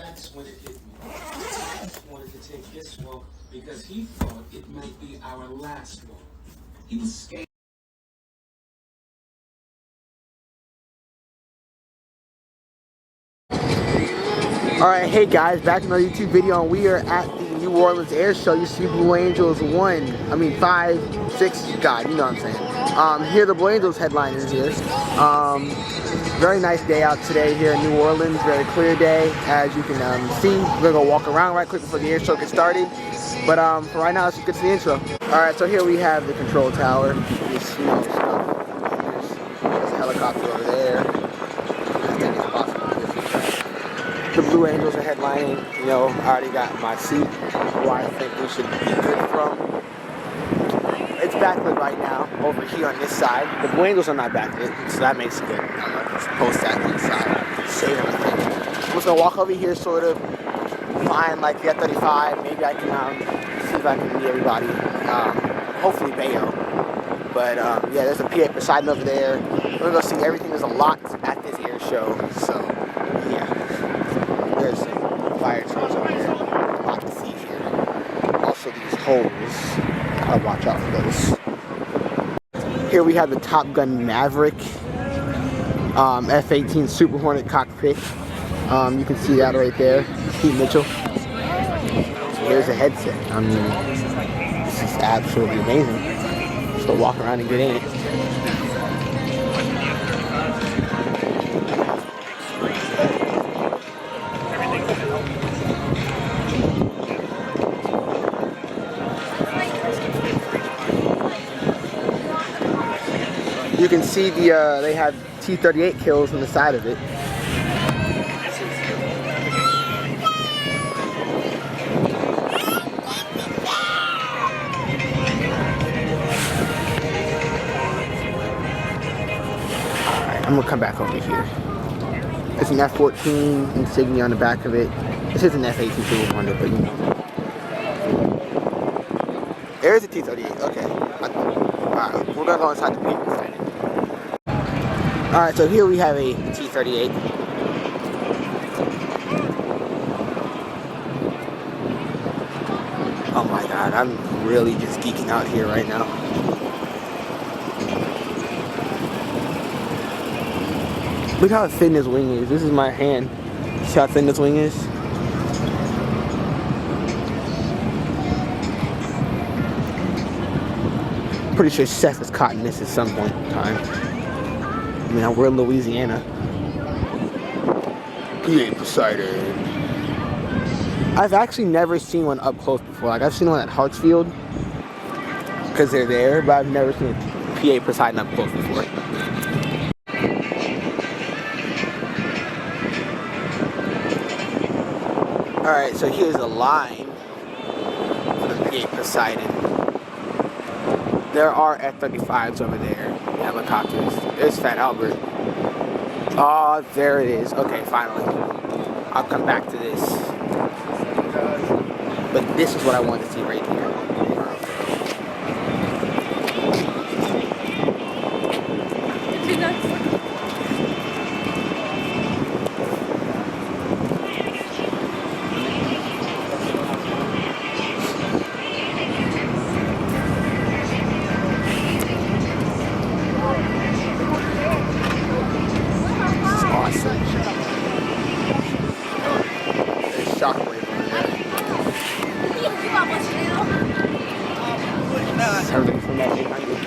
that's when it hit me. I just wanted to take this walk because he thought it might be our last walk. He was scared. Alright, hey guys, back to another YouTube video, and we are at the New Orleans Airshow. You see Blue Angels 5, 6, God, you know what I'm saying. Here the Blue Angels headline is here. Very nice day out today here in New Orleans, very clear day, as you can see. We're gonna go walk around right quick before the airshow gets started. But for right now, let's just get to the intro. Alright, so here we have the control tower. You see all the stuff. There's a helicopter over there. The Blue Angels are headlining. You know, I already got my seat where I think we should be good from. It's backlit right now over here on this side. The Blue Angels are not backlit, so that makes it good. Just post that to the side, save everything. I'm just gonna walk over here, sort of find like the F-35. Maybe I can see if I can meet everybody. Hopefully Bayou. But yeah, there's a PA Poseidon over there. We're gonna go see everything. There's a lot at this air show, so yeah. There's some fire trucks over there. A lot to see here. Also these holes. Gotta watch out for those. Here we have the Top Gun Maverick F-18 Super Hornet cockpit. You can see that right there. Pete Mitchell. Here's a headset. I mean, this is absolutely amazing. Just go walk around and get in it. You can see they have T-38 kills on the side of it. Alright, I'm gonna come back over here. It's an F-14 insignia on the back of it. This is an F-18 Super Hornet, but you know. There's a T-38, okay. Alright, we're gonna go inside the PA Poseidon. Alright, so here we have a T-38. Oh my god, I'm really just geeking out here right now. Look how thin this wing is. This is my hand. See how thin this wing is? Pretty sure Seth has caught in this at some point in time. I mean, we're in Louisiana. PA Poseidon. I've actually never seen one up close before. Like, I've seen one at Hartsfield because they're there, but I've never seen a PA Poseidon up close before. Alright, so here's a line for the PA Poseidon. There are F-35s over there, helicopters. There's Fat Albert. Oh, there it is. Okay, finally. I'll come back to this. But this is what I want to see right here. Shockwave over there. Everything from that 800.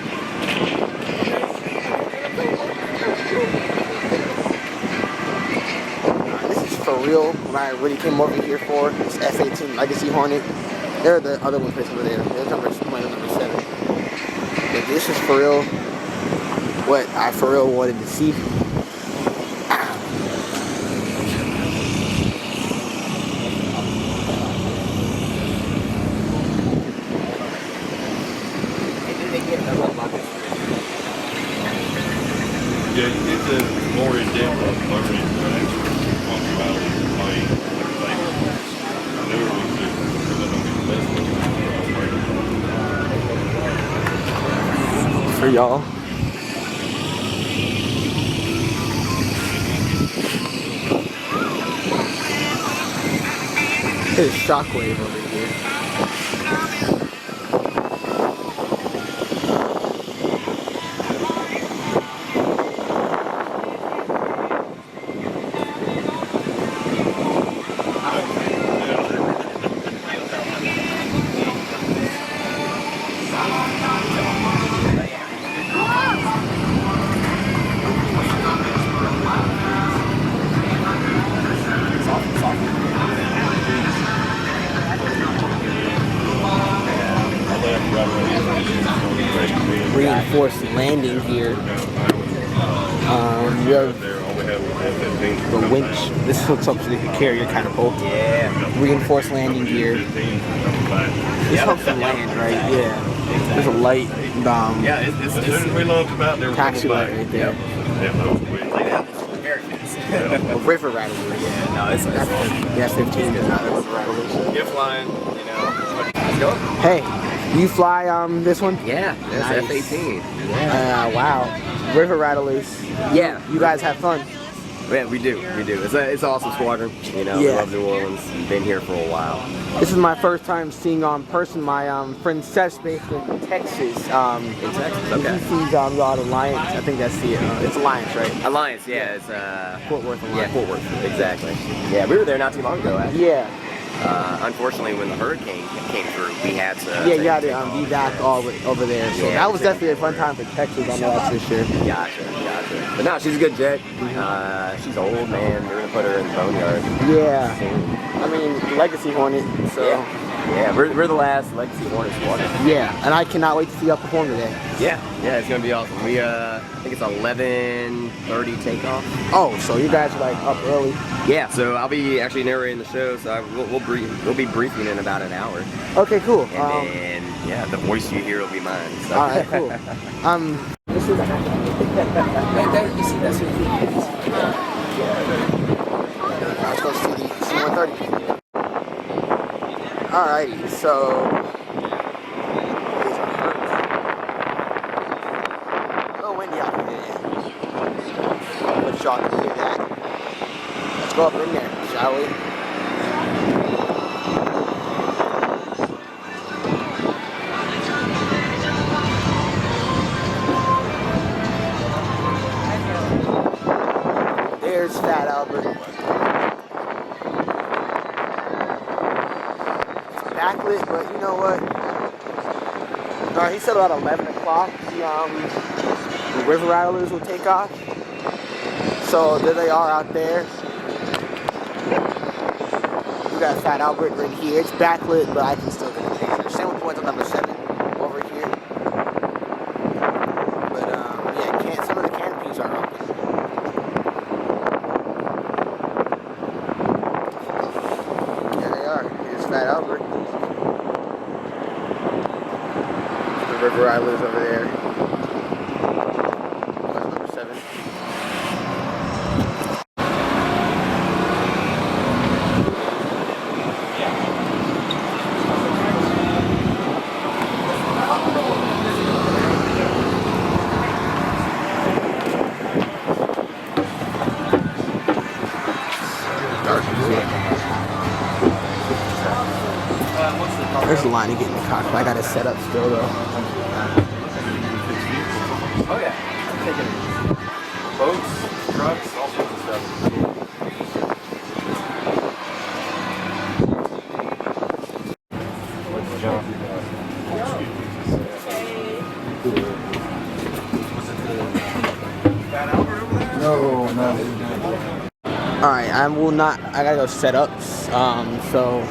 This is for real. When I really came over here for this F-18 Legacy Hornet. There are the other ones placed over there. There's number 7. But this is for real. What I for real wanted to see. Yeah, you get the more in-depth learning functionality of the plane and everything. I knew it was good because I don't get the best of it. For y'all. There's Shockwave over here. Reinforced landing gear. You have the winch. This hooks up so you can carry your catapult. Yeah. Reinforced landing gear. This helps to land, right? Yeah. There's a light. Yeah, as soon as we looked about, there was taxi light right there. River Rattlers. Yeah, no, it's Yeah, 15 is not a River Rattlers. you're flying, you know. Let's go. Hey, you fly this one? Yeah, that's Nice. F-18. Wow. River Rattlers. Yeah. You guys have fun. Yeah, we do. It's an awesome squadron. You know, Yeah. we love New Orleans. We've been here for a while. This is my first time seeing on person my friend Seth's based in Texas. In Texas, okay. He sees y'all at Alliance. I think that's the it's Alliance, right? Alliance, yeah, it's Fort Worth Alliance. yeah, Fort Worth, exactly. Yeah, we were there not too long ago, actually. Yeah. Unfortunately, when the hurricane came through, we had to. Yeah, you got to be back all over there. So Yeah, that was definitely a fun time for Texas. I know that's for sure. Gotcha. But no, she's a good jet. She's old, man. We're gonna put her in the boneyard. Yeah. soon. I mean, Legacy Hornet. So Yeah, we're the last Legacy Hornet squadron. yeah, and I cannot wait to see y'all perform today. Yeah, it's gonna be awesome. We I think it's 11:30 takeoff. Oh, so you guys are like up early. Yeah, so I'll be actually narrating the show. So we'll be briefing in about an hour, Okay, cool. and then yeah, the voice you hear will be mine. So. All right, cool. This is let's go see the C-130. Alrighty, so these are hurt. A little windy out here today. But y'all can hear that. Let's go up in there, shall we? There's Fat Albert. It's backlit, but you know what? He said about 11 o'clock the River Rattlers will take off. So there they are out there. We got Fat Albert right here. It's backlit, but I can still get a picture. Same with points on number 7 over here. But yeah, some of the canopies are open. Fat Albert. The River Rattlers over there. That's number 7. There's a line to get in the cockpit. I got it set up still though. Oh yeah, I'm taking boats, trucks, all sorts of stuff. No. Alright, I gotta go set up. So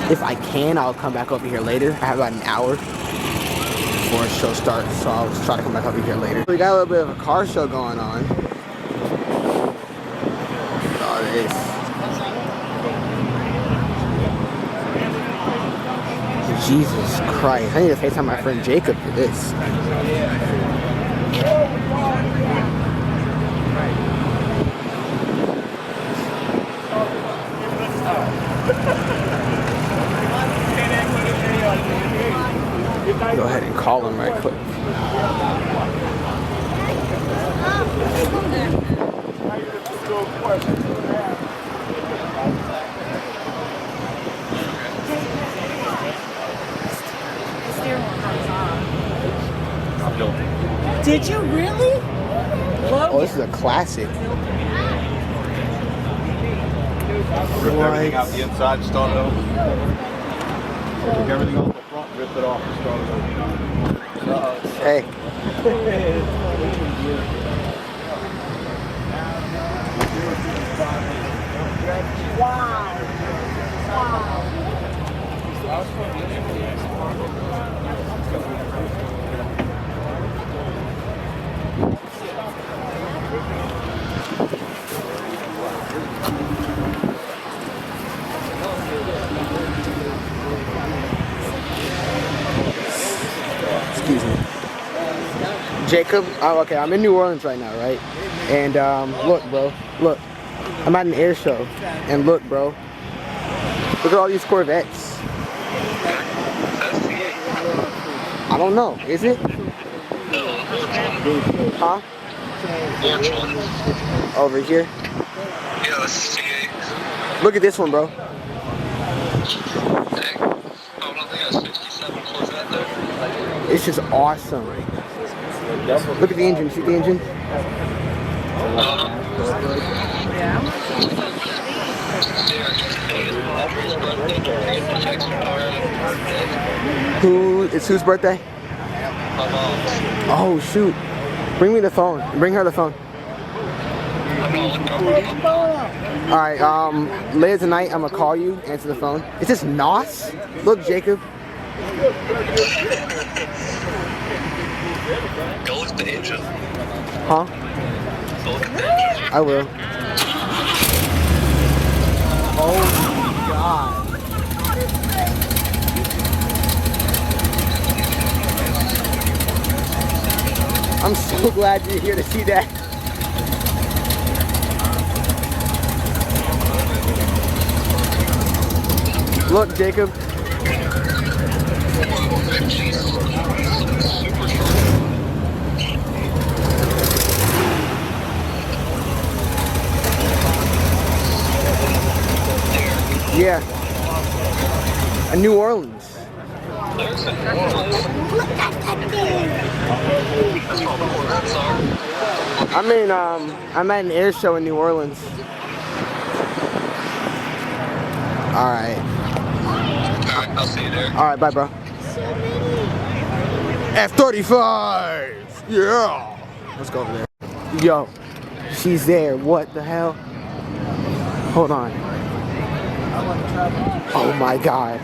if I can, I'll come back over here later. I have about an hour before the show starts, so I'll try to come back over here later. We got a little bit of a car show going on. Look at all this. Jesus Christ. I need to FaceTime my friend Jacob for this. Go ahead and call him right quick. Did you really? Oh, this is a classic. Rip everything out the inside, start it over. Took everything off the front, ripped it off and started over. Hey. Excuse me. Jacob, oh, okay, I'm in New Orleans right now, right? And look, bro, look. I'm at an air show. And look, bro. Look at all these Corvettes. I don't know, is it? Huh? Over here? Yeah, that's C8. Look at this one, bro. Dang. I don't think that's 67 Corvette there. This is awesome. Look at the engine. See the engine? Whose birthday? My mom's. Oh shoot. Bring me the phone. Bring her the phone. Alright, later tonight I'm gonna call you, answer the phone. Is this NOS? Look, Jacob. Go with the engine. Huh? Go with the engine. I will. Oh my god. I'm so glad you're here to see that. Look, Jacob. Yeah. In New Orleans. I'm at an air show in New Orleans. Alright. Alright, I'll see you there. Alright, bye, bro. F-35! Yeah! Let's go over there. Yo, she's there. What the hell? Hold on. Oh my god.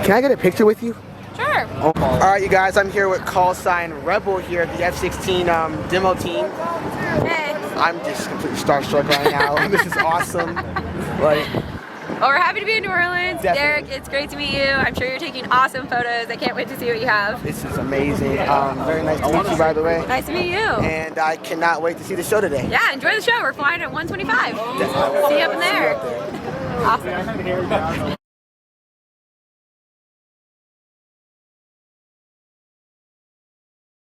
Can I get a picture with you? Sure. Oh. Alright, you guys, I'm here with call sign Rebel here at the F-16 demo team. Hey. I'm just completely starstruck right now. This is awesome. Like, Well, we're happy to be in New Orleans. Definitely. Derek, it's great to meet you. I'm sure you're taking awesome photos. I can't wait to see what you have. this is amazing. Very nice to meet you, by the way. Nice to meet you. And I cannot wait to see the show today. Yeah, enjoy the show. We're flying at 125. Definitely. See you up in there. Awesome.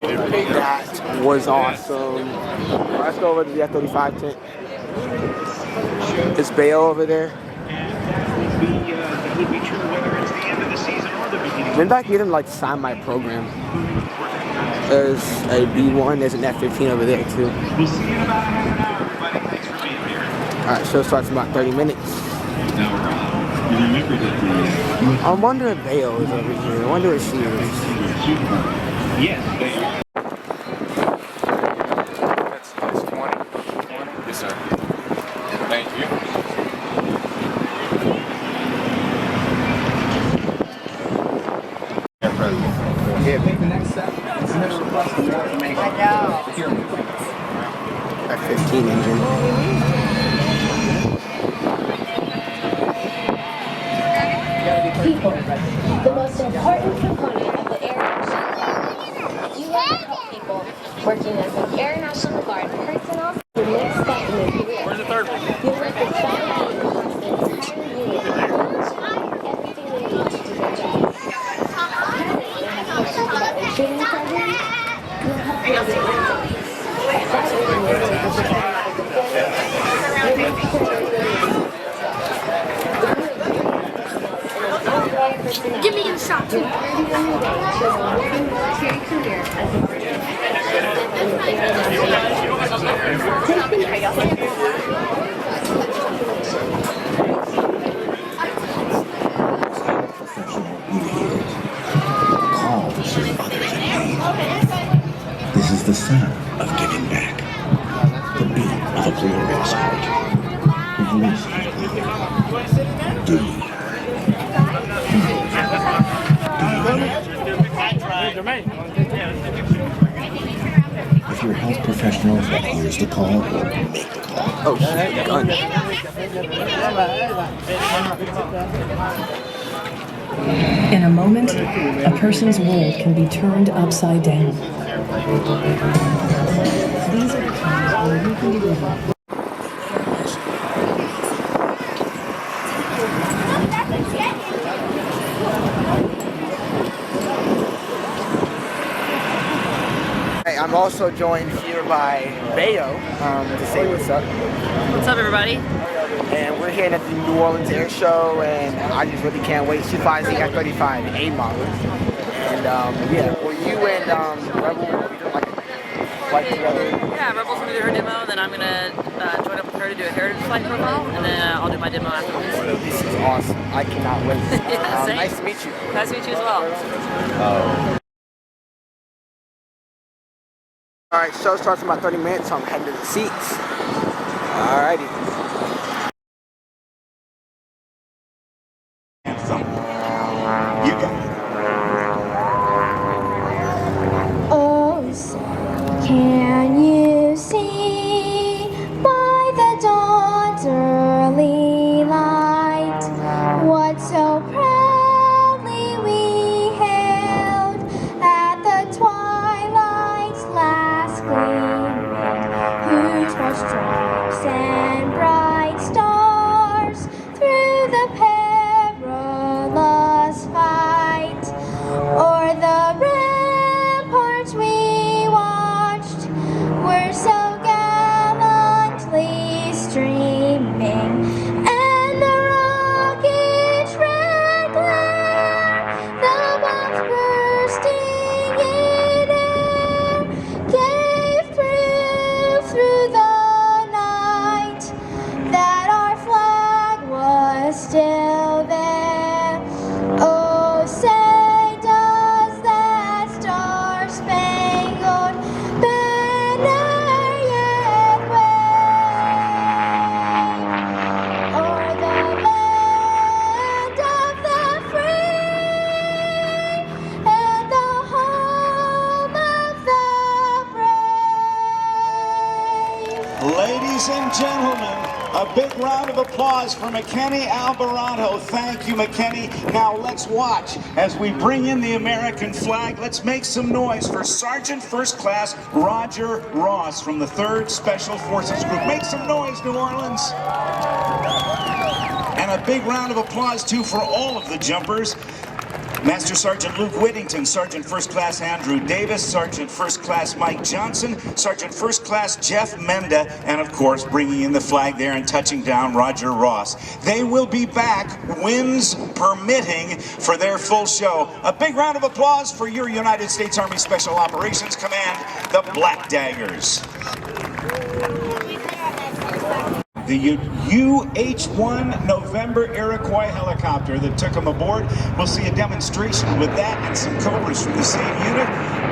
That was awesome. Let's go over to the F-35 tent. Is Bayou over there? Maybe I can get him like sign my program. There's a B1, there's an F-15 over there too. Alright, show starts in about 30 minutes. I wonder if Bayou is over here. I wonder if she is. Yes. That's 20. Yes, sir. Thank you. Yeah, The next step is submit a request for information. I know. F-15 engine. People, the most important component of the Air National Guard. You have to help people working as an Air National Guard personnel. Your next step in your career. Where's the third one? You'll work with 5 units across the entire unit. Everything they need to do their job. They have questions about their training program. You'll help them with their insights. That way they will take the training for the Give me a shot too. Calls others in need. This is the sound of giving back. The beat of a glorious heart. The voice of duty. If you're a health professional that hears the call, make the call. Oh, shit, gun. In a moment, a person's world can be turned upside down. These are the times where you can deliver. Hey, I'm also joined here by Bayou to say what's up. What's up, everybody? And we're here at the New Orleans Airshow, and I just really can't wait. She flies the F-35A model. And yeah, were you and Rebel doing like a flight together? Yeah, Rebel's gonna do her demo, then I'm gonna join up with her to do a heritage flight profile, and then I'll do my demo afterwards. This is awesome. I cannot wait. Yeah, same. Nice to meet you. Nice to meet you as well. Alright, show starts in about 30 minutes, so I'm heading to the seats. Alrighty. Anthem. You got it. Oh, say, can you see by the dawn's early light what so proudly we hailed at the twilight's last gleaming, whose was stripes and bright stars through the perilous fight, o'er the ramparts we watched were so gallantly streaming, and the rocket's red glare, the bombs bursting in air, gave proof through the night that our flag was still there. Oh, say does that star-spangled banner yet wave o'er the land of the free and the home of the brave? Ladies and gentlemen, a big round of applause for McKenny Alvarado. Thank you, McKenny. Now let's watch as we bring in the American flag. Let's make some noise for Sergeant First Class Roger Ross from the 3rd Special Forces Group. Make some noise, New Orleans. And a big round of applause, too, for all of the jumpers. Master Sergeant Luke Whittington, Sergeant First Class Andrew Davis, Sergeant First Class Mike Johnson, Sergeant First Class Jeff Menda, and of course bringing in the flag there and touching down Roger Ross. They will be back, winds permitting, for their full show. A big round of applause for your United States Army Special Operations Command, the Black Daggers. The UH-1 November Iroquois helicopter that took them aboard. We'll see a demonstration with that and some Cobras from the same unit.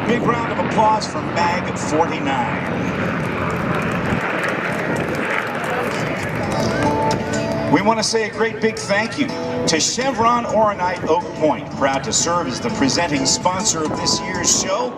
Big round of applause from Mag 49. We want to say a great big thank you to Chevron Oronite Oak Point, proud to serve as the presenting sponsor of this year's show.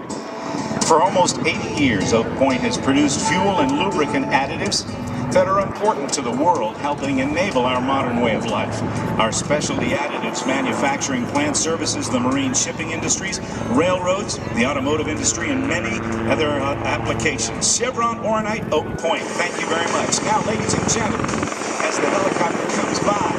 For almost 80 years, Oak Point has produced fuel and lubricant additives that are important to the world, helping enable our modern way of life. Our specialty additives manufacturing plant services the marine shipping industries, railroads, the automotive industry, and many other applications. Chevron Oronite Oak Point, thank you very much. Now, ladies and gentlemen, as the helicopter comes by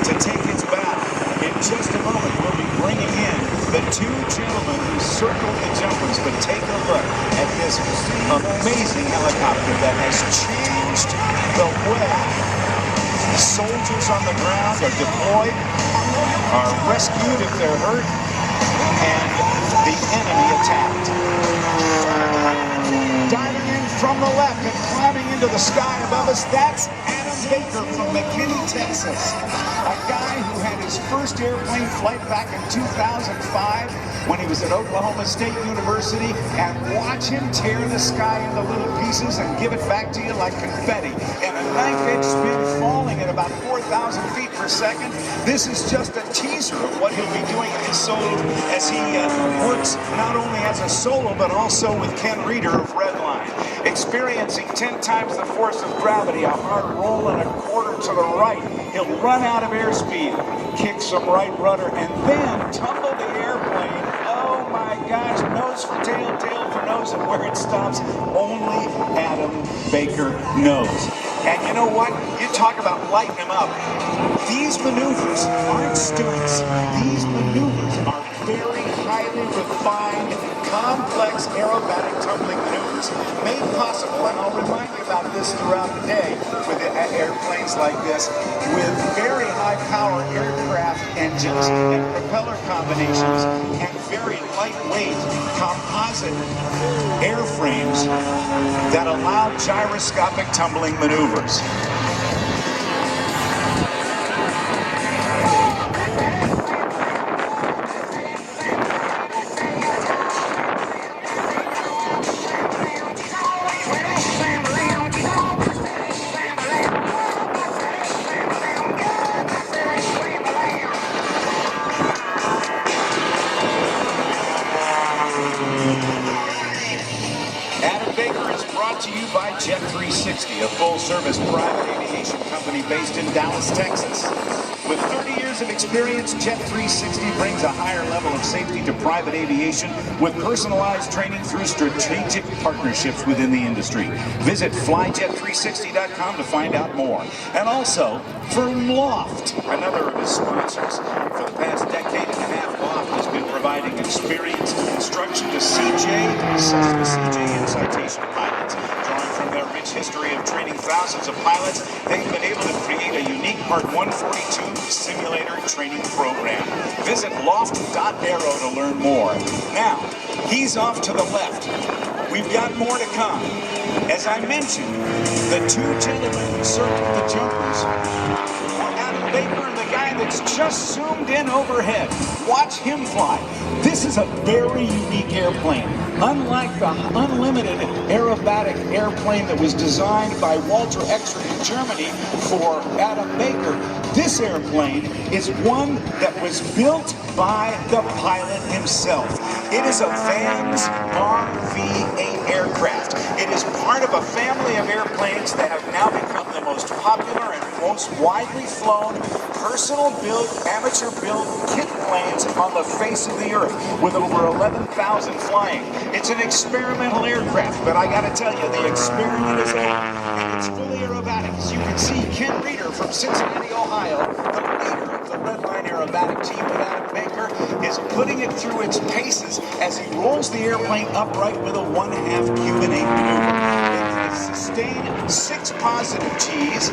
to take its bow, in just a moment we'll be bringing in the 2 gentlemen who circled the jumpers. But take a look at this amazing helicopter that has changed the way soldiers on the ground are deployed, are rescued if they're hurt, and the enemy attacked. Diving in from the left and climbing climbing into the sky above us, that's Adam Baker from McKinney, Texas. A guy who had his first airplane flight back in 2005 when he was at Oklahoma State University, and watch him tear the sky into little pieces and give it back to you like confetti in a knife-edge spin, falling at about 4,000 feet per second. This is just a teaser of what he'll be doing in his solo as he works not only as a solo but also with Ken Reeder of Redline. Experiencing 10 times the force of gravity, a hard roll and a quarter to the right. He'll run out of airspeed, kick some right rudder, and then tumble the airplane. Oh my gosh, nose for tail, tail for nose, and where it stops, only Adam Baker knows. And you know what? You talk about lighting him up. These maneuvers aren't stunts. These maneuvers are very highly refined, complex aerobatic tumbling maneuvers made possible, and I'll remind you about this throughout the day with airplanes like this, with very high power aircraft engines and propeller combinations and very lightweight composite airframes that allow gyroscopic tumbling maneuvers. Jet 360, a full-service private aviation company based in Dallas, Texas. With 30 years of experience, Jet 360 brings a higher level of safety to private aviation with personalized training through strategic partnerships within the industry. Visit flyjet360.com to find out more. And also, from Loft, another of his sponsors. For the past decade and a half, Loft has been providing experience and instruction to CJ and Citation pilots. From their rich history of training thousands of pilots, they've been able to create a unique Part 142 simulator training program. Visit loft.aero to learn more. Now, he's off to the left. We've got more to come. As I mentioned, the two gentlemen who circled the jumpers are Adam Baker and the guy that's just zoomed in overhead. Watch him fly. This is a very unique airplane. Unlike the unlimited aerobatic airplane that was designed by Walter Exner in Germany for Adam Baker, this airplane is one that was built by the pilot himself. It is a Vans RV-8 aircraft. It is part of a family of airplanes that have now become the most popular and most widely flown, personal-built, amateur-built kit planes on the face of the earth, with over 11,000 flying. It's an experimental aircraft, but I gotta tell you, the experiment is over, and it's fully aerobatic. As you can see, Ken Reeder from Cincinnati, Ohio, the leader of the Redline aerobatic team with Adam Baker, is putting it through its paces as he rolls the airplane upright with a 1/2 cubanate maneuver. It has sustained 6 positive G's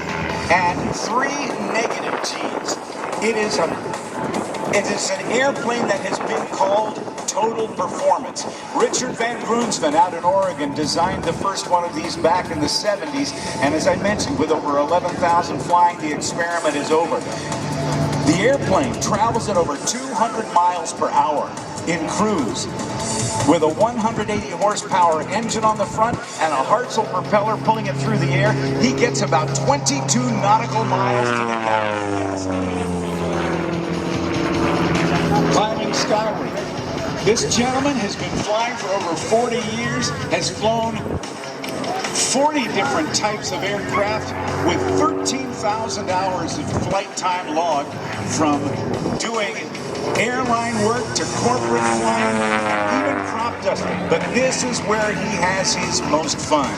and 3 negative G's. It is an airplane that has been called total performance. Richard Van Grunsven out in Oregon designed the first one of these back in the 70s, and as I mentioned, with over 11,000 flying, the experiment is over. The airplane travels at over 200 miles per hour in cruise, with a 180 horsepower engine on the front and a Hartzell propeller pulling it through the air. He gets about 22 nautical miles to the gallon. Climbing skyward. This gentleman has been flying for over 40 years, has flown 40 different types of aircraft with 13,000 hours of flight time logged, from doing airline work to corporate flying, even crop dusting. But this is where he has his most fun.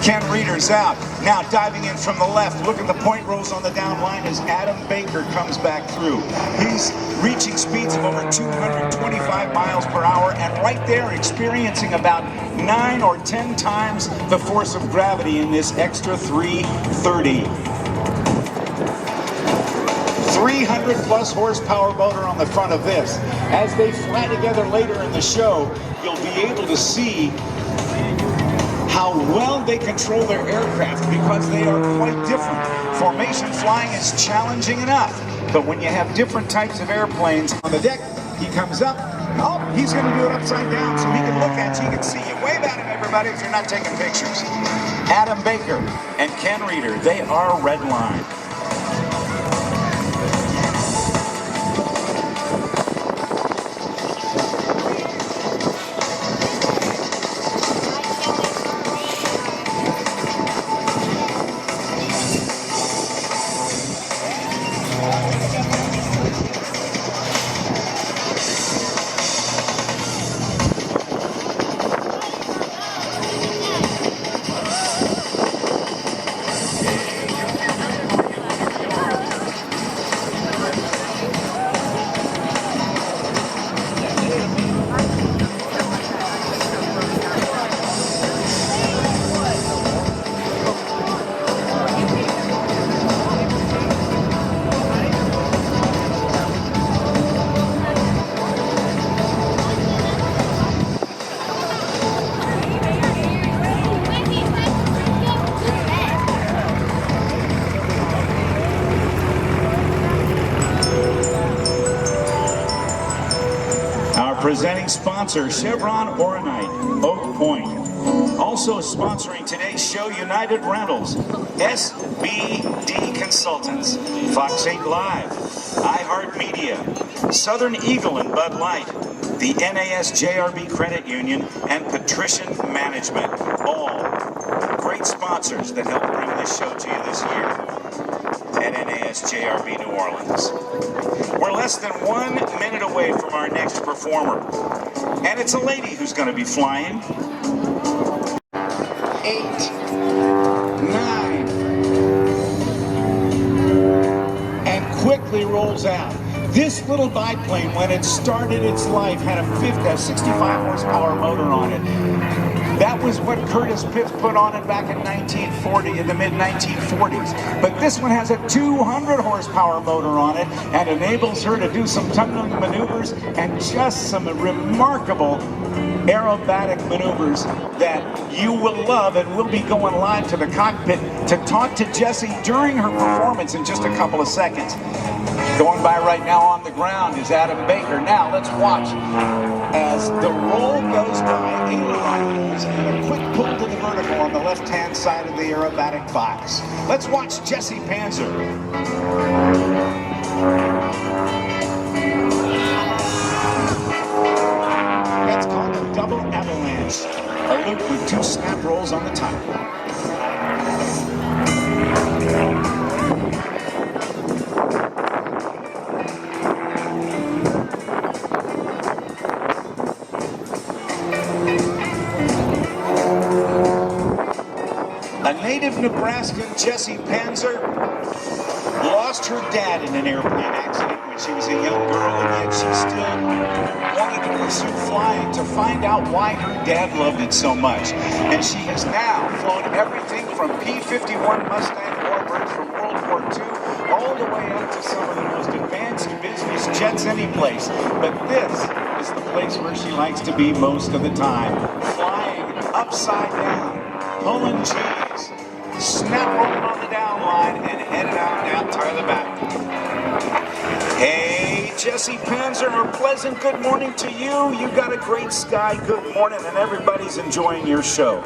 Ken Reeder's out. Now diving in from the left, look at the point rolls on the down line as Adam Baker comes back through. He's reaching speeds of over 225 miles per hour, and right there experiencing about 9 or 10 times the force of gravity in this extra 330. 300 plus horsepower motor on the front of this. As they fly together later in the show, you'll be able to see how how well they control their aircraft because they are quite different. Formation flying is challenging enough, but when you have different types of airplanes on the deck, he comes up. Oh, he's going to do it upside down so he can look at you, he can see you. Wave at him, everybody, if you're not taking pictures. Adam Baker and Ken Reeder, they are red line. Presenting sponsor, Chevron Oronite, Oak Point. Also sponsoring today's show, United Rentals, SBD Consultants, Fox 8 Live, iHeartMedia, Southern Eagle and Bud Light, the NASJRB Credit Union, and Patrician Management. All great sponsors that help bring this show to you this year at NASJRB New Orleans. We're less than 1 minute away from our next performer, and it's a lady who's going to be flying. 8, 9, and quickly rolls out. This little biplane, when it started its life, had a 65 horsepower motor on it. That was what Curtis Pitts put on it back in 1940, in the mid-1940s. But this one has a 200 horsepower motor on it and enables her to do some tunneling maneuvers and just some remarkable aerobatic maneuvers that you will love, and we'll be going live to the cockpit to talk to Jessie during her performance in just a couple of seconds. Going by right now on the ground is Adam Baker. Now let's watch as the roll goes by, aileron rolls, and a quick pull to the vertical on the left-hand side of the aerobatic box. Let's watch Jessie Panzer. That's called a double avalanche, a loop with 2 snap rolls on the top. A native Nebraskan, Jessie Panzer, lost her dad in an airplane accident when she was a young girl, and yet she still wanted to pursue flying to find out why her dad loved it so much. And she has now flown everything from P-51 Mustang warbirds from World War II all the way up to some of the most advanced business jets any place. But this is the place where she likes to be most of the time, flying upside down, pulling G's, snap rolling on the down line, and headed out down to the back. Hey, Jessie Panzer, a pleasant good morning to you. You got a great sky. Good morning, and everybody's enjoying your show.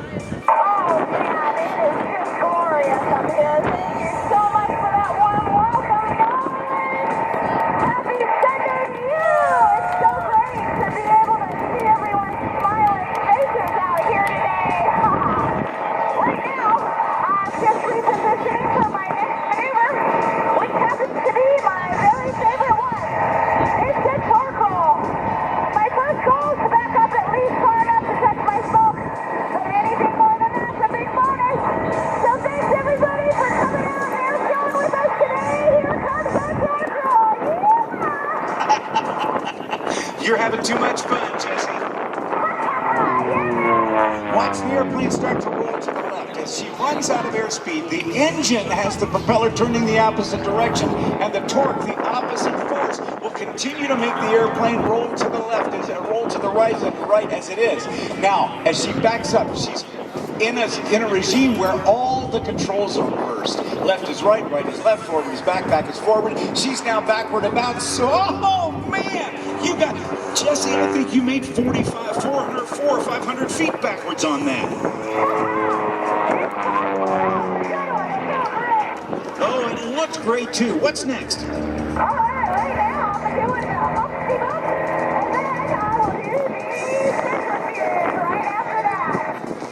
Oh, man, it is just glorious up here. Thank you so much for that warm welcome, guys. Happy Sunday to you. It's so great to be able to see everyone's smiling faces out here today. Right now, I'm just repositioning for my next maneuver, which happens to be my very favorite one. It's a torque roll. My first goal is to back up at least far enough to touch my smoke, but anything more than that's a big bonus. So thanks everybody for coming out and airshowing with us today. Here comes the torque roll. Yeah! You're having too much fun, Jessie. Watch the airplane start to roll to the left. As she runs out of airspeed, the engine has the propeller turning the opposite direction, and the torque, the opposite force, will continue to make the airplane roll to the left, as it roll to the right as it is. Now, as she backs up, she's in a regime where all the controls are reversed. Left is right, right is left, forward is back, back is forward. She's now backward about. So, oh man, you got, Jesse, I think you made 400 or 500 feet backwards on that. Oh, and it looked great too. What's next?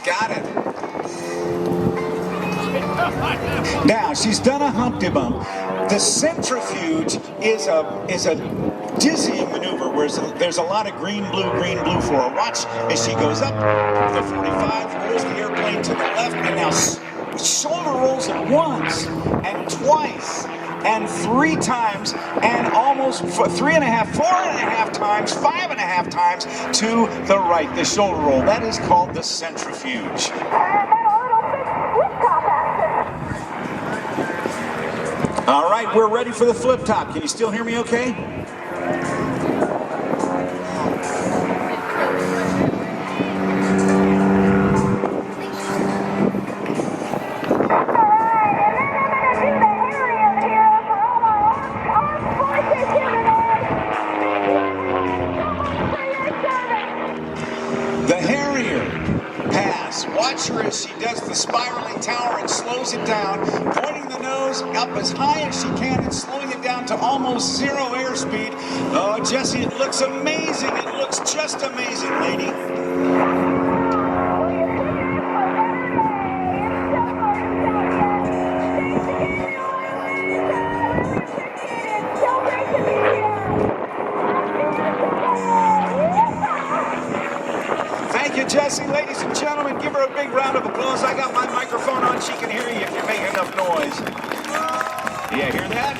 Got it. Now, she's done a Humpty Bump. The centrifuge is a dizzying maneuver where there's a lot of green, blue for her. Watch as she goes up the 45, rolls the airplane to the left, and now shoulder rolls it once and twice and 3 times and almost 3.5, 4.5 times, 5.5 times to the right. The shoulder roll. That is called the centrifuge. All right, we're ready for the flip top. Can you still hear me okay? Watch her as she does the spiraling tower and slows it down, pointing the nose up as high as she can and slowing it down to almost 0 airspeed. Oh, Jesse, it looks amazing. It looks just amazing, lady. Jesse, ladies and gentlemen, give her a big round of applause. I got my microphone on. She can hear you if you make enough noise. Yeah, hear that?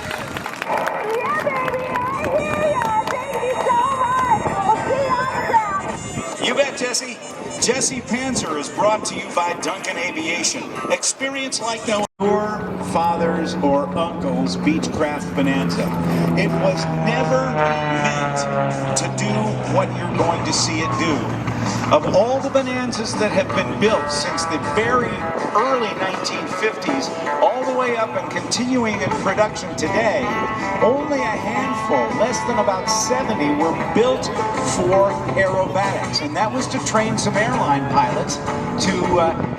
Yeah, baby, I hear ya. Thank you so much. We'll see you on the ground. You bet, Jesse. Jesse Panzer is brought to you by Duncan Aviation. Experience like no your father's or uncle's Beechcraft Bonanza. It was never meant to do what you're going to see it do. Of all the Bonanzas that have been built since the very early 1950s, all the way up and continuing in production today, only a handful, less than about 70, were built for aerobatics. And that was to train some airline pilots to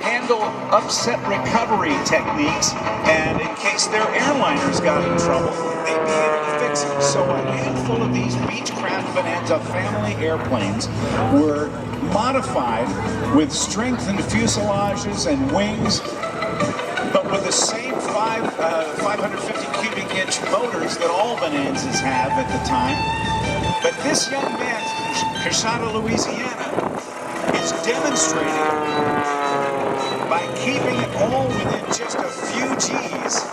handle upset recovery techniques, and in case their airliners got in trouble, they'd be able to fix it. So a handful of these Beechcraft Bonanza family airplanes were modified with strengthened fuselages and wings, but with the same 550 cubic inch motors that all Bonanzas have at the time. But this young man from Coshada, Louisiana, is demonstrating by keeping it all within just a few G's.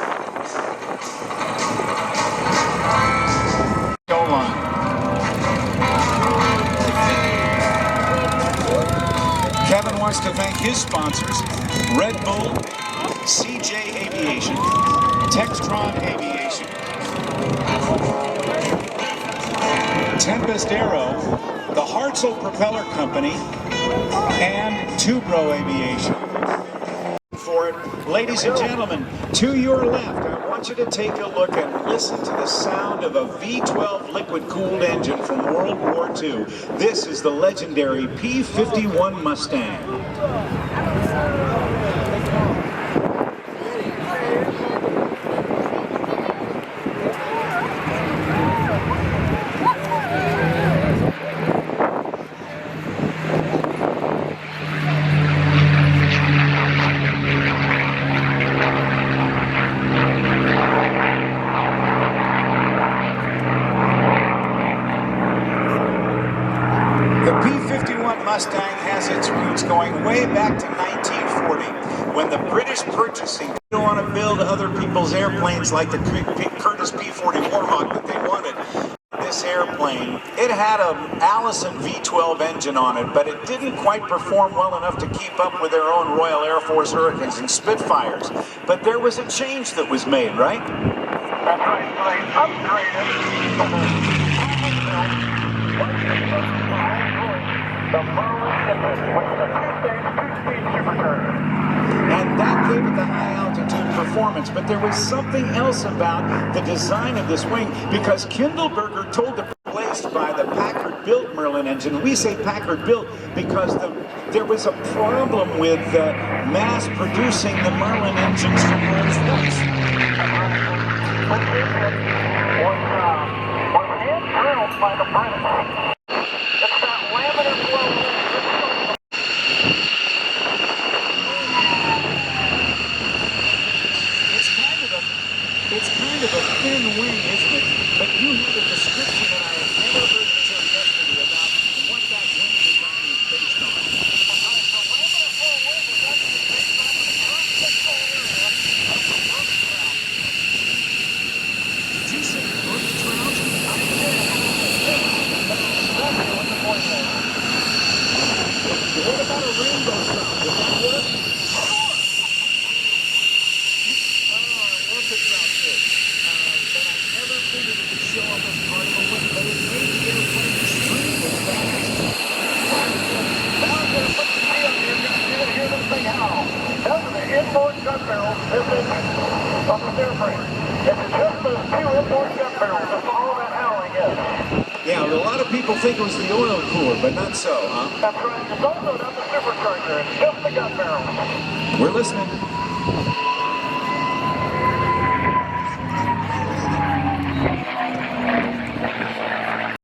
Go on. Kevin wants to thank his sponsors, Red Bull, CJ Aviation, Textron Aviation, Tempest Aero, the Hartzell Propeller Company, and Tubro Aviation. For it, ladies and gentlemen, to your left, I want you to take a look and listen to the sound of a V12 liquid-cooled engine from World War II. This is the legendary P-51 Mustang. Mustang has its roots going way back to 1940 when the British purchasing didn't want to build other people's airplanes like the Curtiss P-40 Warhawk that they wanted. This airplane, it had an Allison V12 engine on it, but it didn't quite perform well enough to keep up with their own Royal Air Force Hurricanes and Spitfires. But there was a change that was made, right? That's right, upgraded. The And that gave it the high altitude performance. But there was something else about the design of this wing, because Kindleberger told the replaced by the Packard-built Merlin engine. We say Packard-built because there was a problem with mass producing the Merlin engines from Rolls-Royce. Was hand drilled by the British. It's that laminar flow. It's kind of a thin wing, isn't it? But you had a description that I had never heard until yesterday about what that wing design is based on. The laminar flow wing is actually based on the current pixel area of the birth trout. Did you say birth trout? I did. Exactly what the point was. What about a rainbow trout? Would that work? Inboard gun barrels, this engine of the airframe. It's just those two inboard gun barrels. That's all that howling is. Yeah, a lot of people think it was the oil cooler, but not so, huh? That's right. It's also not the supercharger. It's just the gun barrels. We're listening.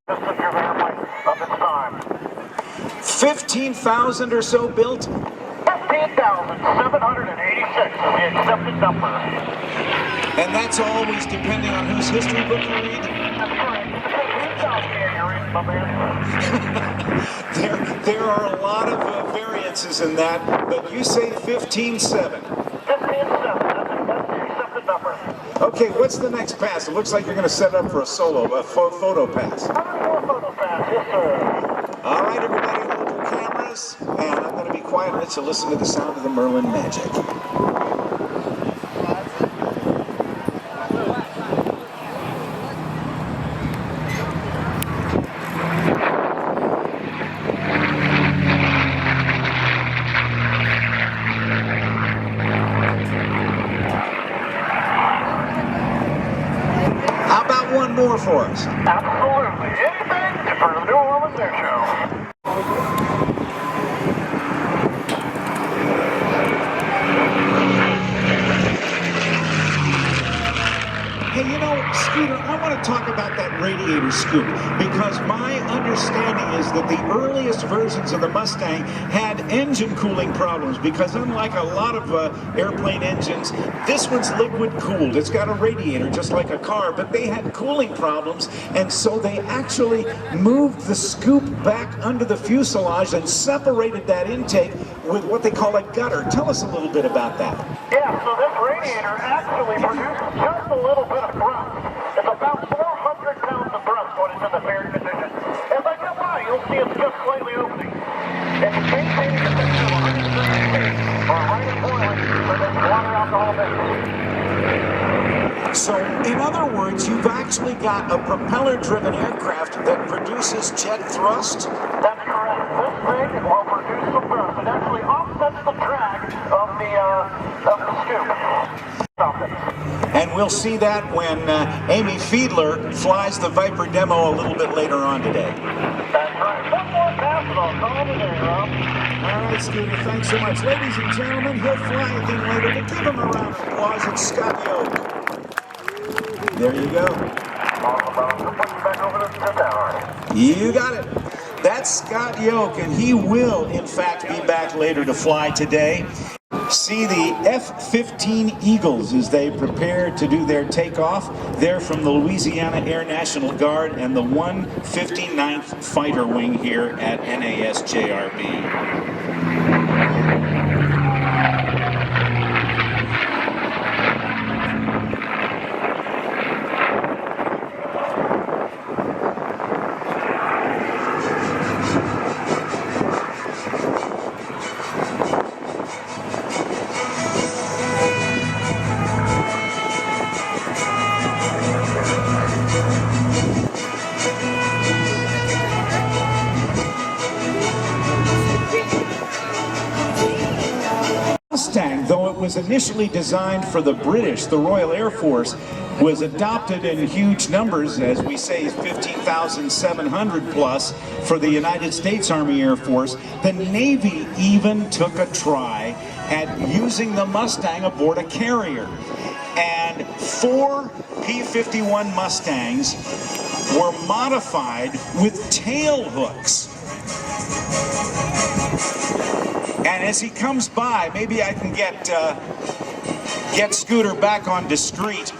Just a pure airplane of its time. 15,000 or so built? 15,786 is the accepted number. And that's always depending on whose history book you read? That's right. It depends whose dossier you're reading, my man. There are a lot of variances in that, but you say 15.7. 15,7. That's the accepted number. Okay, what's the next pass? It looks like you're going to set up for a photo pass. Photo pass, yes sir. All right, everybody, hold your cameras, and I'm going to be quiet and let you listen to the sound of the Merlin magic. How about one more for us? Absolutely. Anything for the New Orleans Airshow. Hey, you know, Scooter, I want to talk about that radiator scoop, because my understanding is that the earliest versions of the Mustang had engine cooling problems, because unlike a lot of airplane engines, this one's liquid cooled. It's got a radiator just like a car, but they had cooling problems, and so they actually moved the scoop back under the fuselage and separated that intake with what they call a gutter. Tell us a little bit about that. Yeah, so this radiator actually produces just a little bit of thrust. It's about 400 pounds of thrust when it's in the fair condition. As I come by, you'll see it's just slightly opening. It's maintaining a temperature of 130 degrees, or right at boiling, so there's water alcohol mix. So, in other words, you've actually got a propeller-driven aircraft that produces jet thrust? That's correct. This thing will produce some thrust. It actually offsets the drag of the scoop. Stop it. And we'll see that when Amy Fiedler flies the Viper demo a little bit later on today. That's right. One more pass and I'll call it a day, Rob. All right, Scooter, thanks so much. Ladies and gentlemen, he'll fly again later, but give him a round of applause. It's Scott Yoke. There you go. You got it. That's Scott Yoke, and he will, in fact, be back later to fly today. See the F-15 Eagles as they prepare to do their takeoff. They're from the Louisiana Air National Guard and the 159th Fighter Wing here at NASJRB. was initially designed for the British, the Royal Air Force, was adopted in huge numbers, as we say 15,700 plus for the United States Army Air Force. The Navy even took a try at using the Mustang aboard a carrier. And 4 P-51 Mustangs were modified with tail hooks. And as he comes by, maybe I can get Scooter back on the street.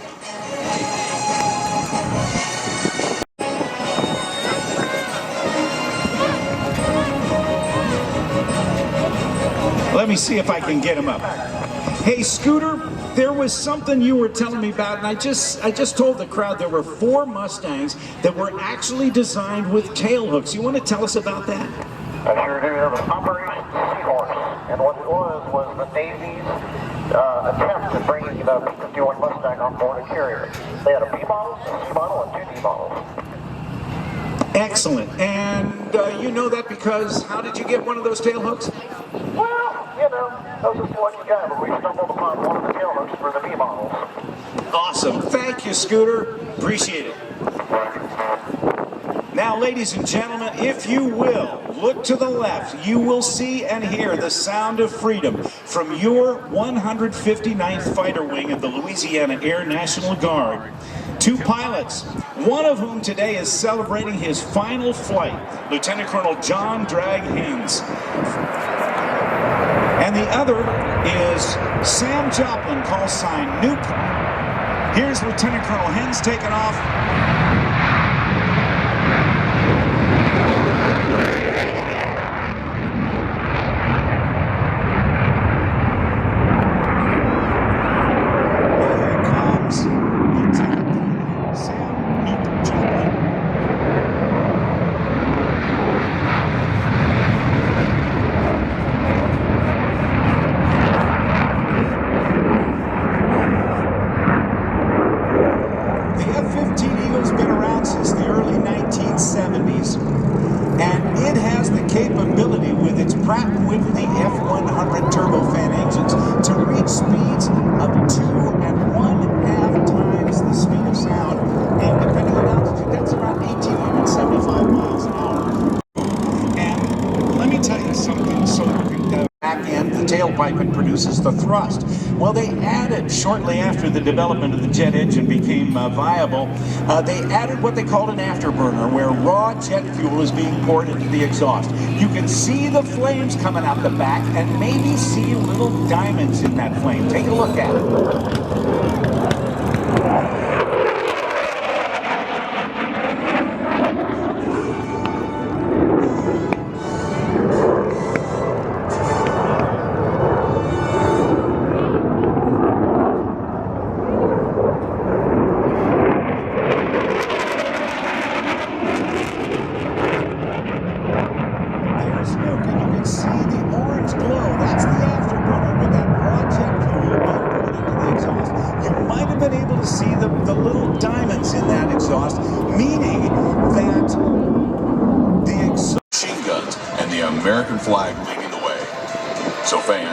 Let me see if I can get him up. Hey, Scooter, there was something you were telling me about, and I just told the crowd there were 4 Mustangs that were actually designed with tail hooks. You want to tell us about that? I sure do. There was Operation Seahorse, and what it was the Navy's attempt at bringing the P-51 Mustang on board a carrier. They had a B model, a C model, and 2 D models. Excellent. And you know that because how did you get one of those tail hooks? Well, you know, I was just a lucky guy, but we stumbled upon one of the tail hooks for the B models. Awesome. Thank you, Scooter. Appreciate it. Now, ladies and gentlemen, if you will, look to the left. You will see and hear the sound of freedom from your 159th Fighter Wing of the Louisiana Air National Guard. 2 pilots, one of whom today is celebrating his final flight, Lieutenant Colonel John Drag Hines. And the other is Sam Joplin, call sign Noop. Here's Lieutenant Colonel Hines taking off. And produces the thrust. Well, they added, shortly after the development of the jet engine became viable, they added what they called an afterburner, where raw jet fuel is being poured into the exhaust. You can see the flames coming out the back and maybe see little diamonds in that flame. Take a look at it.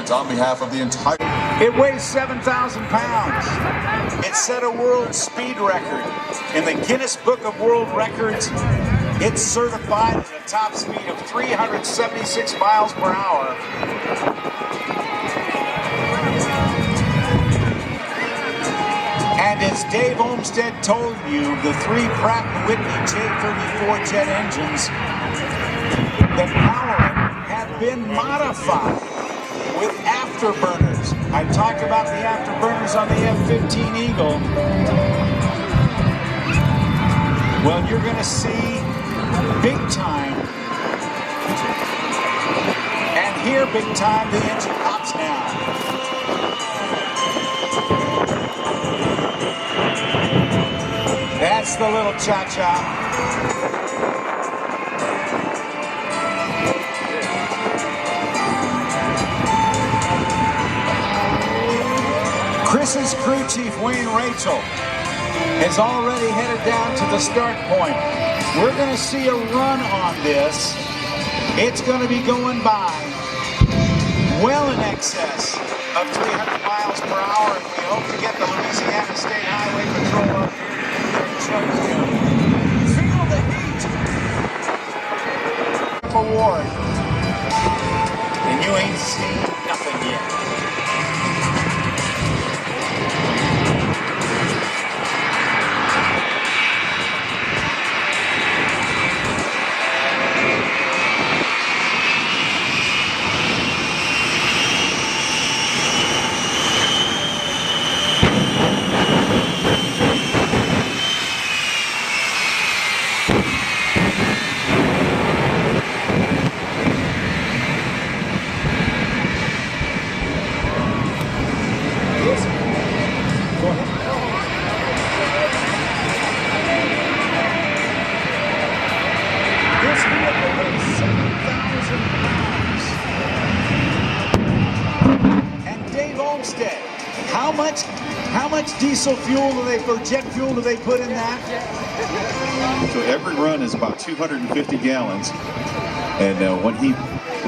On behalf of the entire... It weighs 7,000 pounds. It set a world speed record. In the Guinness Book of World Records, it's certified at a top speed of 376 miles per hour. And as Dave Olmsted told you, the 3 Pratt & Whitney J-34 jet engines that power it have been modified with afterburners. I talked about the afterburners on the F-15 Eagle. Well, you're going to see big time. And here, big time, the engine pops now. That's the little cha-cha. Chris's crew chief, Wayne Rachel, is already headed down to the start point. We're going to see a run on this. It's going to be going by well in excess of 300 miles per hour, and we hope to get the Louisiana State Highway Patrol up here to do their trucks down. Feel the heat! Award. And you ain't seen nothing yet. How much diesel fuel do they, or jet fuel do they put in that? So every run is about 250 gallons. And when he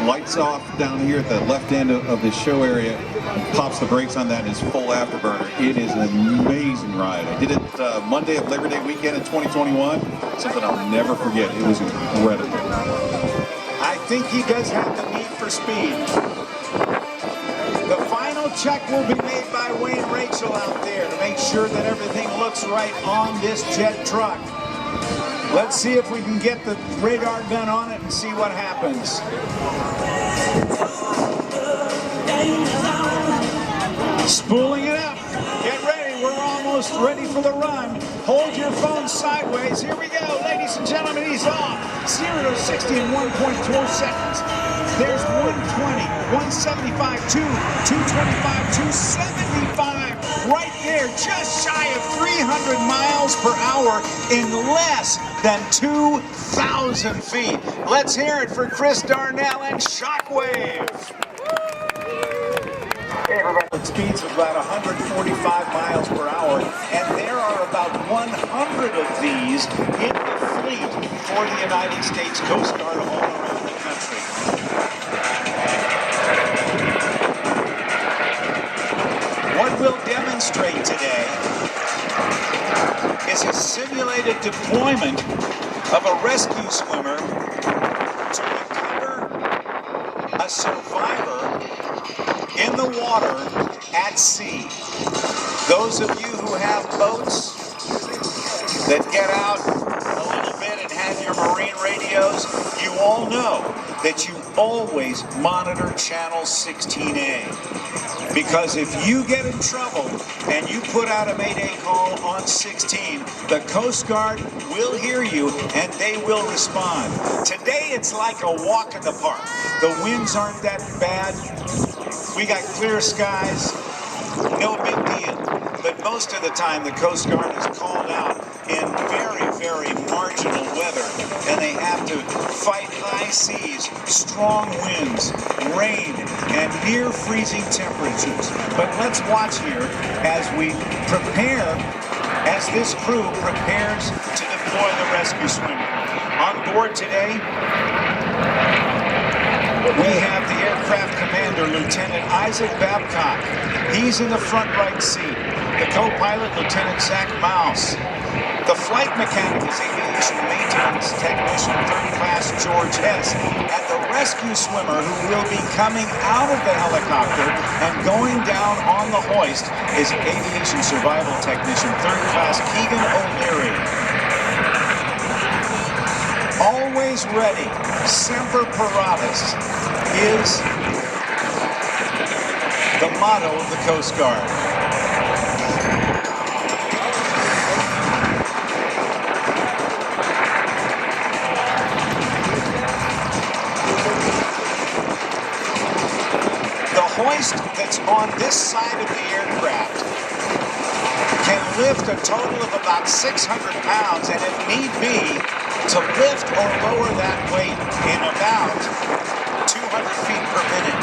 lights off down here at the left end of the show area and pops the brakes on that in his full afterburner, it is an amazing ride. I did it Monday of Labor Day weekend in 2021. Something I'll never forget. It was incredible. I think he does have the need for speed. The final check will be made by Wayne Rachel out there to make sure that everything looks right on this jet truck. Let's see if we can get the radar gun on it and see what happens. Spooling it up. Get ready. We're almost ready for the run. Hold your phone sideways. Here we go, ladies and gentlemen. He's off. 0 to 60 in 1.4 seconds. There's 120, 175, 225, 275. Right there, just shy of 300 miles per hour in less than 2,000 feet. Let's hear it for Chris Darnell and Shockwave. Hey everybody. Speeds of about 145 miles per hour, and there are about 100 of these in the fleet for the United States Coast Guard all around the country. What we'll demonstrate today is a simulated deployment of a rescue swimmer to recover a survivor in the water at sea. Those of you who have boats that get out a little bit and have your marine radios, you all know that you always monitor channel 16A. Because if you get in trouble and you put out a mayday call on 16, the Coast Guard will hear you and they will respond. Today it's like a walk in the park. The winds aren't that bad. We got clear skies, no big deal. But most of the time the Coast Guard is called out in very, very marginal weather, and they have to fight high seas, strong winds, rain, and near freezing temperatures. But let's watch here as we prepare, as this crew prepares to deploy the rescue swimmer. On board today, we have the aircraft commander, Lieutenant Isaac Babcock. He's in the front right seat. The co-pilot, Lieutenant Zach Mouse. The flight mechanic is aviation maintenance technician, 3rd class George Hess. And the rescue swimmer who will be coming out of the helicopter and going down on the hoist is aviation survival technician, 3rd class Keegan O'Leary. Always ready, Semper Paratus is the motto of the Coast Guard. The hoist that's on this side of the aircraft can lift a total of about 600 pounds, and if need be, to lift or lower that weight in about 200 feet per minute.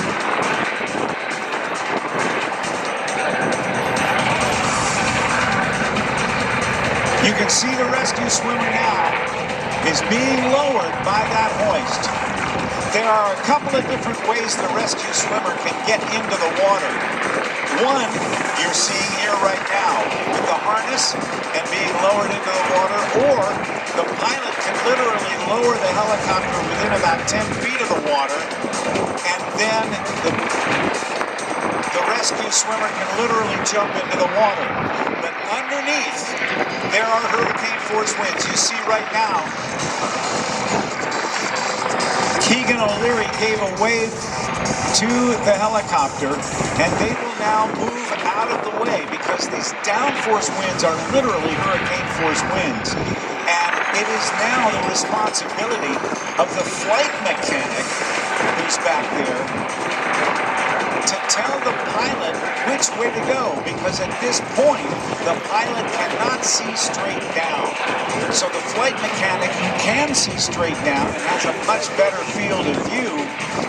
You can see the rescue swimmer now is being lowered by that hoist. There are a couple of different ways the rescue swimmer can get into the water. One you're seeing here right now with the harness and being lowered into the water, or the pilot can literally lower the helicopter within about 10 feet of the water, and then the rescue swimmer can literally jump into the water. But underneath, there are hurricane force winds. You see right now, Keegan O'Leary gave a wave to the helicopter, and they will now move out of the way because these downforce winds are literally hurricane force winds. And it is now the responsibility of the flight mechanic who's back there to tell the pilot which way to go, because at this point the pilot cannot see straight down. So the flight mechanic, who can see straight down and has a much better field of view,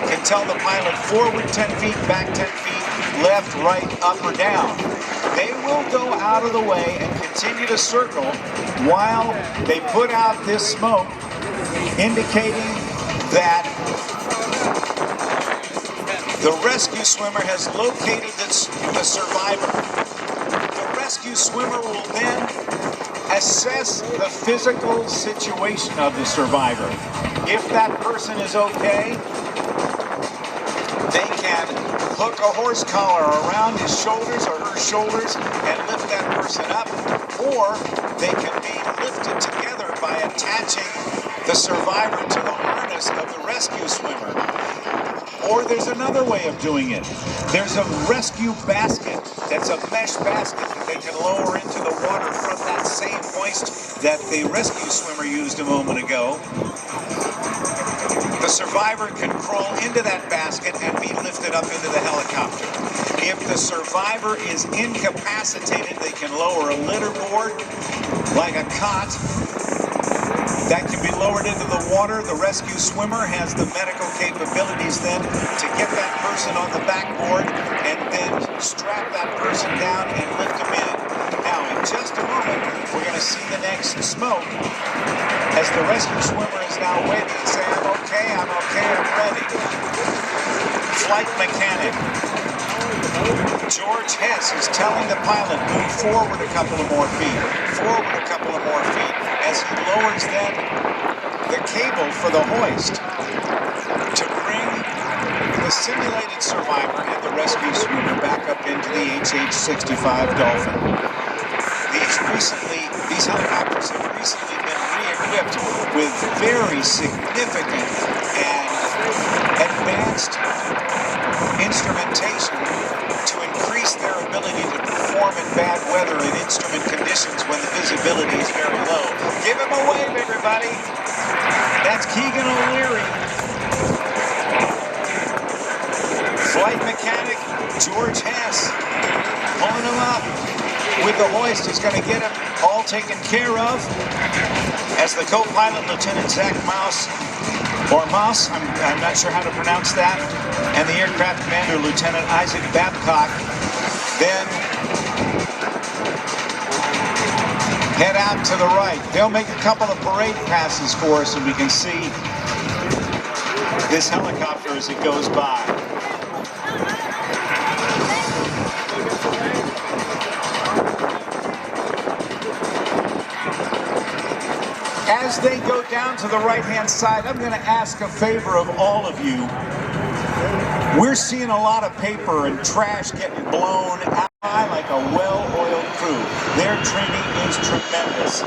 can tell the pilot forward 10 feet, back 10 feet, left, right, up, or down. They will go out of the way and continue to circle while they put out this smoke, indicating that the rescue swimmer has located the survivor. The rescue swimmer will then assess the physical situation of the survivor. If that person is okay, they can hook a horse collar around his shoulders or her shoulders and lift that person up, or they can be lifted together by attaching the survivor to the harness of the rescue swimmer. Or there's another way of doing it. There's a rescue basket that's a mesh basket that they can lower into the water from that same hoist that the rescue swimmer used a moment ago. The survivor can crawl into that basket and be lifted up into the helicopter. If the survivor is incapacitated, they can lower a litter board like a cot. That can be lowered into the water. The rescue swimmer has the medical capabilities then to get that person on the backboard and then strap that person down and lift him in. Now, in just a moment, we're going to see the next smoke as the rescue swimmer is now waiting and saying, I'm okay, I'm ready. Flight mechanic George Hess is telling the pilot, move forward a couple of more feet, as he lowers then the cable for the hoist to bring the simulated survivor and the rescue swimmer back up into the HH-65 Dolphin. These helicopters have recently been re-equipped with very significant and advanced instrumentation to increase their ability to perform in bad weather and instrument conditions when the visibility is very low. Give him a wave, everybody. That's Keegan O'Leary. Flight mechanic George Hess pulling him up with the hoist. He's going to get him all taken care of as the co-pilot, Lieutenant Zach Mouse, I'm not sure how to pronounce that, and the aircraft commander, Lieutenant Isaac Babcock, then head out to the right. They'll make a couple of parade passes for us, and we can see this helicopter as it goes by. As they go down to the right-hand side, I'm going to ask a favor of all of you. We're seeing a lot of paper and trash getting blown out like a well-oiled crew. Their training is tremendous.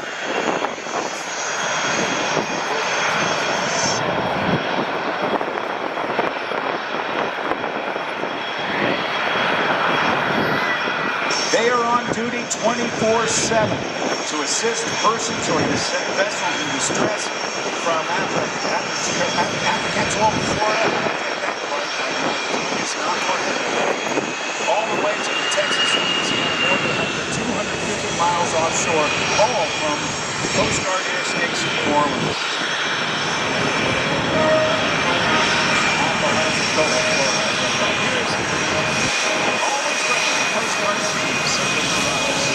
They are on duty 24/7 to assist persons or vessels in distress from Apacatchewell, Florida, all the way to the Texas-Louisiana border under 250 miles offshore, all from Coast Guard Air Station New Orleans. Always ready for Coast Guard chiefs of the province.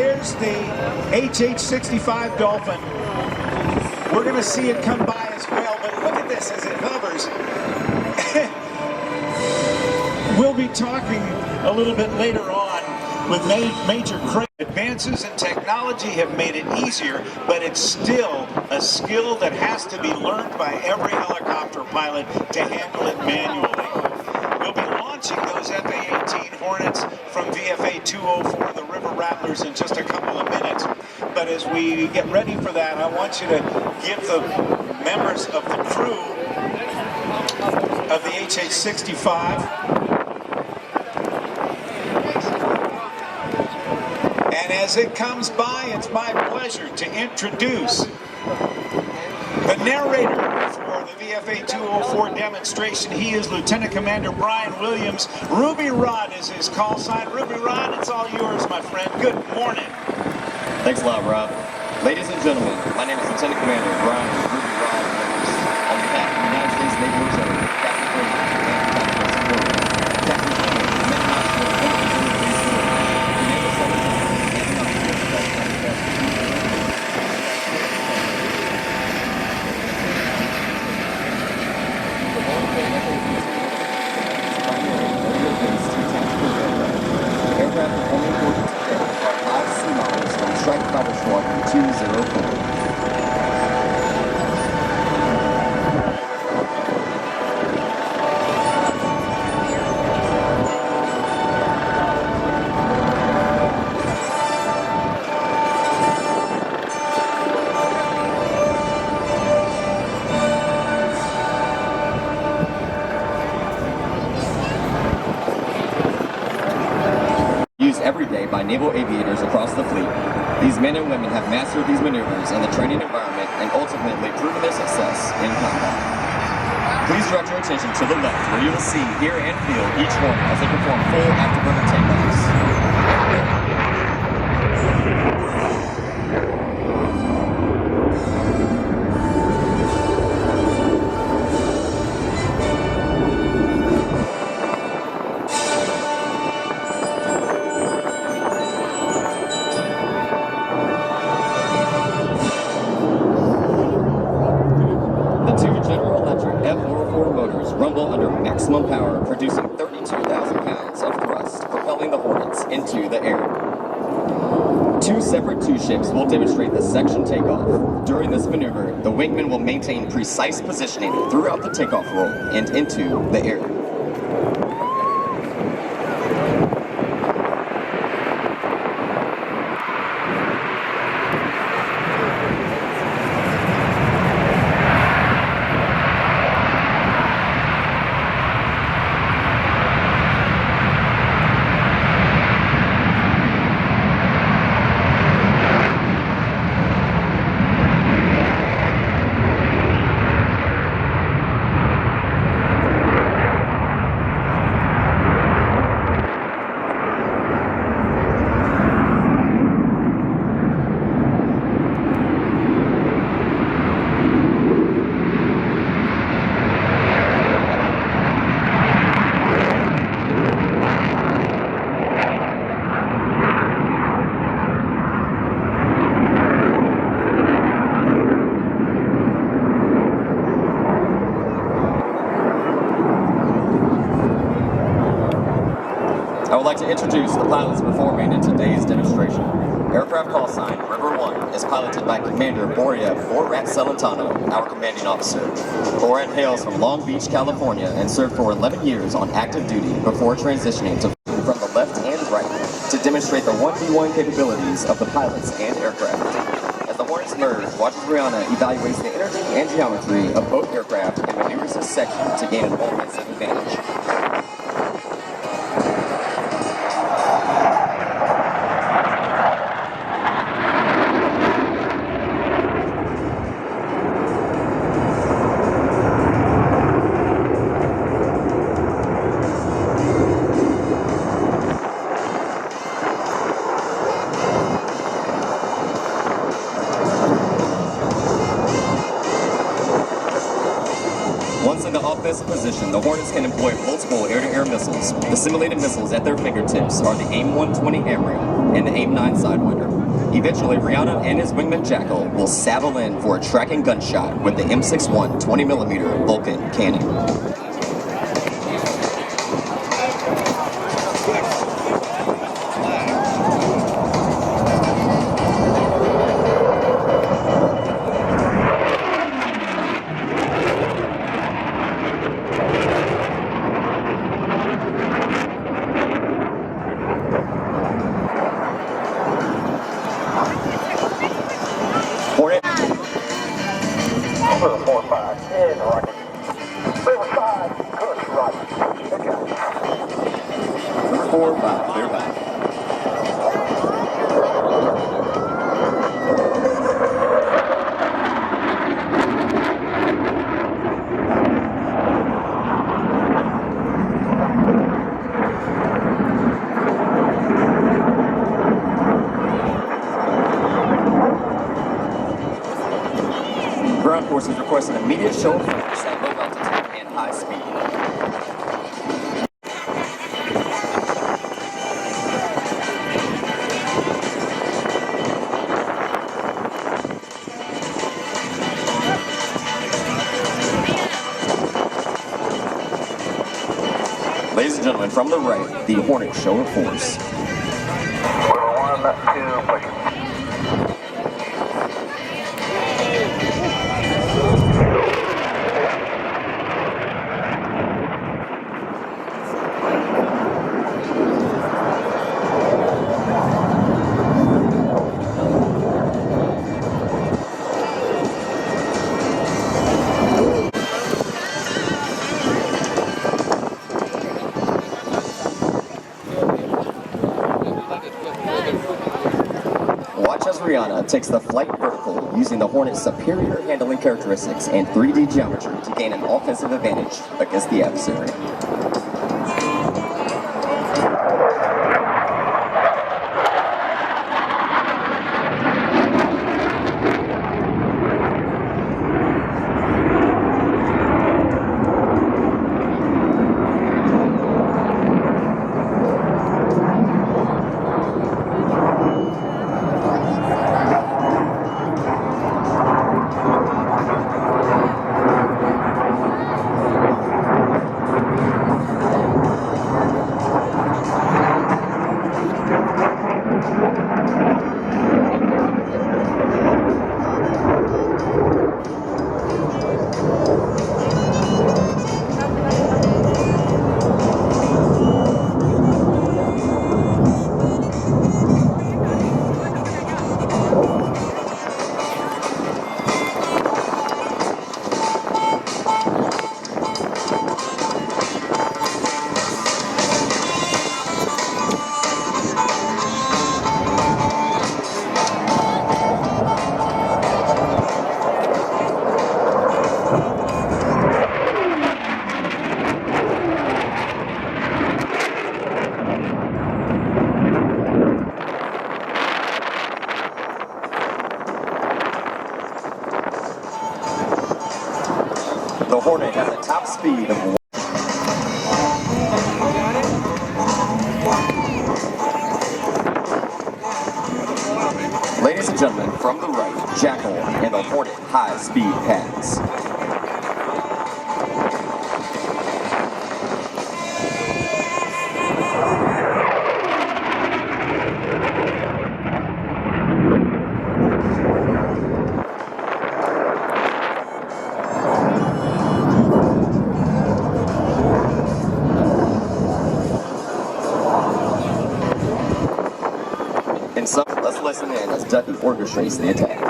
Here's the HH-65 Dolphin. We're going to see it come by as well, but look at this as it hovers. We'll be talking a little bit later on with Major Craig. Advances in technology have made it easier, but it's still a skill that has to be learned by every helicopter pilot to handle it manually. We'll be launching those FA-18 Hornets from VFA 204, the River Rattlers, in just a couple of minutes. But as we get ready for that, I want you to give the members of the crew of the HH-65 and as it comes by, it's my pleasure to introduce the narrator for the VFA 204 demonstration. He is Lieutenant Commander Brian Williams. Ruby Rod is his call sign. Ruby Rod, it's all yours, my friend. Good morning. Thanks a lot, Rob. Ladies and gentlemen, my name is Lieutenant Commander Brian Ruby Rod Williams. On behalf of the United States Naval Reserve, Captain Brady, and Captain Support, Captain Brady, every day by naval aviators across the fleet. These men and women have mastered these maneuvers in the training environment and ultimately proven their success in combat. Please direct your attention to the left, where you will see, hear, and feel each one as they perform full afterburner takeoffs. Maximum power, producing 32,000 pounds of thrust, propelling the Hornets into the air. Two separate ships will demonstrate the section takeoff. During this maneuver, the wingman will maintain precise positioning throughout the takeoff roll and into the air. I would like to introduce the pilots performing in today's demonstration. Aircraft call sign River 1 is piloted by Commander Boria Borat Celentano, our commanding officer. Borat hails from Long Beach, California, and served for 11 years on active duty before transitioning to from the left and right to demonstrate the 1v1 capabilities of the pilots and aircraft. As the Hornets merge, watches Brianna evaluates the energy and geometry of both aircraft and maneuvers his section to gain an offensive advantage. Once in the offensive position, the Hornets can employ multiple air-to-air missiles. The simulated missiles at their fingertips are the AIM-120 AMRAAM and the AIM-9 Sidewinder. Eventually, Rihanna and his wingman Jackal will saddle in for a tracking gunshot with the M61 20mm Vulcan cannon. Hornet. 4-5, and rocket. 5, good rocket. Number 4, 5, clear back. Ground forces request an immediate show of force at low altitude and high speed. Ladies and gentlemen, from the right, the Hornet show of force. We're 1, 2, push. Watch as Rihanna takes the flight vertical using the Hornet's superior handling characteristics and 3D geometry to gain an offensive advantage against the adversary. The Hornet has a top speed of Ladies and gentlemen, from the right, Jackal and the Hornet high-speed pass. And so, let's listen in as Ducky orchestrates the attack.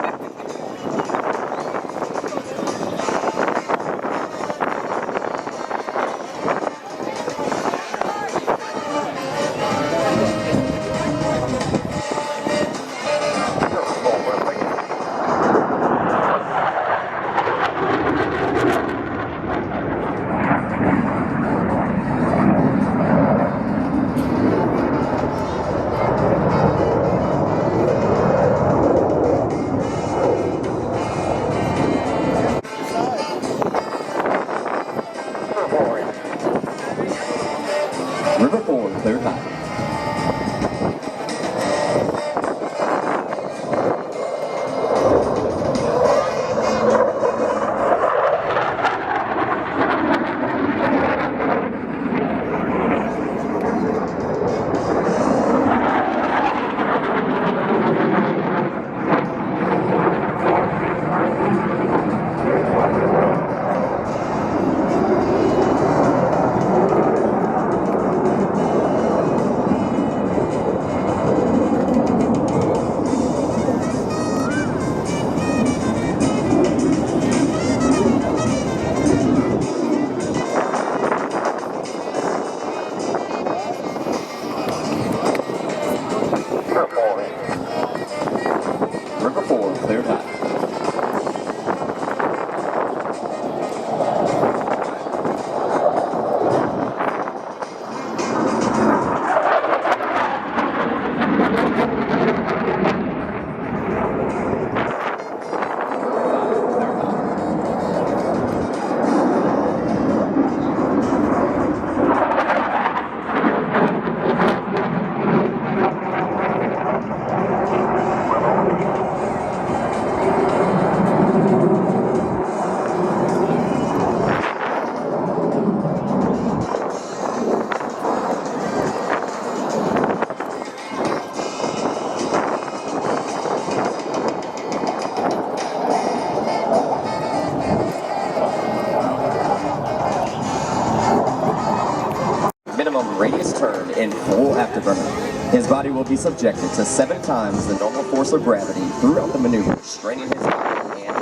His body will be subjected to 7 times the normal force of gravity throughout the maneuver, straining his body and hip.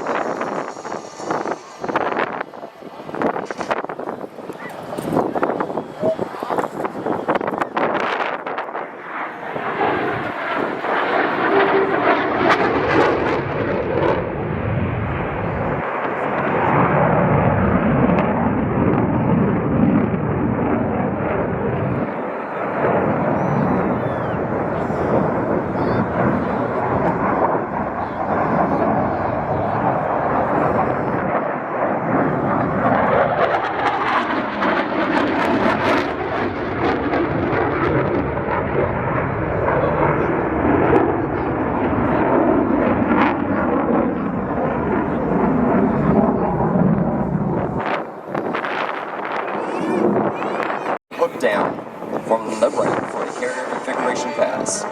Down from the right for a carrier configuration pass.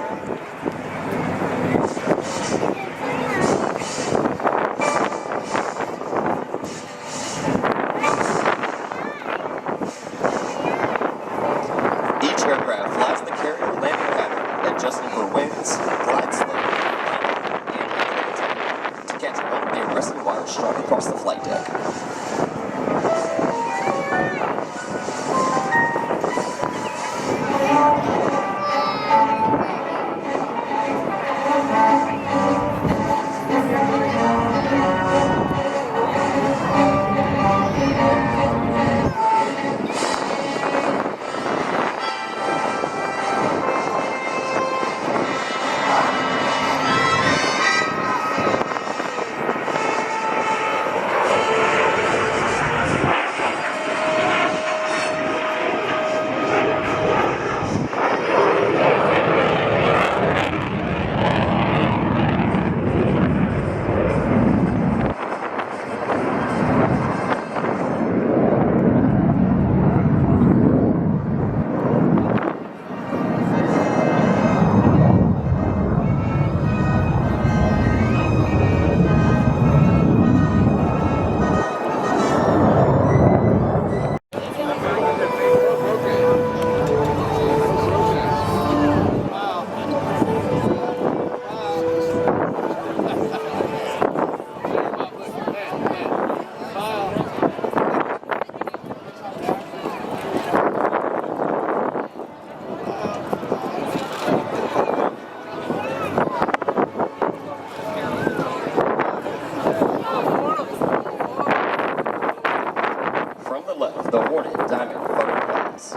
Each aircraft flies the carrier landing pattern, adjusting for winds, glide slope, and to catch one of the arresting wires strung across the flight deck. The Hornet Diamond Photo Class.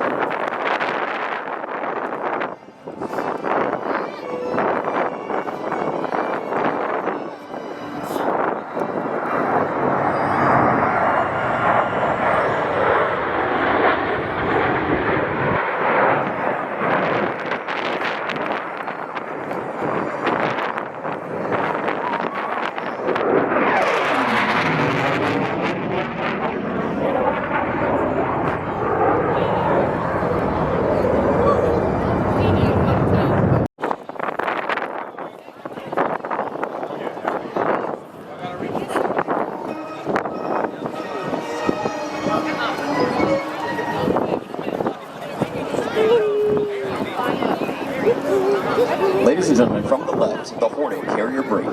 Ladies and gentlemen, from the left, the Hornet carrier brake.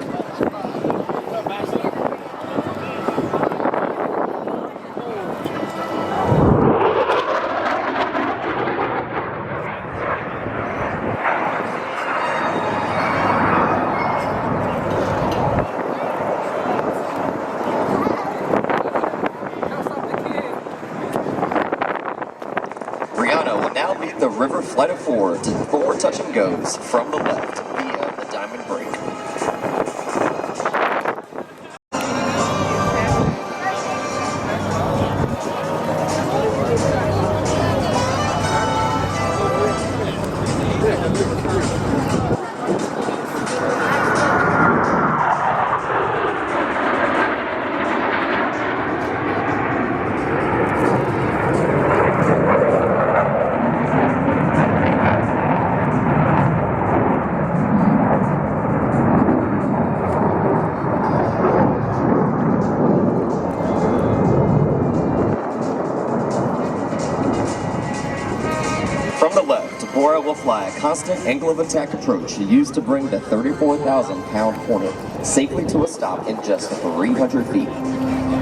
The river flight of four to 4 touch and goes from the left via the diamond brake. fly a constant angle of attack approach used to bring the 34,000-pound Hornet safely to a stop in just 300 feet.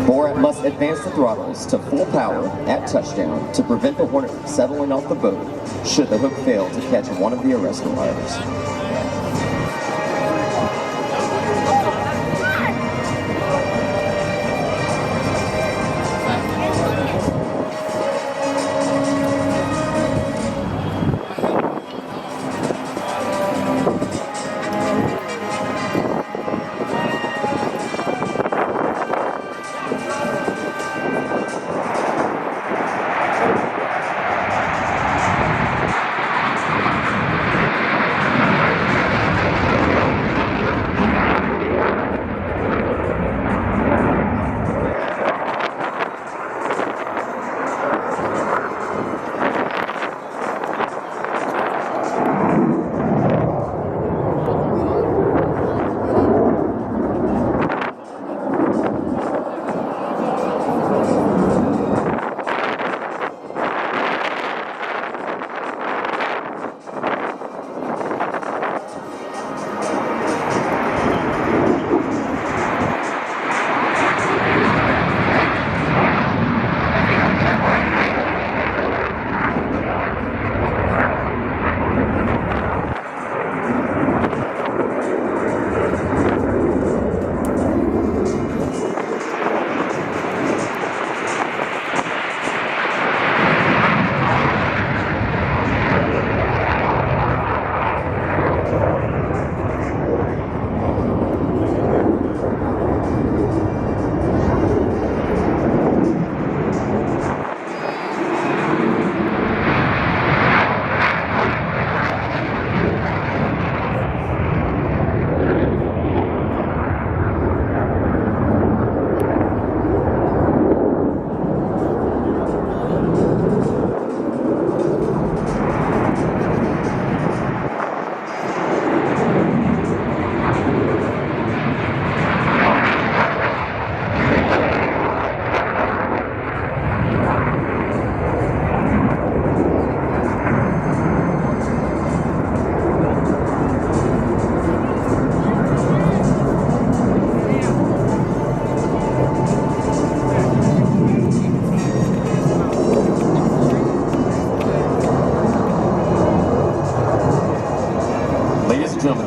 Borat must advance the throttles to full power at touchdown to prevent the Hornet from settling off the boat should the hook fail to catch one of the arresting wires.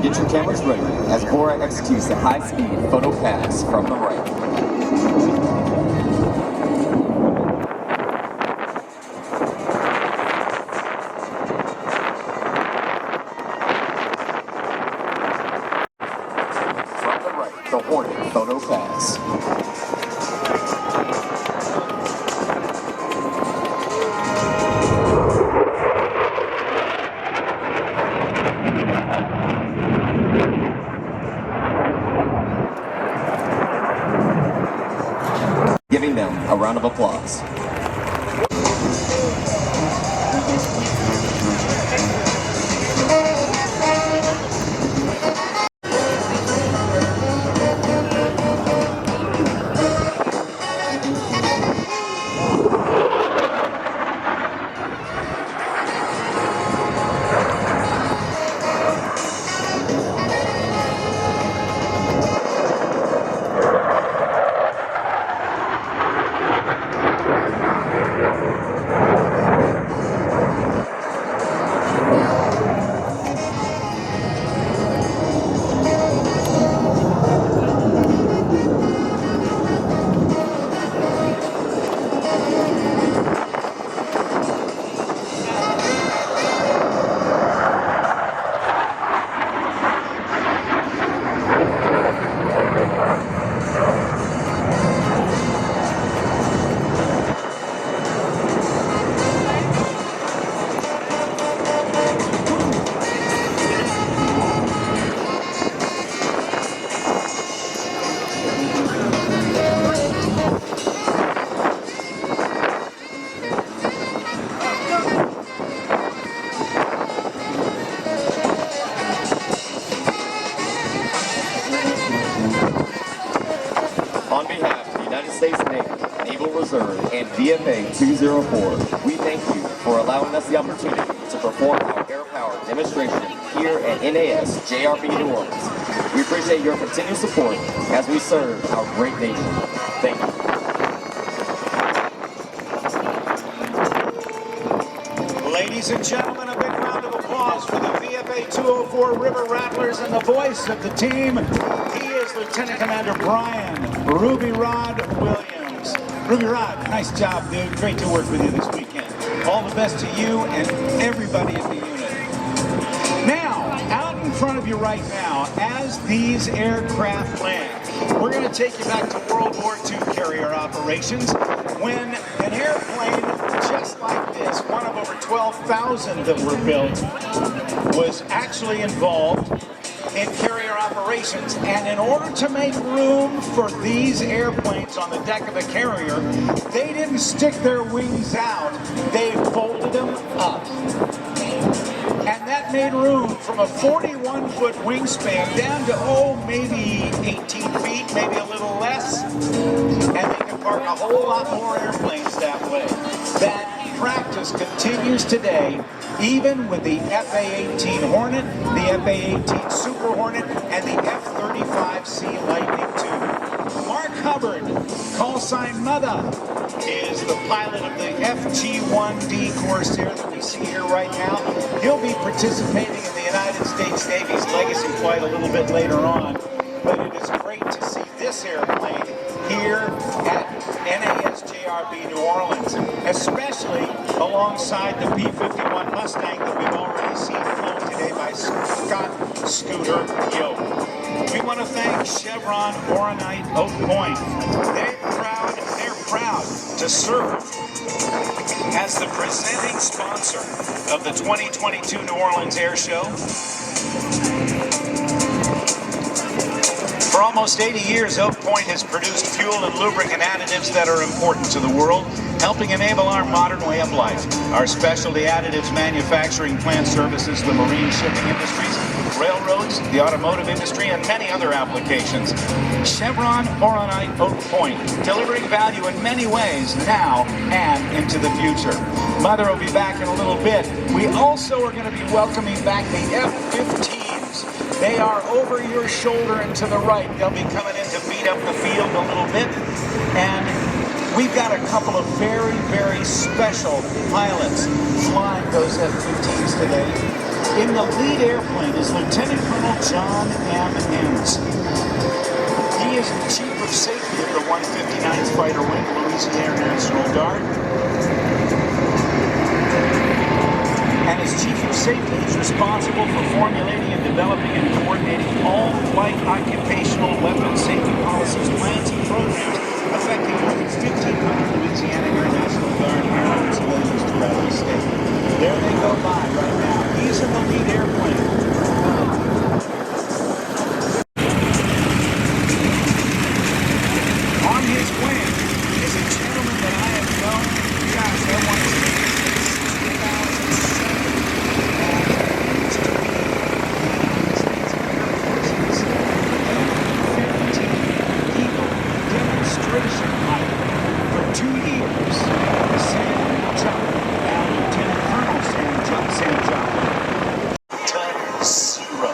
Get your cameras ready as Borat executes the high-speed photo pass from the right. From the right, the Hornet photo pass. Giving them a round of applause. serve in VFA 204. We thank you for allowing us the opportunity to perform our air power demonstration here at NAS JRB New Orleans. We appreciate your continued support as we serve our great nation. Thank you. Ladies and gentlemen, a big round of applause for the VFA 204 River Rattlers and the voice of the team. He is Lieutenant Commander Brian Ruby Rod Williams. Ruby Rod, nice job, dude. Great to work with you this weekend. All the best to you and everybody in the unit. Now, out in front of you right now, as these aircraft land, we're going to take you back to World War II carrier operations when an airplane just like this, one of over 12,000 that were built, was actually involved in carrier operations. And in order to make room for these airplanes on the deck of a carrier, they didn't stick their wings out, they folded them up. And that made room from a 41-foot wingspan down to, maybe 18 feet, maybe a little less. And they can park a whole lot more airplanes that way. That practice continues today, even with the FA-18 Hornet, the FA-18 Super Hornet, and the F-35C Lightning II. Mark Hubbard, call sign Mother, is the pilot of the FG-1D Corsair that we see here right now. He'll be participating in the United States Navy's Legacy flight a little bit later on, but it is great to see this airplane here at NASJRB New Orleans, especially alongside the P-51 Mustang that we've already seen flown today by Scott Scooter Yoke. We want to thank Chevron Oronite Oak Point. They're proud to serve as the presenting sponsor of the 2022 New Orleans Airshow. For almost 80 years, Oak Point has produced fuel and lubricant additives that are important to the world, helping enable our modern way of life. Our specialty additives manufacturing plant services the marine shipping industries, railroads, the automotive industry, and many other applications. Chevron Oronite Oak Point, delivering value in many ways now and into the future. Mother will be back in a little bit. We also are going to be welcoming back the F-15s. They are over your shoulder and to the right. They'll be coming in to beat up the field a little bit. And we've got a couple of very, very special pilots flying those F-15s today. In the lead airplane is Lieutenant Colonel John M. Enns. He is the Chief of Safety of the 159th Fighter Wing, Louisiana National Guard. And as Chief of Safety, he's responsible for formulating and developing and coordinating all flight occupational weapons safety policies, plans, and programs affecting more than 1,500 Louisiana Air National Guard airmen civilians throughout the state. There they go by right now. He's in the lead airplane. On his wing is a gentleman that I have known, gosh, I want to say since 2007. Eagle demonstration pilot for 2 years. Sam John, now Lieutenant Colonel Sam John. Zero.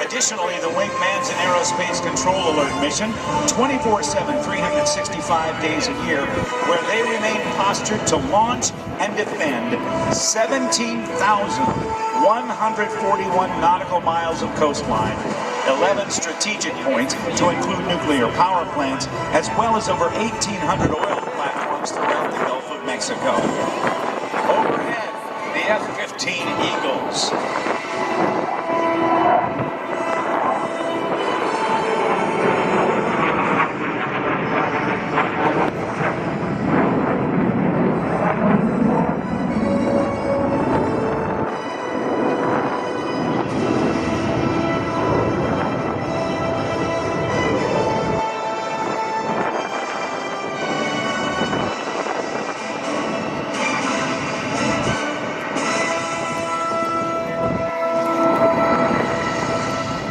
Additionally, the wing mans an aerospace control alert mission 24/7, 365 days a year, where they remain postured to launch and defend 17,141 nautical miles of coastline, 11 strategic points to include nuclear power plants, as well as over 1,800 oil platforms throughout the Gulf of Mexico. Overhead, the F-15 Egales.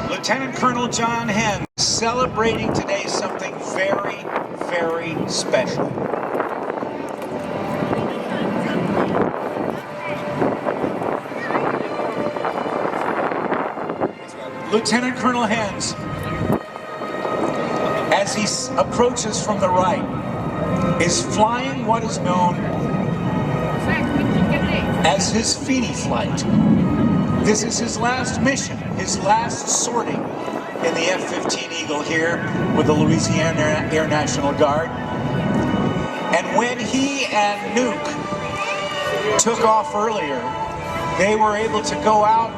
Lieutenant Colonel John Henn, celebrating today something very, very special. Lieutenant Colonel Hens, as he approaches from the right, is flying what is known as his feedie flight. This is his last mission, his last sortie in the F-15 Eagle here with the Louisiana Air National Guard. And when he and Nuke took off earlier, they were able to go out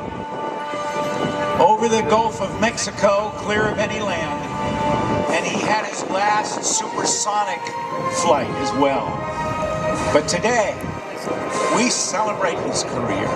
over the Gulf of Mexico, clear of any land, and he had his last supersonic flight as well. But today, we celebrate his career.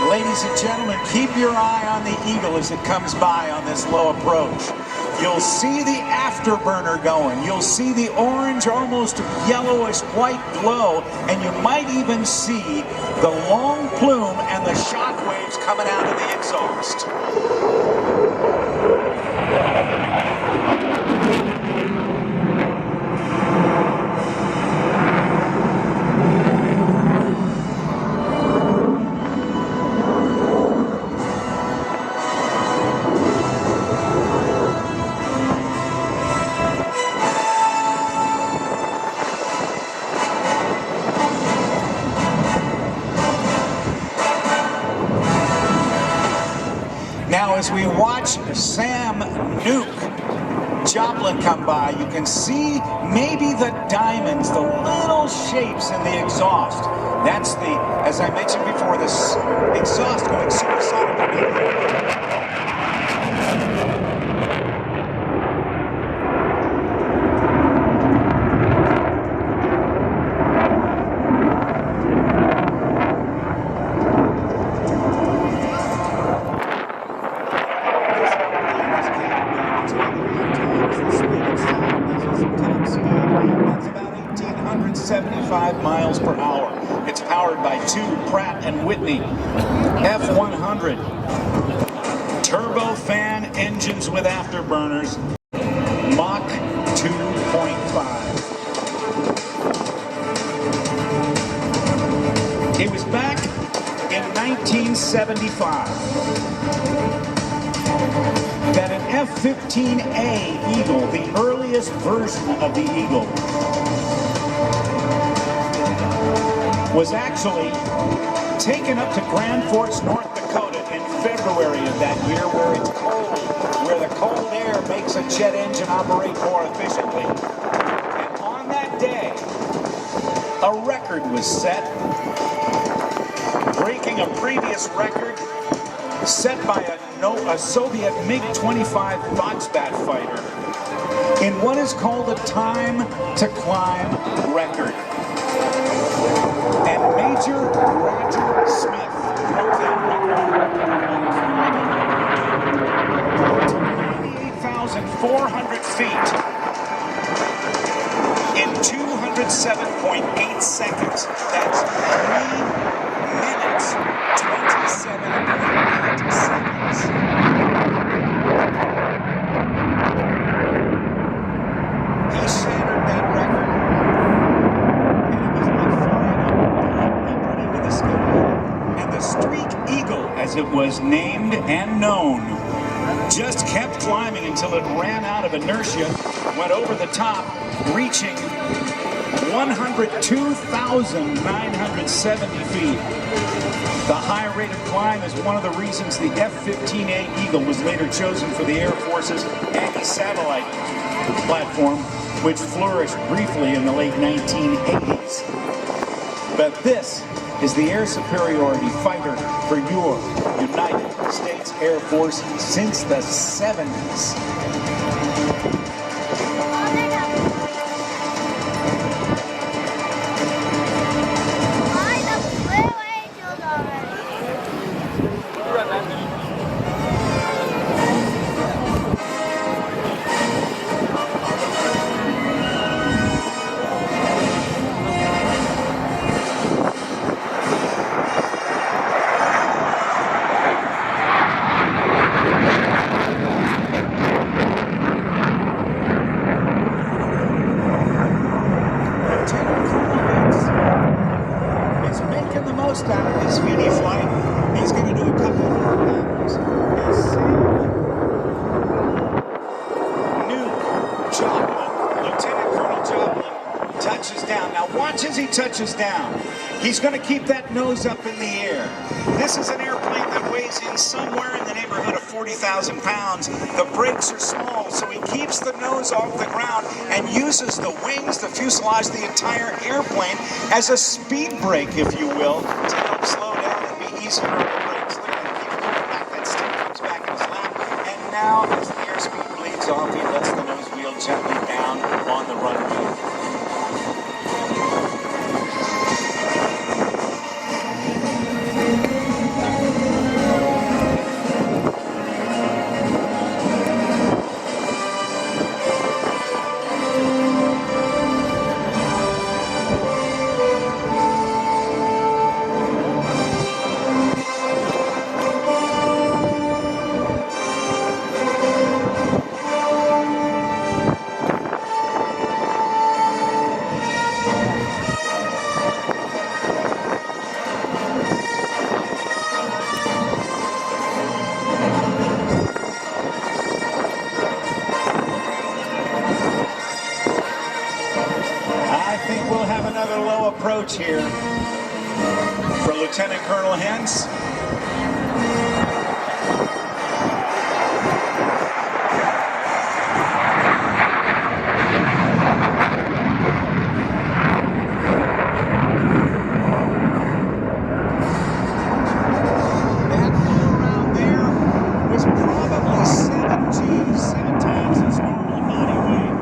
Ladies and gentlemen, keep your eye on the Eagle as it comes by on this low approach. You'll see the afterburner going. You'll see the orange, almost yellowish white glow, and you might even see the long plume and the shockwaves coming out of the exhaust. Now, as we watch Sam Nuke Joplin come by, you can see maybe the diamonds, the little shapes in the exhaust. That's the, as I mentioned before, this exhaust going supersonic. Miles per hour. It's powered by two Pratt & Whitney F-100 turbofan engines with afterburners, Mach 2.5. It was back in 1975 that an F-15A Eagle, the earliest version of the Eagle, was actually taken up to Grand Forks, North Dakota in February of that year, where it's cold, where the cold air makes a jet engine operate more efficiently. And on that day, a record was set, breaking a previous record set by a Soviet MiG-25 Foxbat fighter in what is called a time to climb record. And Major Roger Smith broke that record. 98,400 feet in 207.8 seconds. That's as it was named and known. Just kept climbing until it ran out of inertia, went over the top, reaching 102,970 feet. The high rate of climb is one of the reasons the F-15A Eagle was later chosen for the Air Force's anti-satellite platform, which flourished briefly in the late 1980s. But this is the air superiority fighter for your United States Air Force since the 70s. Touches down. He's going to keep that nose up in the air. This is an airplane that weighs in somewhere in the neighborhood of 40,000 pounds. The brakes are small, so he keeps the nose off the ground and uses the wings, the fuselage, the entire airplane as a speed brake, if you will, to help slow down and be easier on the brakes. Look at him, keep pulling back. That stick comes back in his lap. And now, as the airspeed bleeds off, he lets the nose wheel gently down on the runway. Here for Lieutenant Colonel Hens. That all around there was probably 7 times his normal body weight.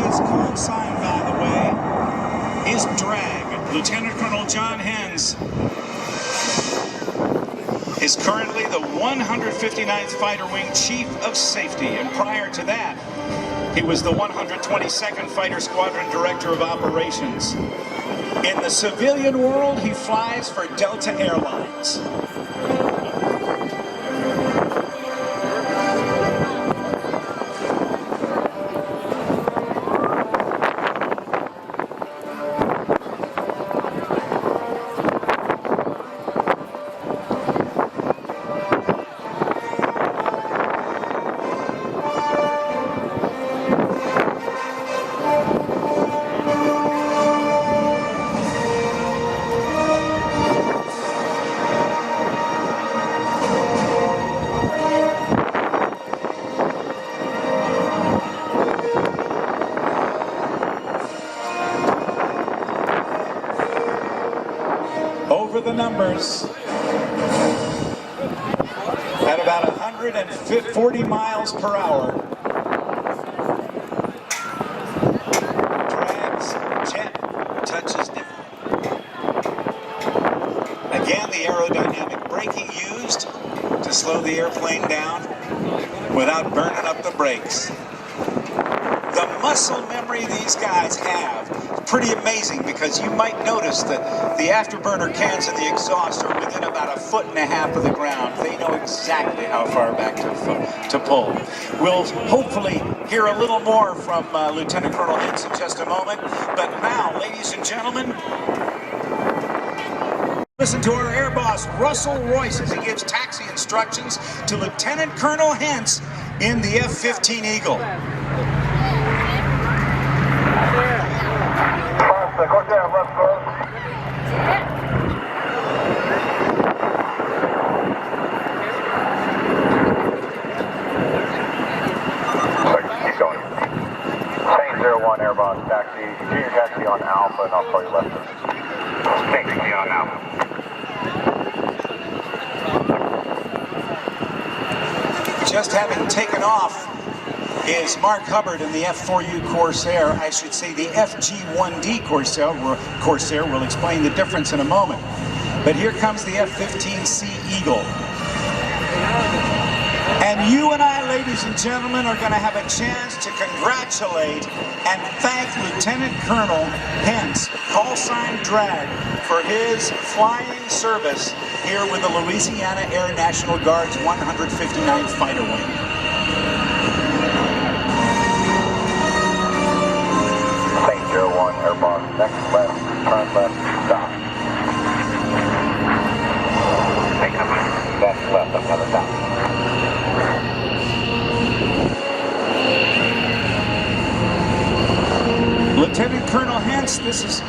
His call sign, by the way, is drag. Lieutenant Colonel John Hens is currently the 159th Fighter Wing Chief of Safety, and prior to that, he was the 122nd Fighter Squadron Director of Operations. In the civilian world, he flies for Delta Airlines. The numbers at about 140 miles per hour. Drags, jet, touches down. Again, the aerodynamic braking used to slow the airplane down without burning up the brakes. The muscle memory these guys have is pretty amazing, because you might notice that the afterburner cans in the exhaust are within about 1.5 feet of the ground. They know exactly how far back to pull. We'll hopefully hear a little more from Lieutenant Colonel Hens in just a moment. But now, ladies and gentlemen, Listen to our air boss, Russell Royce, as he gives taxi instructions to Lieutenant Colonel Hentz in the F-15 Eagle. Corsair, left close. Keep going. Chain 01, air boss, taxi. Junior taxi on Alpha, and I'll call you left. Taxi on Alpha. Just having taken off is Mark Hubbard in the F4U Corsair. I should say the FG1D Corsair. Corsair will explain the difference in a moment. But here comes the F-15C Eagle. And you and I, ladies and gentlemen, are going to have a chance to congratulate and thank Lieutenant Colonel Hentz, call sign Drag, for his flying service here with the Louisiana Air National Guard's 159th Fighter Wing. Saint 01, air boss, next left, turn left, stop. Next left, another stop. Lieutenant Colonel Hentz, this is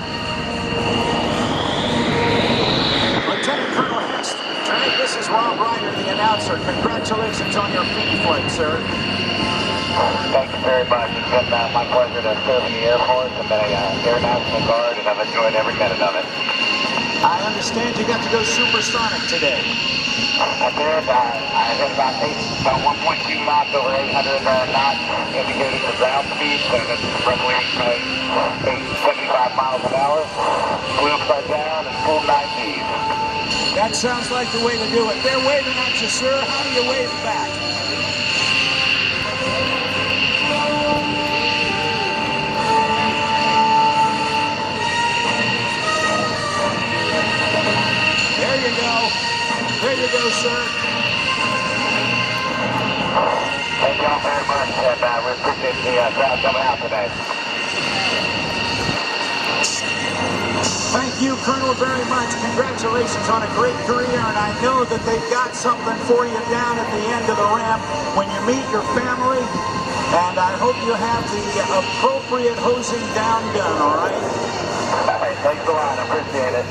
Lieutenant Colonel Hentz. This is Rob Ryder, the announcer. Congratulations on your free flight, sir. Thank you very much. It's been my pleasure to serve in the Air Force and been an Air National Guard, and I've enjoyed every minute of it. I understand you got to go supersonic today. I did. I hit about 1.2 knots over 800 knots, indicating the ground speed, and it's roughly 75 miles an hour. Flew upside down and full 9Gs. That sounds like the way to do it. They're waving at you, sir. How do you wave back? There you go. There you go, sir. Thank you all very much, and we appreciate the crowd coming out today. Thank you, Colonel, very much. Congratulations on a great career, and I know that they've got something for you down at the end of the ramp when you meet your family, and I hope you have the appropriate hosing down gun, all right? All right, thanks a lot. I appreciate it.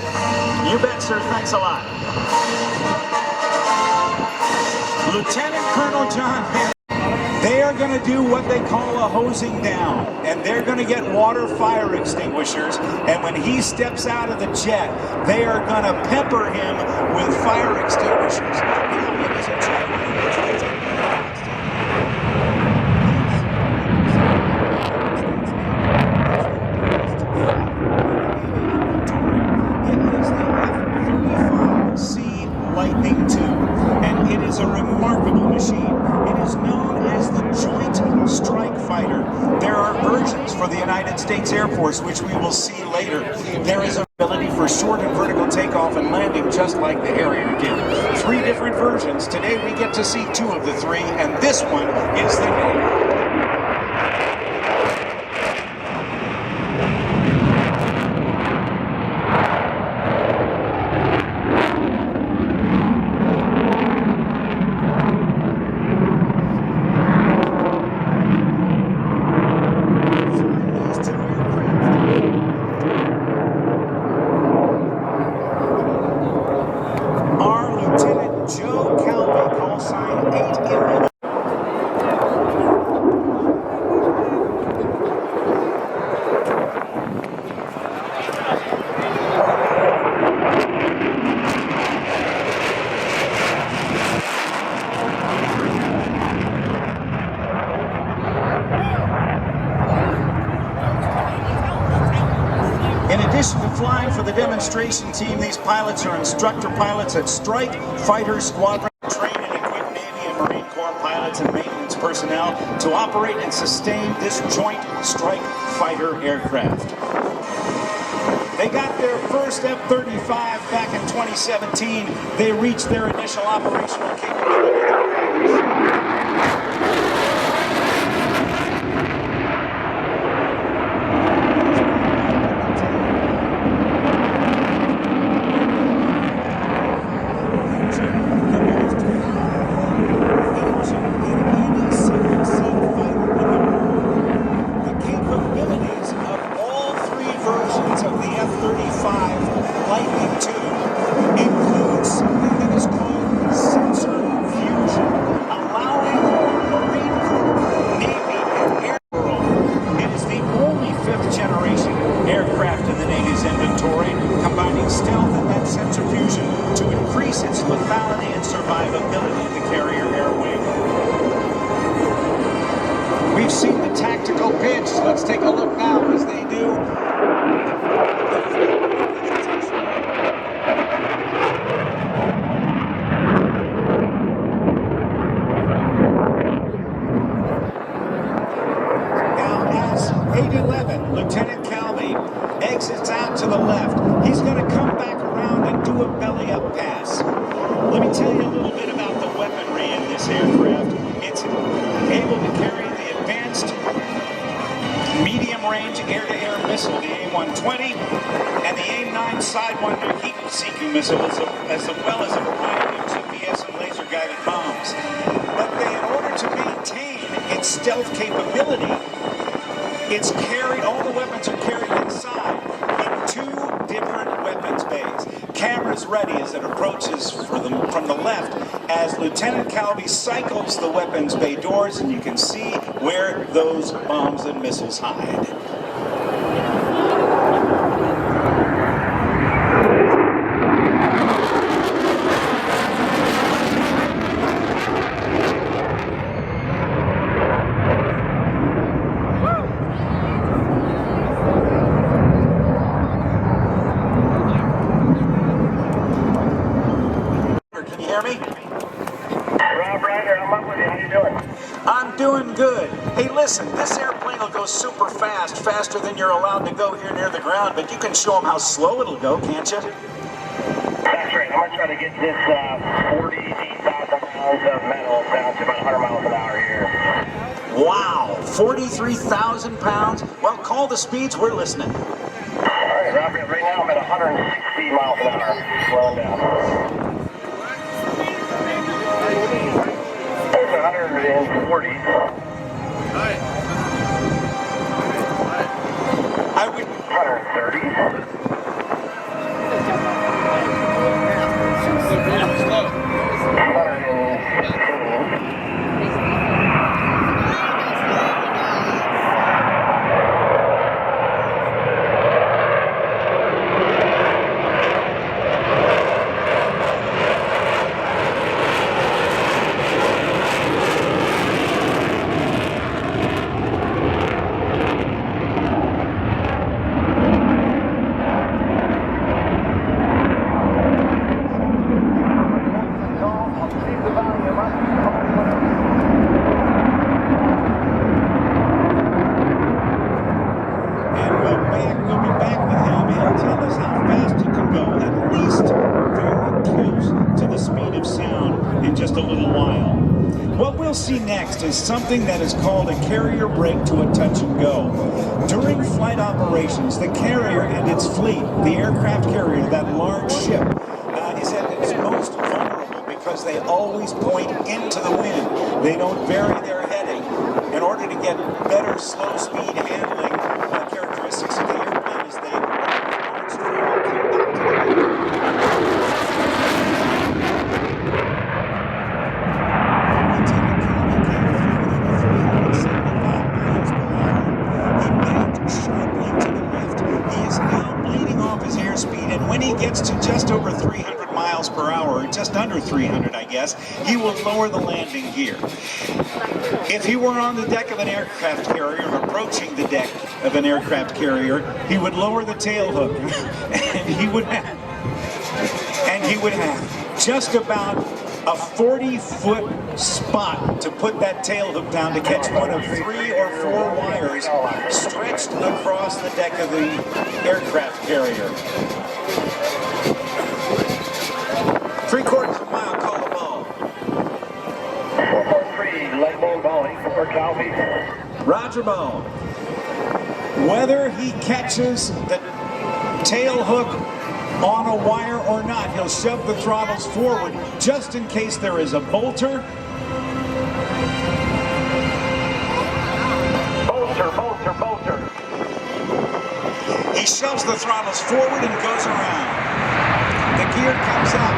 You bet, sir. Thanks a lot. Lieutenant Colonel John Hentz. They are going to do what they call a hosing down, and they're going to get water fire extinguishers, and when he steps out of the jet, they are going to pepper him with fire extinguishers. Lightning II, and it is a remarkable machine. It is known as the Joint Strike Fighter. There are versions for the United States Air Force, which we will see later. There is an ability for short and vertical takeoff and landing, just like the Harrier did. 3 different versions. Today we get to see 2 of the 3, and this one is the name. Flying for the demonstration team, these pilots are instructor pilots at Strike Fighter Squadron, trained and equipped Navy and Marine Corps pilots and maintenance personnel to operate and sustain this Joint Strike Fighter aircraft. They got their first F-35 back in 2017. They reached their initial operational capability. stealth and then centrifusion to increase its lethality and survivability, the carrier air wing. We've seen the tactical pitch. Let's take a look now as they do. Now as 811, Lieutenant Calvi exits out to the left. He's going to come back around and do a belly-up pass. Let me tell you a little bit about the weaponry in this aircraft. It's able to carry the advanced medium-range air-to-air missile, the A-120, and the A-9 Sidewinder heat-seeking missile, as well as a variety of GPS and laser-guided bombs. But in order to maintain its stealth capability, it's carried, all the weapons are carried inside in 2 different weapons bays. Cameras ready as it approaches from the left as Lieutenant Calvi cycles the weapons bay doors, and you can see where those bombs and missiles hide. I'm doing good. Hey, listen, this airplane will go super fast, faster than you're allowed to go here near the ground, but you can show them how slow it'll go, can't you? That's right. I'm going to try to get this 48,000 pounds of metal down to about 100 miles an hour here. Wow, 43,000 pounds? Well, call the speeds, we're listening. All right, Roger, right now I'm at 160 miles an hour, slowing down. There's 140. I would 130. is something that is called a carrier break to a touch and go. During flight operations, the carrier and its fleet, the aircraft carrier, that large ship, is at its most vulnerable because they always point into the wind. They don't vary their heading. In order to get better slow speed handling characteristics of the airplane as they launch through and come back to the wind. When he gets to just over 300 miles per hour, or just under 300, I guess, he will lower the landing gear. If he were on the deck of an aircraft carrier, or approaching the deck of an aircraft carrier, he would lower the tail hook, and he would have just about a 40-foot spot to put that tail hook down to catch one of 3 or 4 wires stretched across the deck of the aircraft carrier. 3/4 mile, call the ball. 443, lightning ball, 84 Calvi. Roger ball. Whether he catches the tail hook on a wire or not, he'll shove the throttles forward just in case there is a bolter. Bolter. He shoves the throttles forward and goes around. The gear comes up.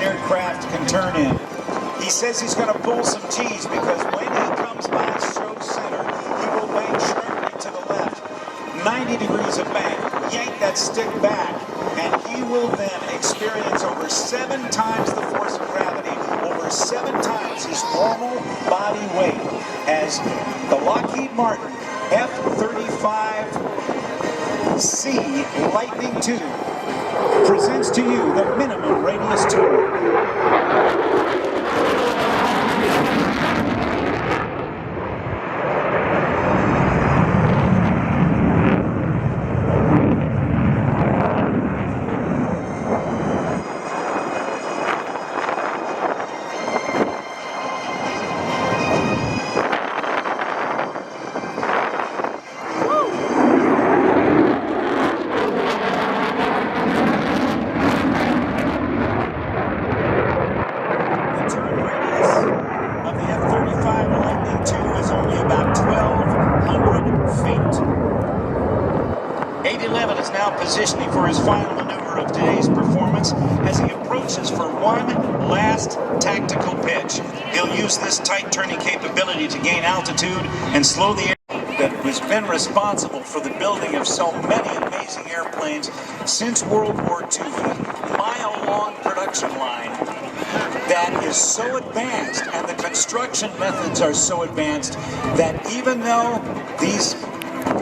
aircraft can turn in. He says he's going to pull some G's because when he comes by show center, he will bank sharply to the left, 90 degrees of bank, yank that stick back, and he will then experience over 7 times the force of gravity, over 7 times his normal body weight, as the Lockheed Martin F-35C Lightning II presents to you the minimum radius tour. Positioning for his final maneuver of today's performance as he approaches for one last tactical pitch. He'll use this tight turning capability to gain altitude and slow the air that has been responsible for the building of so many amazing airplanes since World War II. A mile-long production line that is so advanced, and the construction methods are so advanced that even though these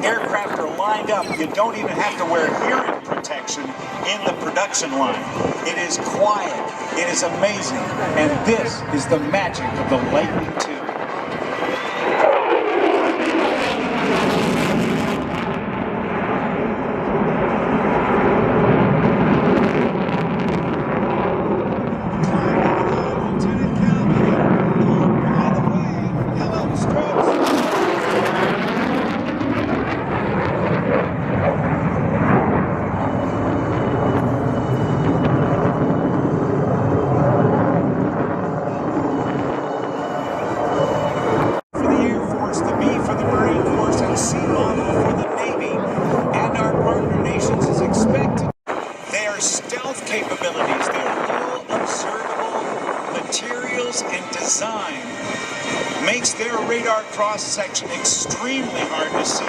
aircraft are lined up, you don't even have to wear hearing protection in the production line. It is quiet, it is amazing, and this is the magic of the Lightning II. Section extremely hard to see.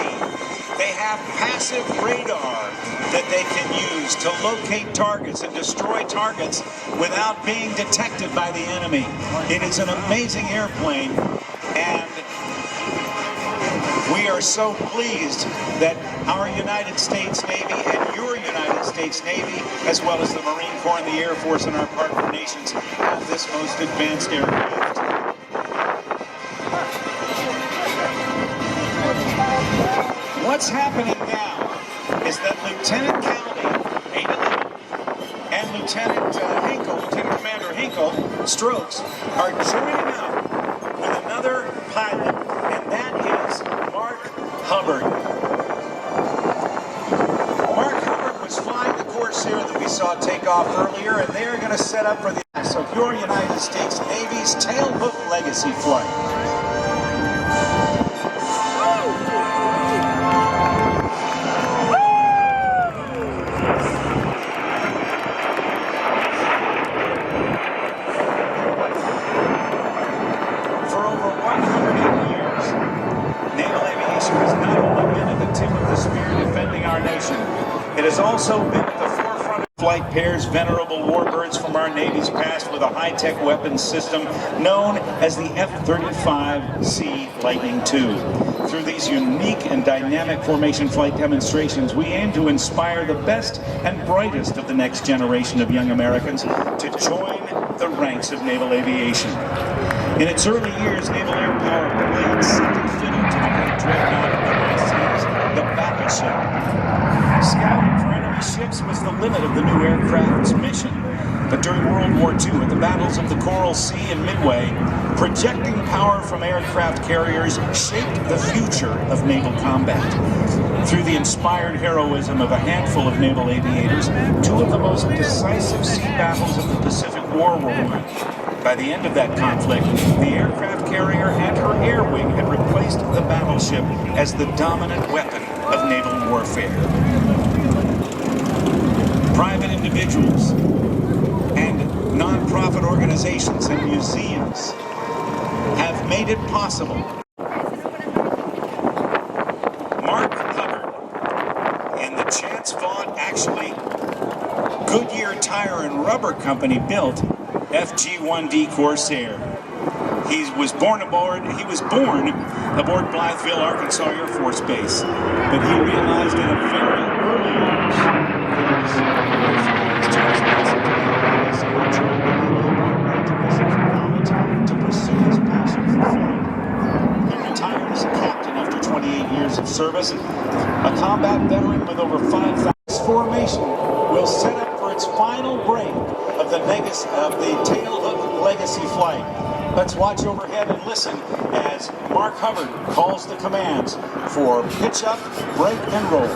They have passive radar that they can use to locate targets and destroy targets without being detected by the enemy. It is an amazing airplane, and we are so pleased that our United States Navy and your United States Navy, as well as the Marine Corps and the Air Force and our partner nations, have this most advanced aircraft. What's happening now is that Lieutenant County, 811, and Lieutenant Lieutenant Commander Hinkle, Strokes, are joining up with another pilot, and that is Mark Hubbard. Mark Hubbard was flying the Corsair that we saw take off earlier, and they are going to set up for the of your United States Navy's tailhook legacy flight. It has also been at the forefront of flight pairs venerable warbirds from our Navy's past with a high-tech weapons system known as the F-35C Lightning II. Through these unique and dynamic formation flight demonstrations, we aim to inspire the best and brightest of the next generation of young Americans to join the ranks of naval aviation. In its early years, naval air power played second fiddle to the great dreadnought of the high seas, the battleship. Scouting for enemy ships was the limit of the new aircraft's mission. But during World War II, at the battles of the Coral Sea and Midway, projecting power from aircraft carriers shaped the future of naval combat. Through the inspired heroism of a handful of naval aviators, 2 of the most decisive sea battles of the Pacific War were won. By the end of that conflict, the aircraft carrier and her air wing had replaced the battleship as the dominant weapon of naval warfare. Private individuals and nonprofit organizations and museums have made it possible. Mark Hubbard and the Chance Vaught, actually Goodyear Tire and Rubber Company built FG-1D Corsair. He was born aboard Blytheville, Arkansas Air Force Base, but he realized in a very early age to pursue his passion for flight. He retired as a captain after 28 years of service, a combat veteran with over 5,000. This formation will set up for its final break of the tailhook legacy flight. Let's watch overhead and listen as Mark Hubbard calls the commands for pitch up, break, and roll.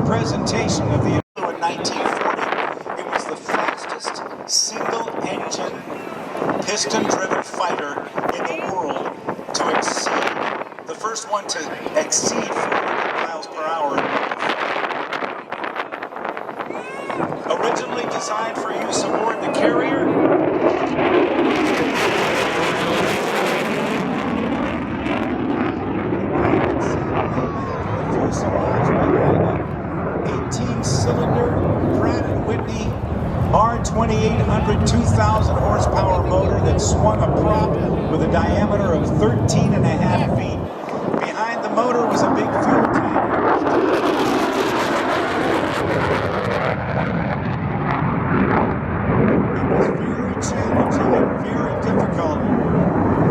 Presentation of the Outtro in 1940. It was the fastest single-engine, piston-driven fighter in the world to exceed, the first one to exceed 400 miles per hour. Originally designed for use aboard the carrier, 18-cylinder Pratt & Whitney R2800 2,000 horsepower motor that swung a prop with a diameter of 13.5 feet. Behind the motor was a big fuel tank. It was very challenging and very difficult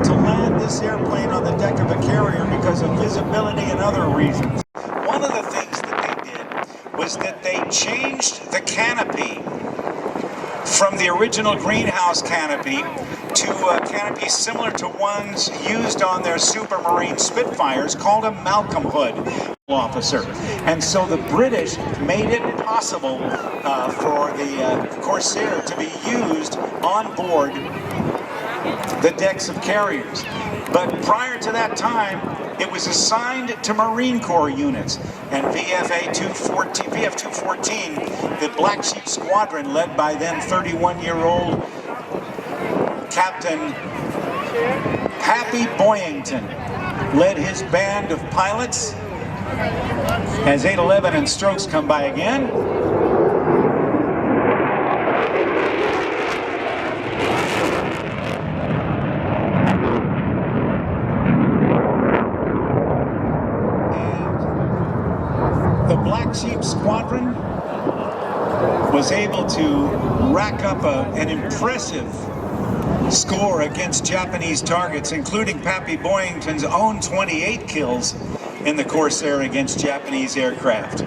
to land this airplane on the deck of a carrier because of visibility and other reasons. One of the things that they did was that they changed the canopy from the original greenhouse canopy to a canopy similar to ones used on their Supermarine Spitfires called a Malcolm hood officer. And so the British made it possible for the Corsair to be used on board the decks of carriers. But prior to that time, it was assigned to Marine Corps units, and VF-214, the Black Sheep Squadron, led by then 31-year-old Captain Pappy Boyington, led his band of pilots as 811 and Strokes come by again. The Black Sheep Squadron was able to rack up an impressive score against Japanese targets, including Pappy Boyington's own 28 kills in the Corsair against Japanese aircraft.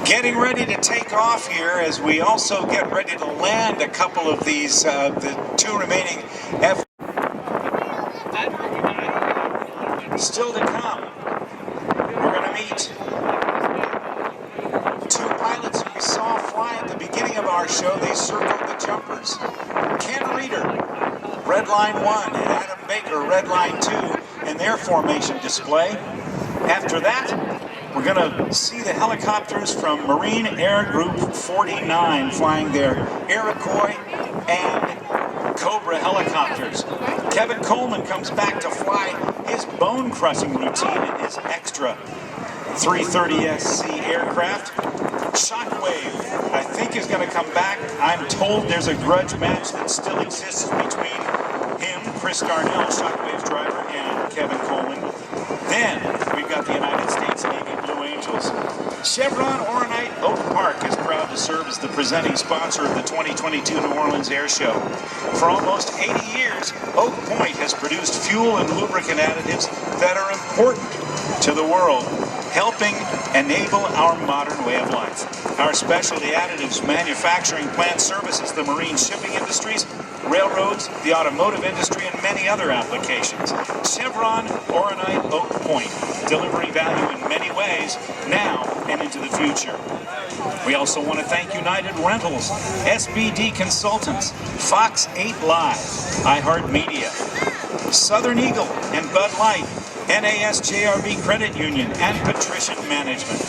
Getting ready to take off here as we also get ready to land a couple of these, the two remaining F. Still to come, we're going to meet two pilots who we saw fly at the beginning of our show. They circled the jumpers. Ken Reeder, Red Line 1, and Adam Baker, Red Line 2, in their formation display. After that, we're going to see the helicopters from Marine Air Group 49 flying their Iroquois and Cobra helicopters. Kevin Coleman comes back to fly his bone-crushing routine in his extra 330SC aircraft. Shockwave, I think, is going to come back. I'm told there's a grudge match that still exists between him, Chris Darnell, Shockwave's driver, and Kevin Coleman. Then we've got the United States Navy Blue Angels. Chevron Oronite Oak Park is proud to serve as the presenting sponsor of the 2022 New Orleans Air Show. For almost 80 years, Oak Point has produced fuel and lubricant additives that are important to the world, helping enable our modern way of life. Our specialty additives manufacturing plant services the marine shipping industries, railroads, the automotive industry, and many other applications. Chevron, Oronite, Oak Point, delivering value in many ways, now and into the future. We also want to thank United Rentals, SBD Consultants, Fox 8 Live, iHeartMedia, Southern Eagle and Bud Light, NASJRB Credit Union, and Patrician Management.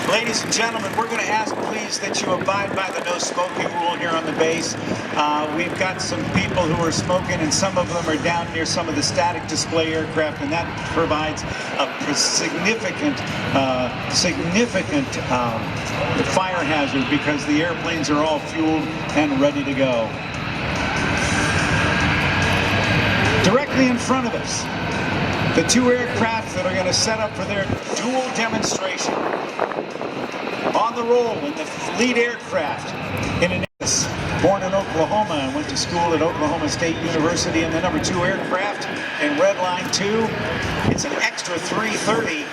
Ladies and gentlemen, we're going to ask, please, that you abide by the no smoking rule here on the base. We've got some people who are smoking, and some of them are down near some of the static display aircraft, and that provides a significant fire hazard because the airplanes are all fueled and ready to go. Directly in front of us, the two aircraft that are going to set up for their dual demonstration. On the roll in the lead aircraft in an born in Oklahoma and went to school at Oklahoma State University, and the number 2 aircraft in Redline 2. It's an extra 330.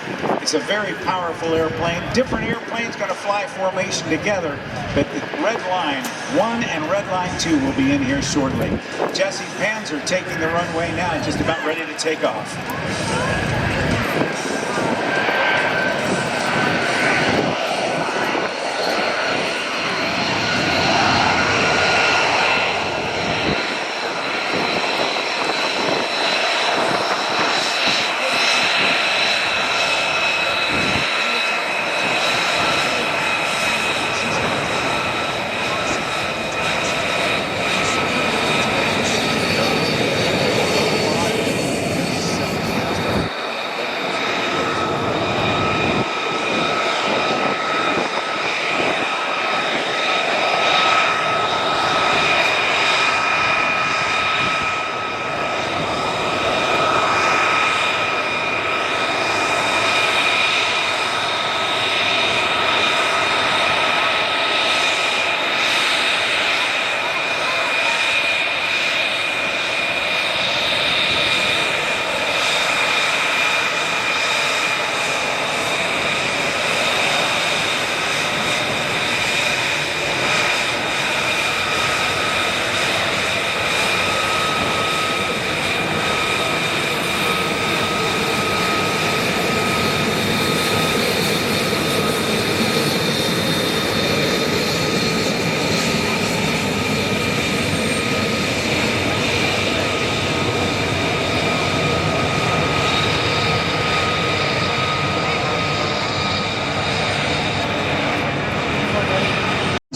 It's a very powerful airplane. Different airplanes going to fly formation together, but the Redline 1 and Redline 2 will be in here shortly. Jesse Panzer taking the runway now, just about ready to take off.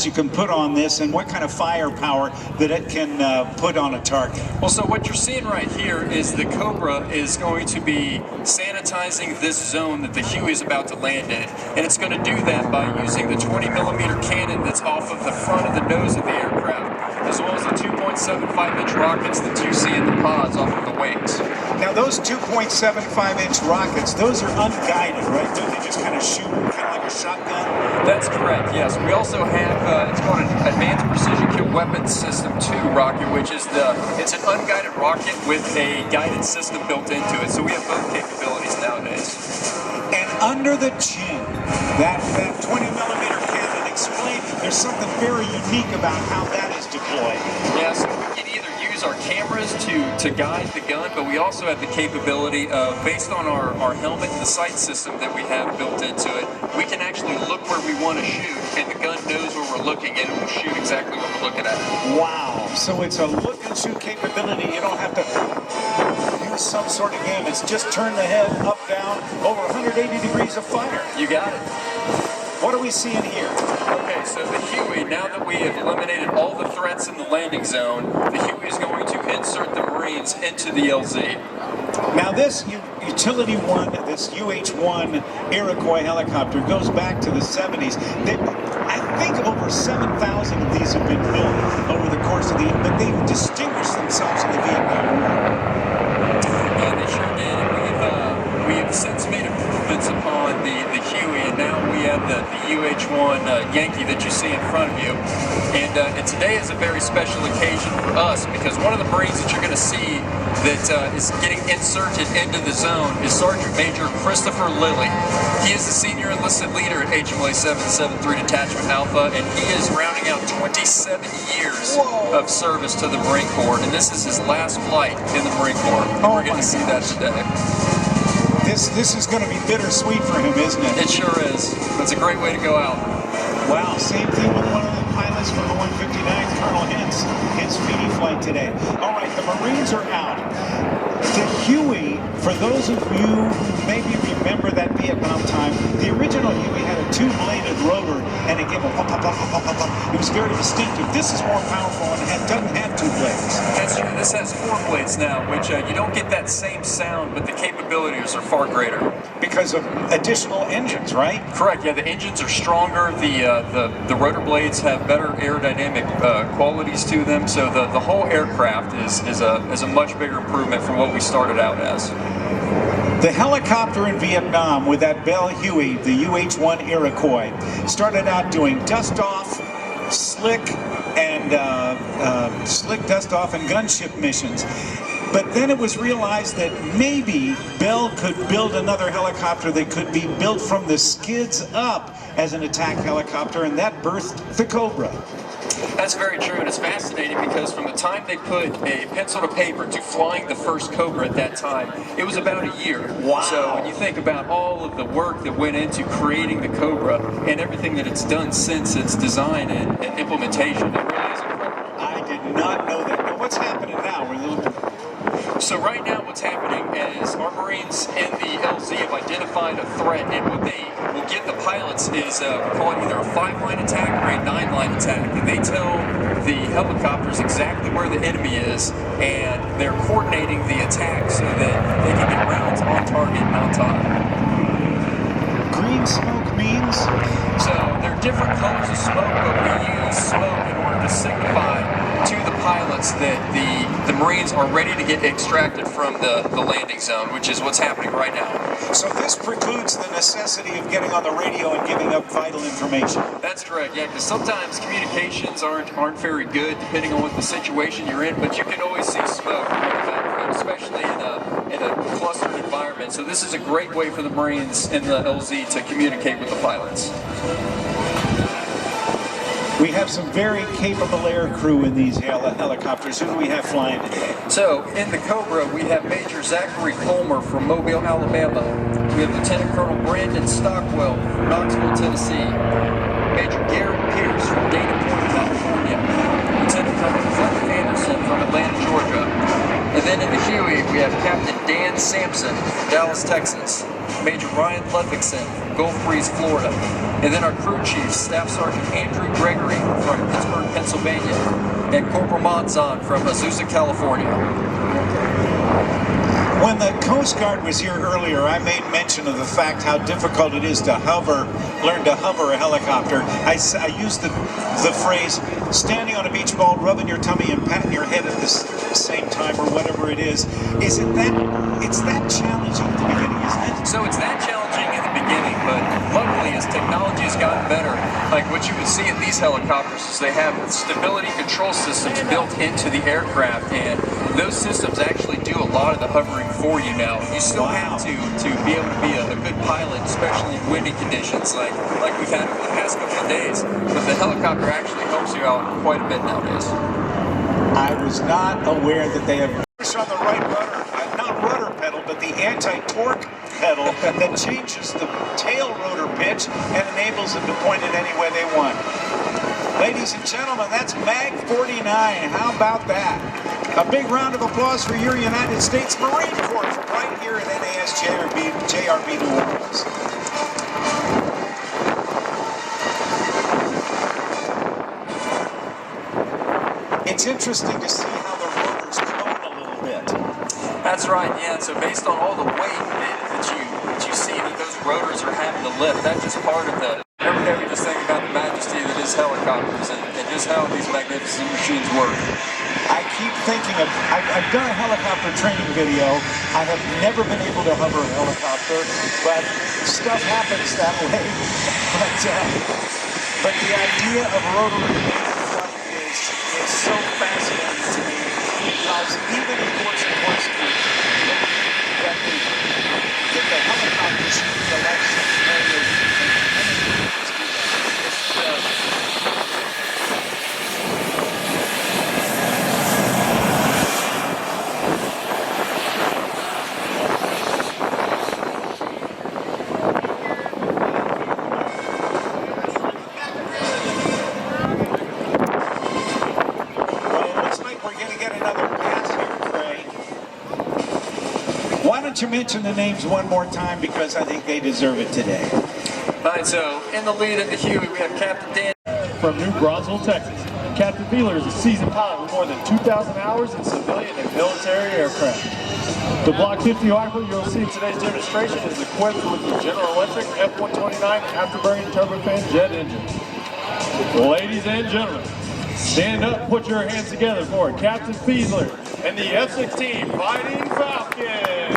You can put on this, and what kind of firepower that it can put on a target. Well, so what you're seeing right here is the Cobra is going to be sanitizing this zone that the Huey is about to land in, and it's going to do that by using the 20mm cannon that's off of the front of the nose of the aircraft, as well as the 2.75-inch rockets that you see in the pods off of the wings. Now those 2.75-inch rockets, those are unguided, right? Don't they just kind of shoot kind of like a shotgun? That's correct, yes. We also have, it's called an Advanced Precision Kill Weapons System 2 rocket, which is it's an unguided rocket with a guided system built into it. So we have both capabilities nowadays. And under the chin, that 20mm cannon, explain, there's something very unique about how that is deployed. Yes, we can either use our cameras to guide the gun, but we also have the capability of, based on our helmet and the sight system that we have built into it, we can actually look where we want to shoot, and the gun knows where we're looking, and it will shoot exactly what we're looking at. Wow, so it's a look and shoot capability. You don't have to use some sort of game. It's just turn the head up, down, over 180 degrees of fire. You got it. What are we seeing here? Okay, so the Huey, now that we have eliminated all the threats in the landing zone, the Huey is going to insert the Marines into the LZ. Now this Utility 1, this UH-1 Iroquois helicopter goes back to the 70s. I think over 7,000 of these have been built over the course of but they've distinguished themselves in the Vietnam War. And they sure did. We have since made improvements upon the Huey, and now we have the UH-1 Yankee that you see in front of you. And today is a very special occasion for us because one of the Marines that you're going to see that is getting inserted into the zone is Sergeant Major Christopher Lilly. He is the senior enlisted leader at HMLA 773 Detachment Alpha, and he is rounding out 27 years of service to the Marine Corps, and this is his last flight in the Marine Corps. We're going to see that today. This is going to be bittersweet for him, isn't it? It sure is. It's a great way to go out. Wow, same thing with one of the pilots from the 159th, Colonel Hintz, his feeding flight today. All right, the Marines are out. The Huey, for those of you who maybe remember that Vietnam time, the original Huey had a two-bladed rotor, and it gave a pop, pop, pop, pop, pop, pop. It was very distinctive. This is more powerful and doesn't have two blades. That's true. This has 4 blades now, which you don't get that same sound, but the capabilities are far greater. Because of additional engines, right? Correct. Yeah, the engines are stronger. The rotor blades have better aerodynamic qualities to them. So the whole aircraft is a much bigger improvement from what we started out as. The helicopter in Vietnam with that Bell Huey, the UH-1 Iroquois, started out doing dust-off, slick dust-off and gunship missions. But then it was realized that maybe Bell could build another helicopter that could be built from the skids up as an attack helicopter, and that birthed the Cobra. That's very true, and it's fascinating because from the time they put a pencil to paper to flying the first Cobra at that time, it was about a year. Wow. So when you think about all of the work that went into creating the Cobra and everything that it's done since its design and implementation, it really is incredible. I did not know that. Now what's happening now? So right now what's happening is our Marines in the LZ have identified a threat, and what they will give the pilots is we call it either a 5-line attack or a 9-line attack, and they tell the helicopters exactly where the enemy is, and they're coordinating the attack so that they can get rounds on target and on time. Green smoke means? So there are different colors of smoke, but we use smoke in order to signify to the pilots that the Marines are ready to get extracted from the landing zone, which is what's happening right now. So this precludes the necessity of getting on the radio and giving up vital information. That's correct, yeah, because sometimes communications aren't very good depending on what the situation you're in, but you can always see smoke, especially in a clustered environment. So this is a great way for the Marines in the LZ to communicate with the pilots. We have some very capable air crew in these helicopters. Who do we have flying today? So, in the Cobra, we have Major Zachary Colmer from Mobile, Alabama. We have Lieutenant Colonel Brandon Stockwell from Knoxville, Tennessee. Major Garrett Pierce from Dana Point, California. Lieutenant Colonel Clint Anderson from Atlanta, Georgia. And then in the Huey, we have Captain Dan Sampson from Dallas, Texas. Major Ryan Ludvigson from Gulf Breeze, Florida. And then our crew chief, Staff Sergeant Andrew Gregory from Pittsburgh, Pennsylvania. And Corporal Monzon from Azusa, California. When the Coast Guard was here earlier, I made mention of the fact how difficult it is to learn to hover a helicopter. I used the phrase, standing on a beach ball, rubbing your tummy and patting your head at the same time, or whatever it is. It's that challenging at the beginning, isn't it? So it's that challenging in the beginning, but luckily as technology has gotten better, like what you would see in these helicopters is they have stability control systems built into the aircraft, and those systems actually do a lot of the hovering for you now. You still have to be able to be a good pilot, especially in windy conditions like we've had over the past couple of days, but the helicopter actually helps you out quite a bit nowadays. I was not aware that they have push on the right rudder, not rudder pedal, but the anti-torque pedal that changes the tail rotor pitch and enables them to point it any way they want. Ladies and gentlemen, that's Mag 49. How about that? A big round of applause for your United States Marine Corps from right here at JRB New Orleans. It's interesting to see how the rotors cone a little bit. That's right, yeah. So based on all the weight that you see that those rotors are having to lift, that's just part of the. Every day we just think about the majesty that is helicopters and just how these magnificent machines work. I keep thinking of, I've done a helicopter training video. I have never been able to hover a helicopter, but stuff happens that way. But the idea of rotary flight is so fascinating to me because even in course and course that the helicopters should be a lifesaver area. Why don't you mention the names one more time because I think they deserve it today. All right, so in the lead at the Huey, we have Captain Dan from New Braunfels, Texas. Captain Wheeler is a seasoned pilot with more than 2,000 hours in civilian and military aircraft. The Block 50 rifle you'll see in today's demonstration is equipped with the General Electric F-129 afterburning turbofan jet engine. Ladies and gentlemen, stand up, put your hands together for Captain Fiedler and the F-16 Fighting Falcon.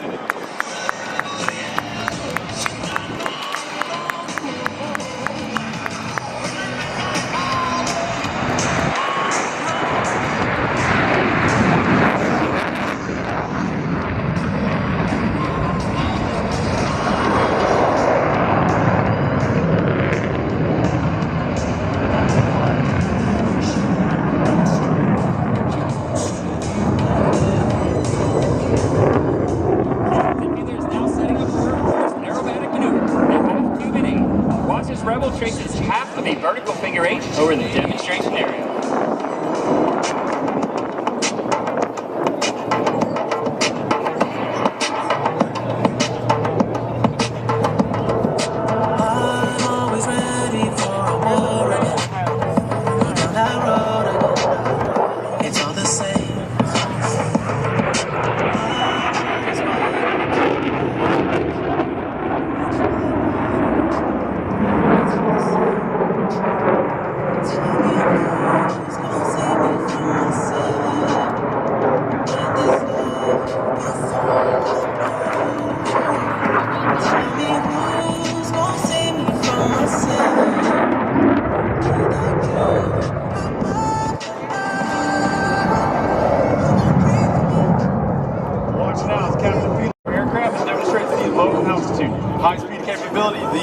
Rebel traces half of a vertical figure 8 over the demonstration area.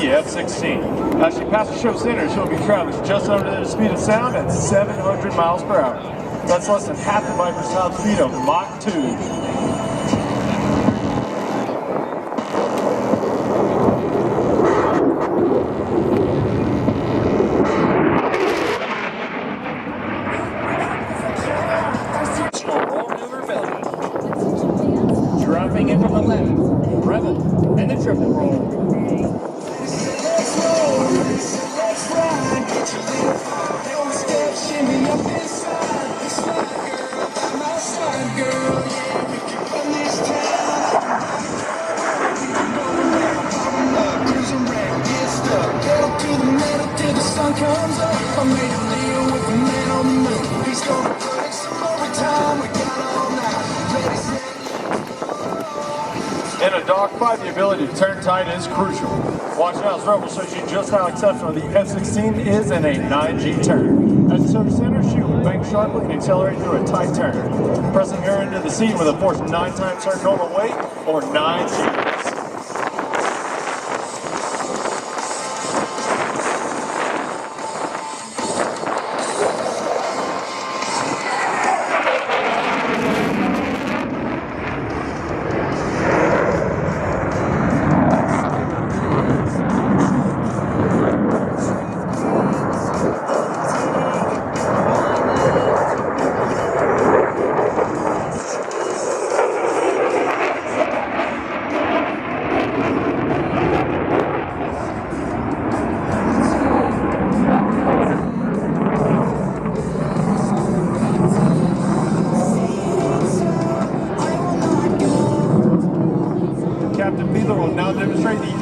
F-16. As she passes show center, she'll be traveling just under the speed of sound at 700 miles per hour. That's less than half the Viper's top speed of Mach 2. Dropping in from 11, Rebel, and the triple roll. In a dogfight, the ability to turn tight is crucial. Watch out, as Rebel shows you just how exceptional the F-16 is in a 9G turn. As the surge center, she will bank sharply and accelerate through a tight turn, pressing her into the seat with a force 9 times her total weight, or 9 Gs.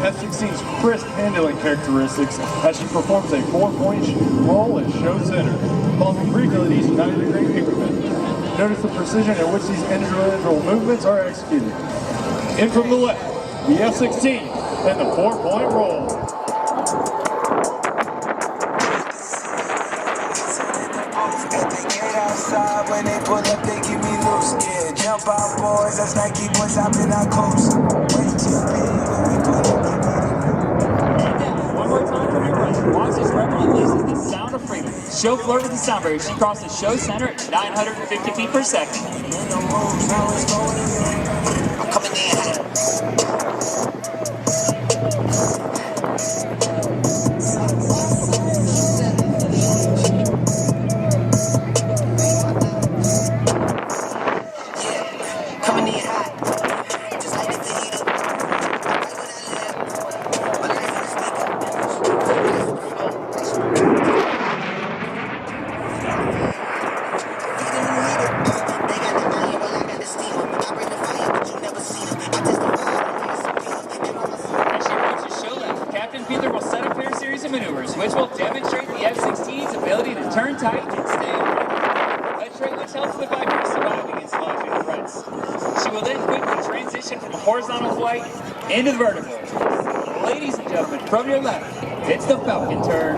F-16's crisp handling characteristics as she performs a 4-point roll at show center, pausing briefly at each 90-degree increment. Notice the precision at which these individual movements are executed. In from the left, the F-16 and the 4-point roll. Outside when they pull up, they give me loose. Yeah, jump out, boys. That's Nike boys hopping our coast. Way too big when we pull up. One more time from your right. Watch this rebel unleashes the sound of freedom. Show flirt with the sound barrier. She crosses show center at 950 feet per second. I'm coming in. Which will demonstrate the F-16's ability to turn tight and stay on. A trait which helps the Viper survive against logical threats. She will then quickly transition from horizontal flight into the vertical. Ladies and gentlemen, from your left, it's the Falcon turn.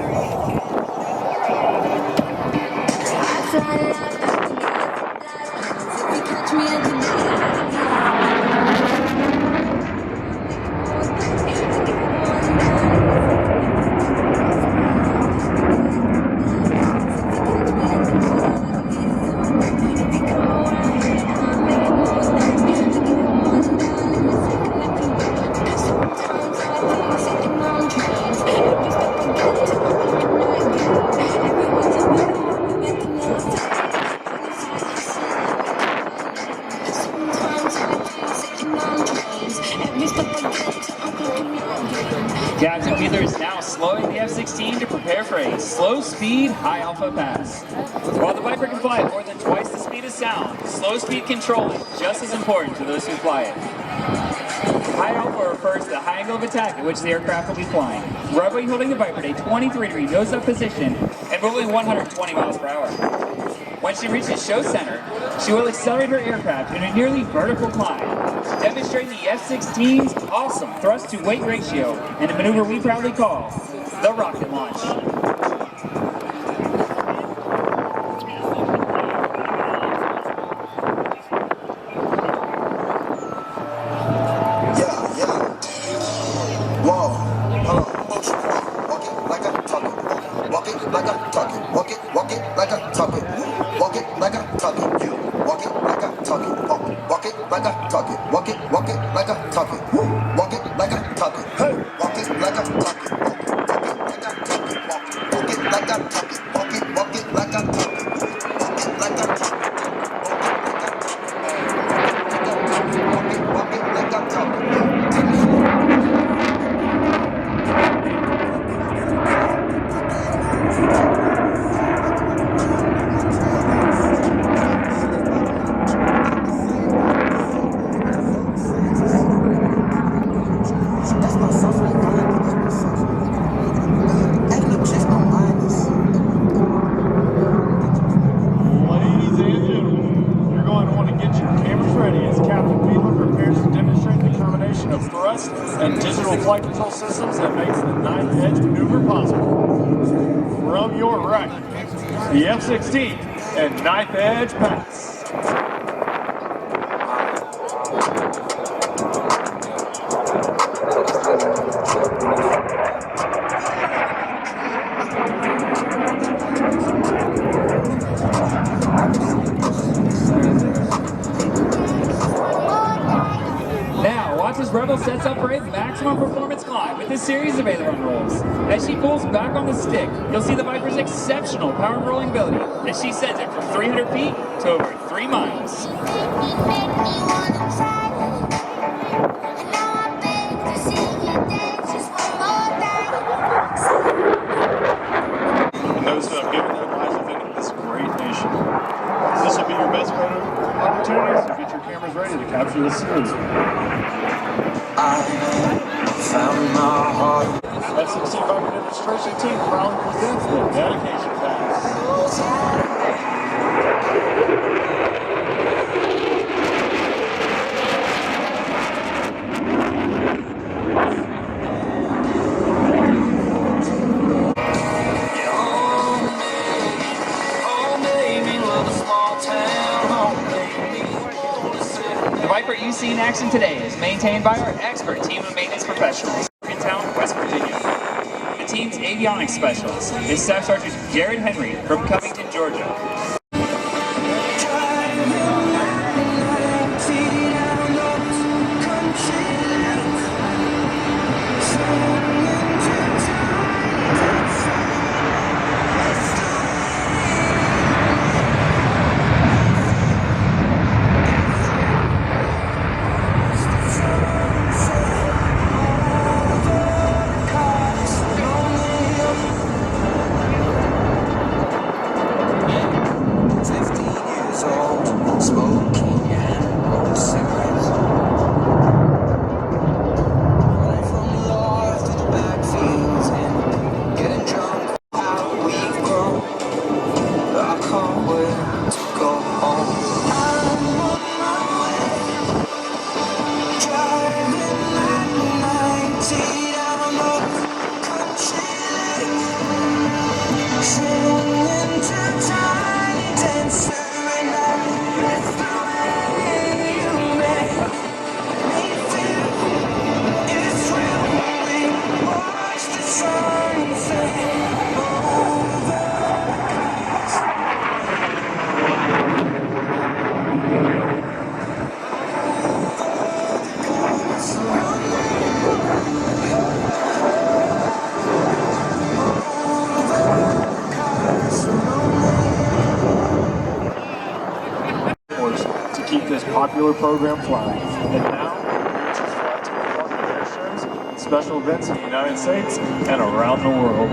Captain Peter is now slowing the F-16 to prepare for a slow speed, high alpha pass. While the Viper can fly at more than twice the speed of sound, slow speed control is just as important to those who fly it. High alpha refers to the high angle of attack at which the aircraft will be flying. Roughly holding the Viper at a 23-degree nose-up position and moving 120 miles per hour. When she reaches show center, she will accelerate her aircraft in a nearly vertical climb, demonstrating the F-16's awesome thrust-to-weight ratio and a maneuver we proudly call the rocket launch. And digital flight control systems that makes the knife edge maneuver possible. From your right, the F-16 and knife edge pass. Rebel sets up for a maximum performance climb with a series of aileron rolls. As she pulls back on the stick, you'll see the Viper's exceptional power and rolling ability as she sends it from 300 feet to over 3 miles. And those who have given their lives defending this great nation. This will be your best opportunity to get your cameras ready to capture this series. I found my heart. F-16 Viper demonstration team proudly presents the dedication pass. see in action today is maintained by our expert team of maintenance professionals in town, West Virginia. The team's avionics specialist is Staff Sergeant Jared Henry from Covington, Georgia. Popular program flying. And now, Militia fly to perform at airshows and special events in the United States and around the world.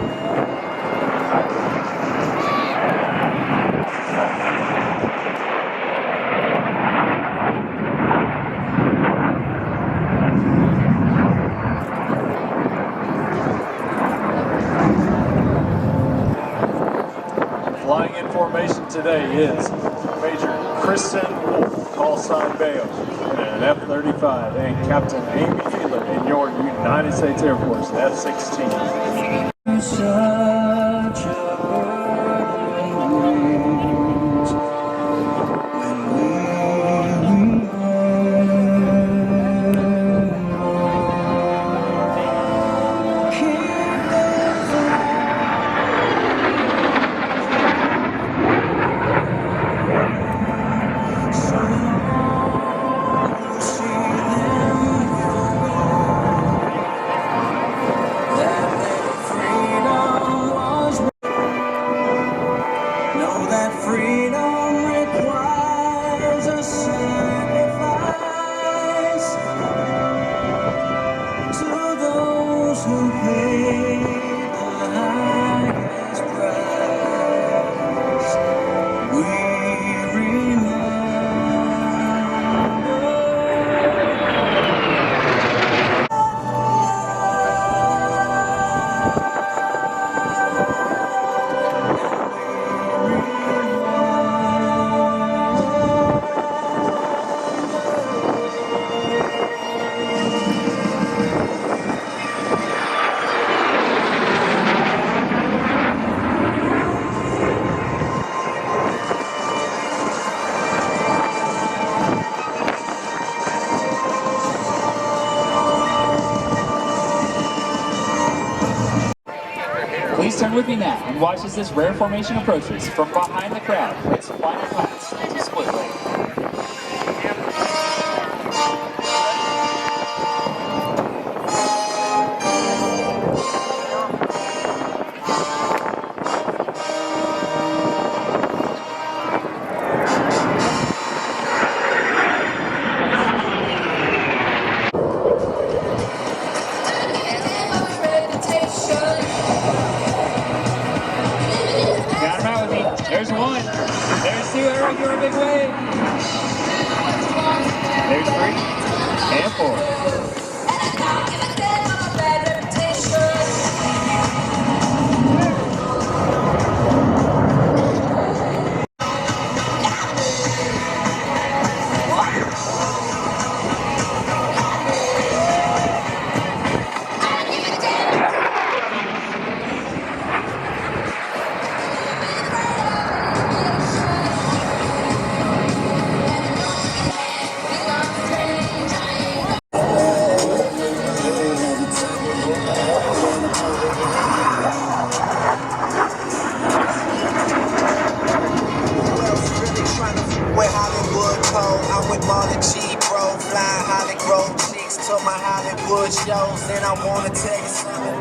Flying in formation today is Major Kristen Wolf, call sign Bayou, in an F-35, and Captain Amy Fiedler in your United States Air Force F-16. Please turn with me now and watch as this rare formation approaches from behind the crowd for its final pass to split leg. There's one. There's two. Aaron, you're a big wave. There's three. And four. Hollywood shows, then I wanna tell you something.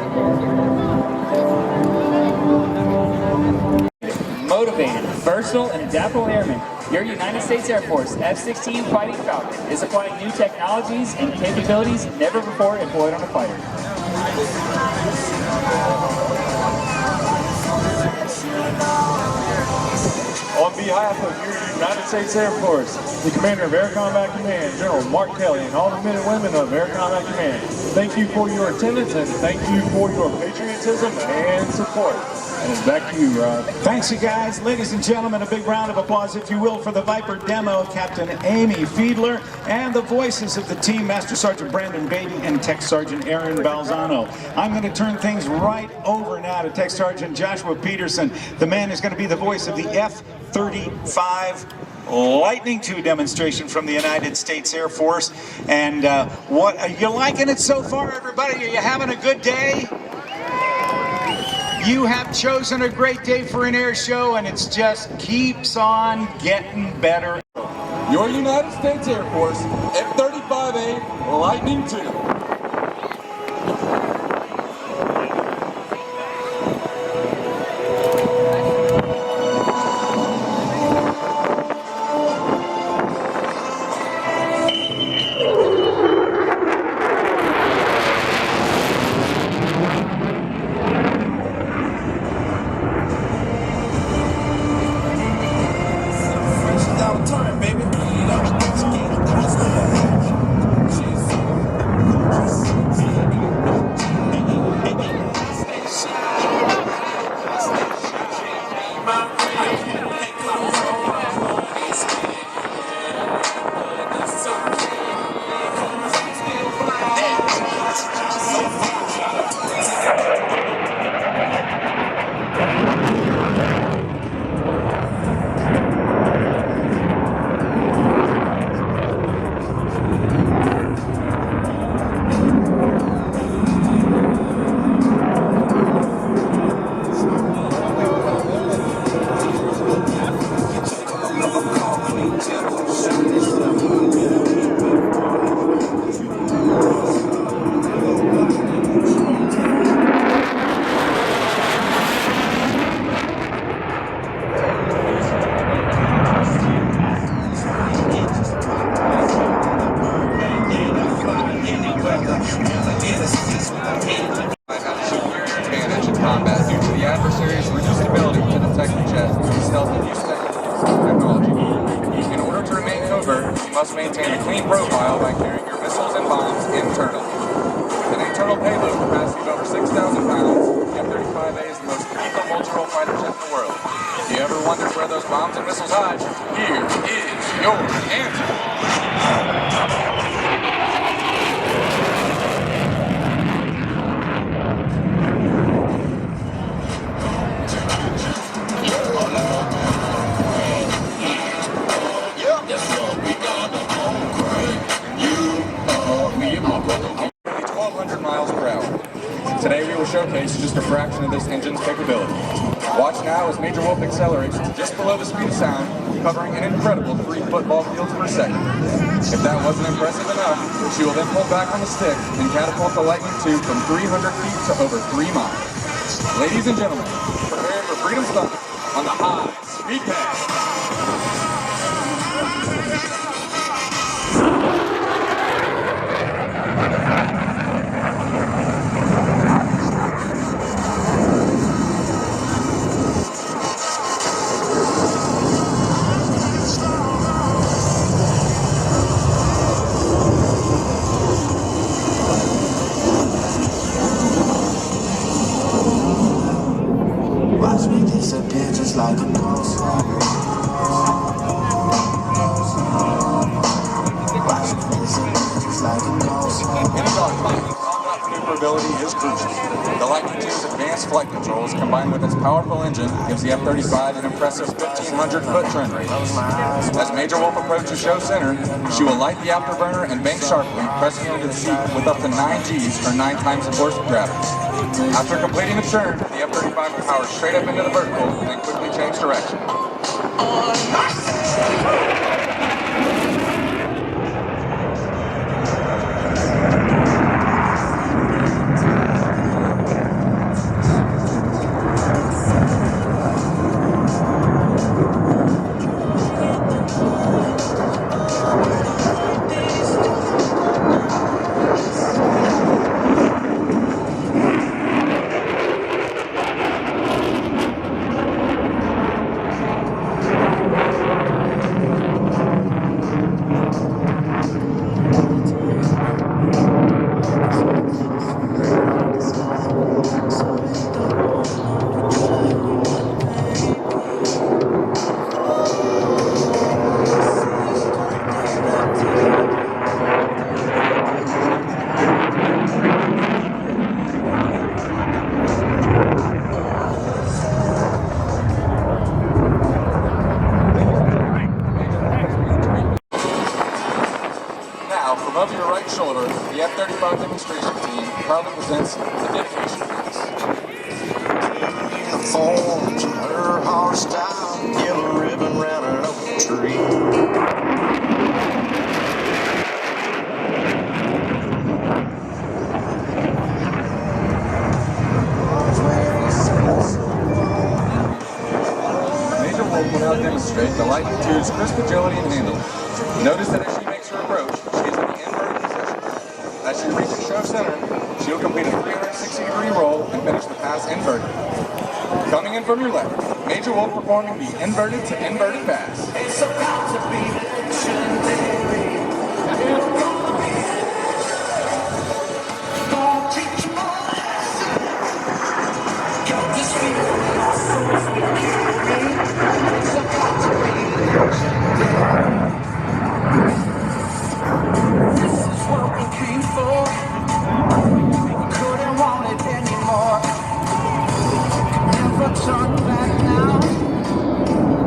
Motivated, versatile, and adaptable airmen, your United States Air Force F-16 Fighting Falcon is applying new technologies and capabilities never before employed on a fighter. On behalf of your United States Air Force, the Commander of Air Combat Command, General Mark Kelly, and all the men and women of Air Combat Command, thank you for your attendance and thank you for your patriotism and support. And back to you, Rob. Thanks, you guys. Ladies and gentlemen, a big round of applause, if you will, for the Viper demo, Captain Amy Fiedler, and the voices of the team, Master Sergeant Brandon Beatty and Tech Sergeant Aaron Balzano. I'm going to turn things right over now to Tech Sergeant Joshua Peterson. The man is going to be the voice of the F-35 Lightning II demonstration from the United States Air Force. And what are you liking it so far, everybody? Are you having a good day? You have chosen a great day for an air show, and it just keeps on getting better. Your United States Air Force F-35A Lightning II. Maintain a clean profile by carrying your missiles and bombs internally. With an internal payload capacity of over 6,000 pounds, the F-35A is the most lethal multi-role fighter jet in the world. If you ever wondered where those bombs and missiles hide, here is your answer. Today we will showcase just a fraction of this engine's capability. Watch now as Major Wolf accelerates just below the speed of sound, covering an incredible 3 football fields per second. If that wasn't impressive enough, she will then pull back on the stick and catapult the Lightning II from 300 feet to over 3 miles. Ladies and gentlemen, prepare for Freedom's Thunder on the high speed pass. Watch me disappear just like a ghost. Watch me disappear just like a ghost. In a dogfight, combat maneuverability is crucial. The Lightning II's advanced flight controls, combined with its powerful engine, gives the F-35 an impressive 1,500-foot turn radius. As Major Wolf approaches show center, she will light the afterburner and bank sharply, pressing into the seat with up to 9 Gs, or 9 times the force of gravity. After completing the turn, the F-35 will power straight up into the vertical and then quickly change direction. right shoulder, the F-35 demonstration team proudly presents the dedication piece. Forms her horse style, yellow ribbon round an oak tree. Major Wolf will now demonstrate the Lightning II's crisp agility and handling. Notice that as she makes her approach, she is in the inverted position. As she reaches show center, she will complete a 360-degree roll and finish the pass inverted. Coming in from your left, Major Wolf performing the inverted to inverted pass. It's about to be legendary. This is what we came for. We couldn't want it anymore. Never turn back now.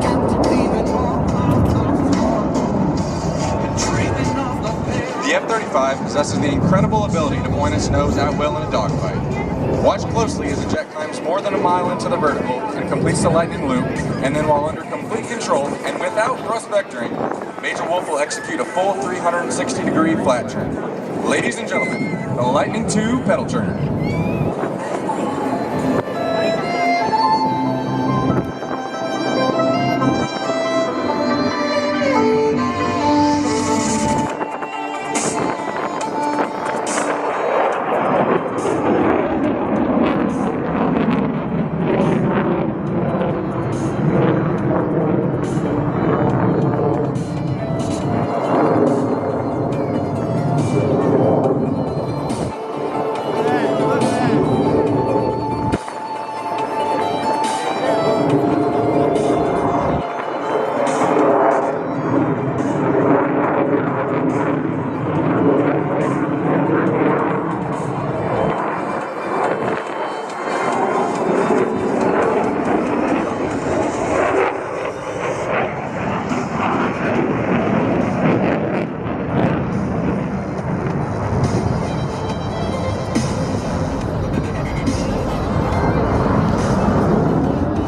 Got to leave it all on the floor. Dreaming of the pain. The F-35 possesses the incredible ability to point its nose at will in a dogfight. Watch closely as the jet climbs more than a mile into the vertical and completes the lightning loop, and then while under complete control and without thrust vectoring, Major Wolf will execute a full 360-degree flat turn. Ladies and gentlemen, the Lightning II pedal turner.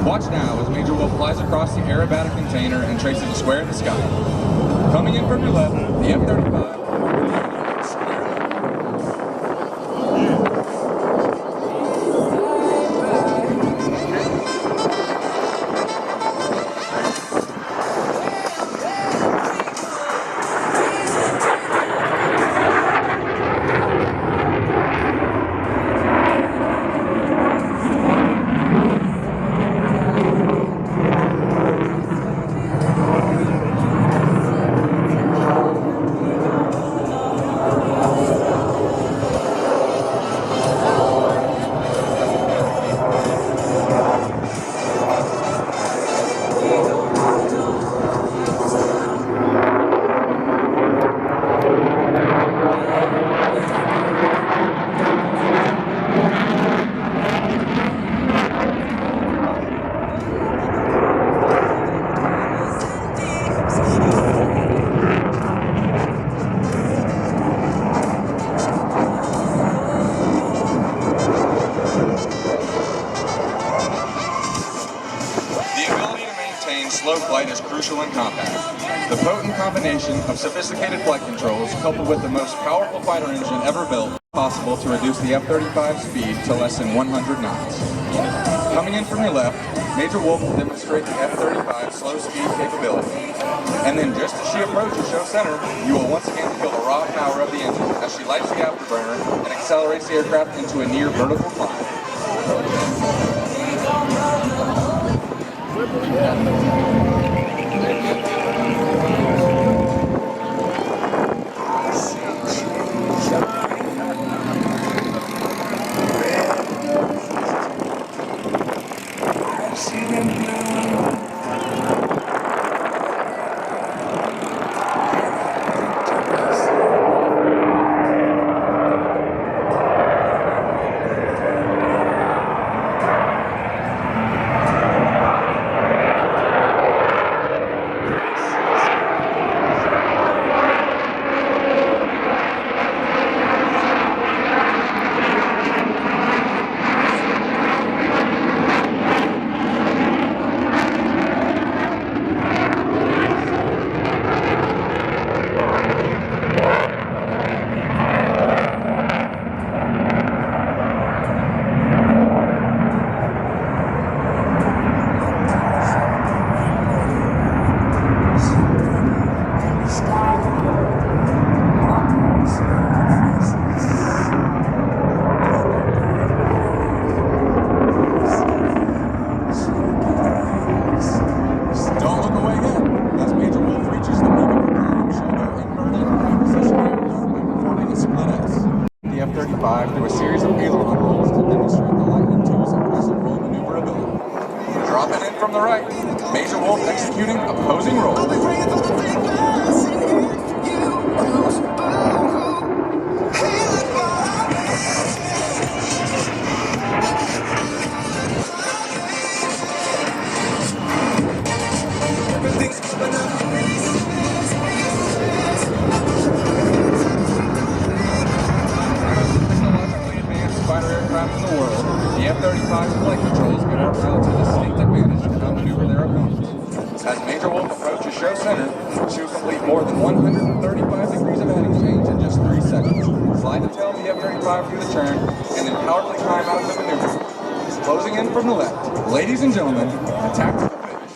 Watch now as Major Wolf flies across the aerobatic container and traces a square in the sky. Coming in from your left, the F-35. Slow flight is crucial and compact. The potent combination of sophisticated flight controls coupled with the most powerful fighter engine ever built is possible to reduce the F-35 speed to less than 100 knots. Coming in from your left, Major Wolf will demonstrate the F-35 slow speed capability. And then just as she approaches show center, you will once again feel the raw power of the engine as she lights the afterburner and accelerates the aircraft into a near vertical climb. Dropping in from the right, Major Wolf executing opposing roll. Fighter aircraft in the world, the F-35's flight controls give our pilots a distinct advantage to outmaneuver their opponents. As Major Wolf approaches show center, she will complete more than 135 degrees of heading change in just 3 seconds. Slide the tail of the F-35 through the turn, and then powerfully climb out of the maneuver. Closing in from the left, ladies and gentlemen, attack to the finish.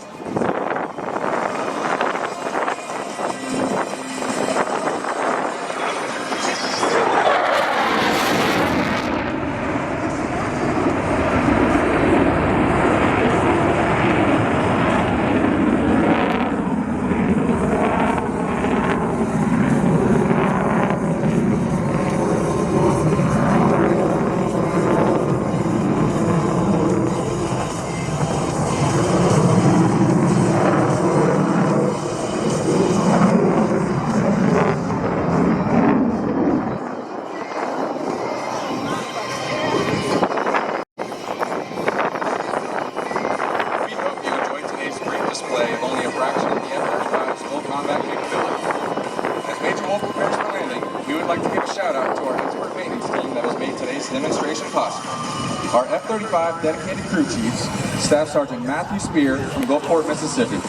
Our F-35 dedicated crew chiefs, Staff Sergeant Matthew Spear from Gulfport, Mississippi,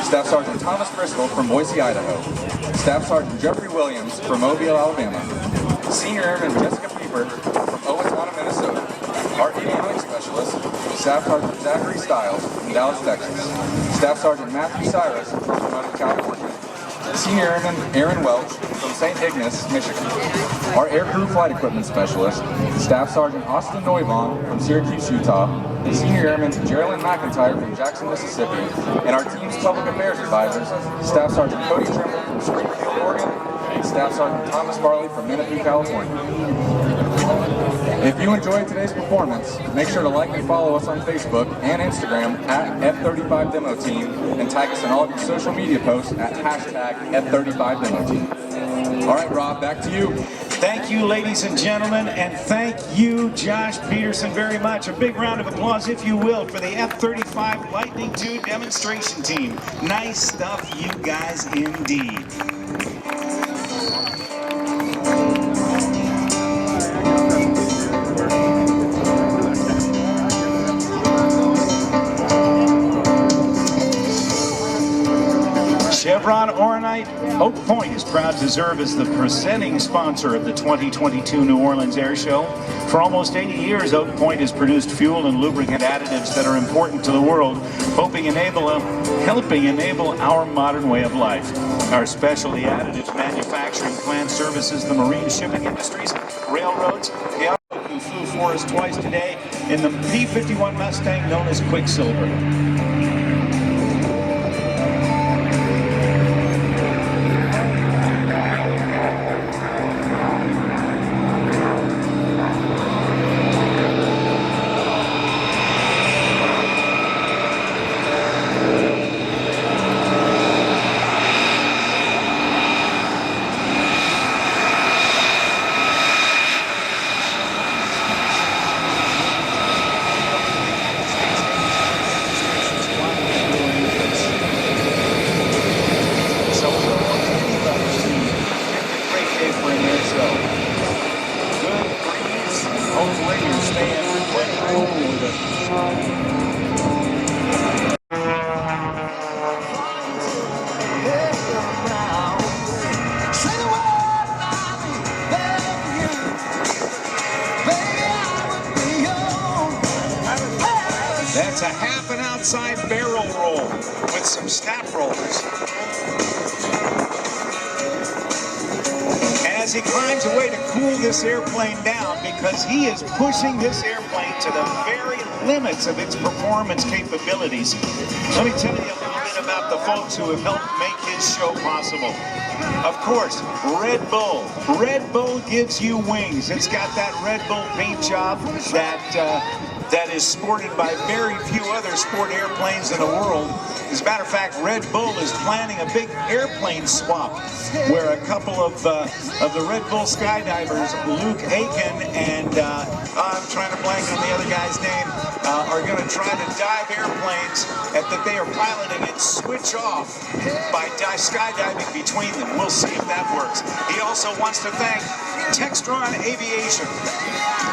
Staff Sergeant Thomas Bristol from Boise, Idaho, Staff Sergeant Jeffrey Williams from Mobile, Alabama, Senior Airman Jessica Pieper from Owatonna, Minnesota, our avionics specialist, Staff Sergeant Zachary Stiles from Dallas, Texas, Staff Sergeant Matthew Cyrus from Pomona, California, Senior Airman Aaron Welch from St. Ignace, Michigan, our aircrew flight equipment specialist, Staff Sergeant Austin Neuvon from Syracuse, Utah, Senior Airman Geraldine McIntyre from Jackson, Mississippi, and our team's public affairs advisors, Staff Sergeant Cody Trimble from Springfield, Oregon, and Staff Sergeant Thomas Farley from Malibu, California. If you enjoyed today's performance, make sure to like and follow us on Facebook and Instagram at F35 Demo Team and tag us in all of your social media posts at hashtag F35 Demo Team. All right, Rob, back to you. Thank you, ladies and gentlemen, and thank you, Josh Peterson, very much. A big round of applause, if you will, for the F-35 Lightning II demonstration team. Nice stuff, you guys, indeed. Chevron Oronite Oak Point is proud to serve as the presenting sponsor of the 2022 New Orleans Air Show. For almost 80 years, Oak Point has produced fuel and lubricant additives that are important to the world, helping enable our modern way of life. Our specialty additives manufacturing plant services the marine shipping industries, railroads, who flew for us twice today in the P-51 Mustang known as QuickSilver. That's a half an outside barrel roll with some snap rollers. And as he climbs away to cool this airplane down, because he is pushing this airplane to the very limits of its performance capabilities, let me tell you a little bit about the folks who have helped make his show possible. Of course, Red Bull. Red Bull gives you wings. It's got that Red Bull paint job, that that is sported by very few other sport airplanes in the world. As a matter of fact, Red Bull is planning a big airplane swap where a couple of the Red Bull skydivers, Luke Aiken and I'm trying to blank on the other guy's name, are going to try to dive airplanes that they are piloting and switch off by skydiving between them. We'll see if that works. He also wants to thank Textron Aviation,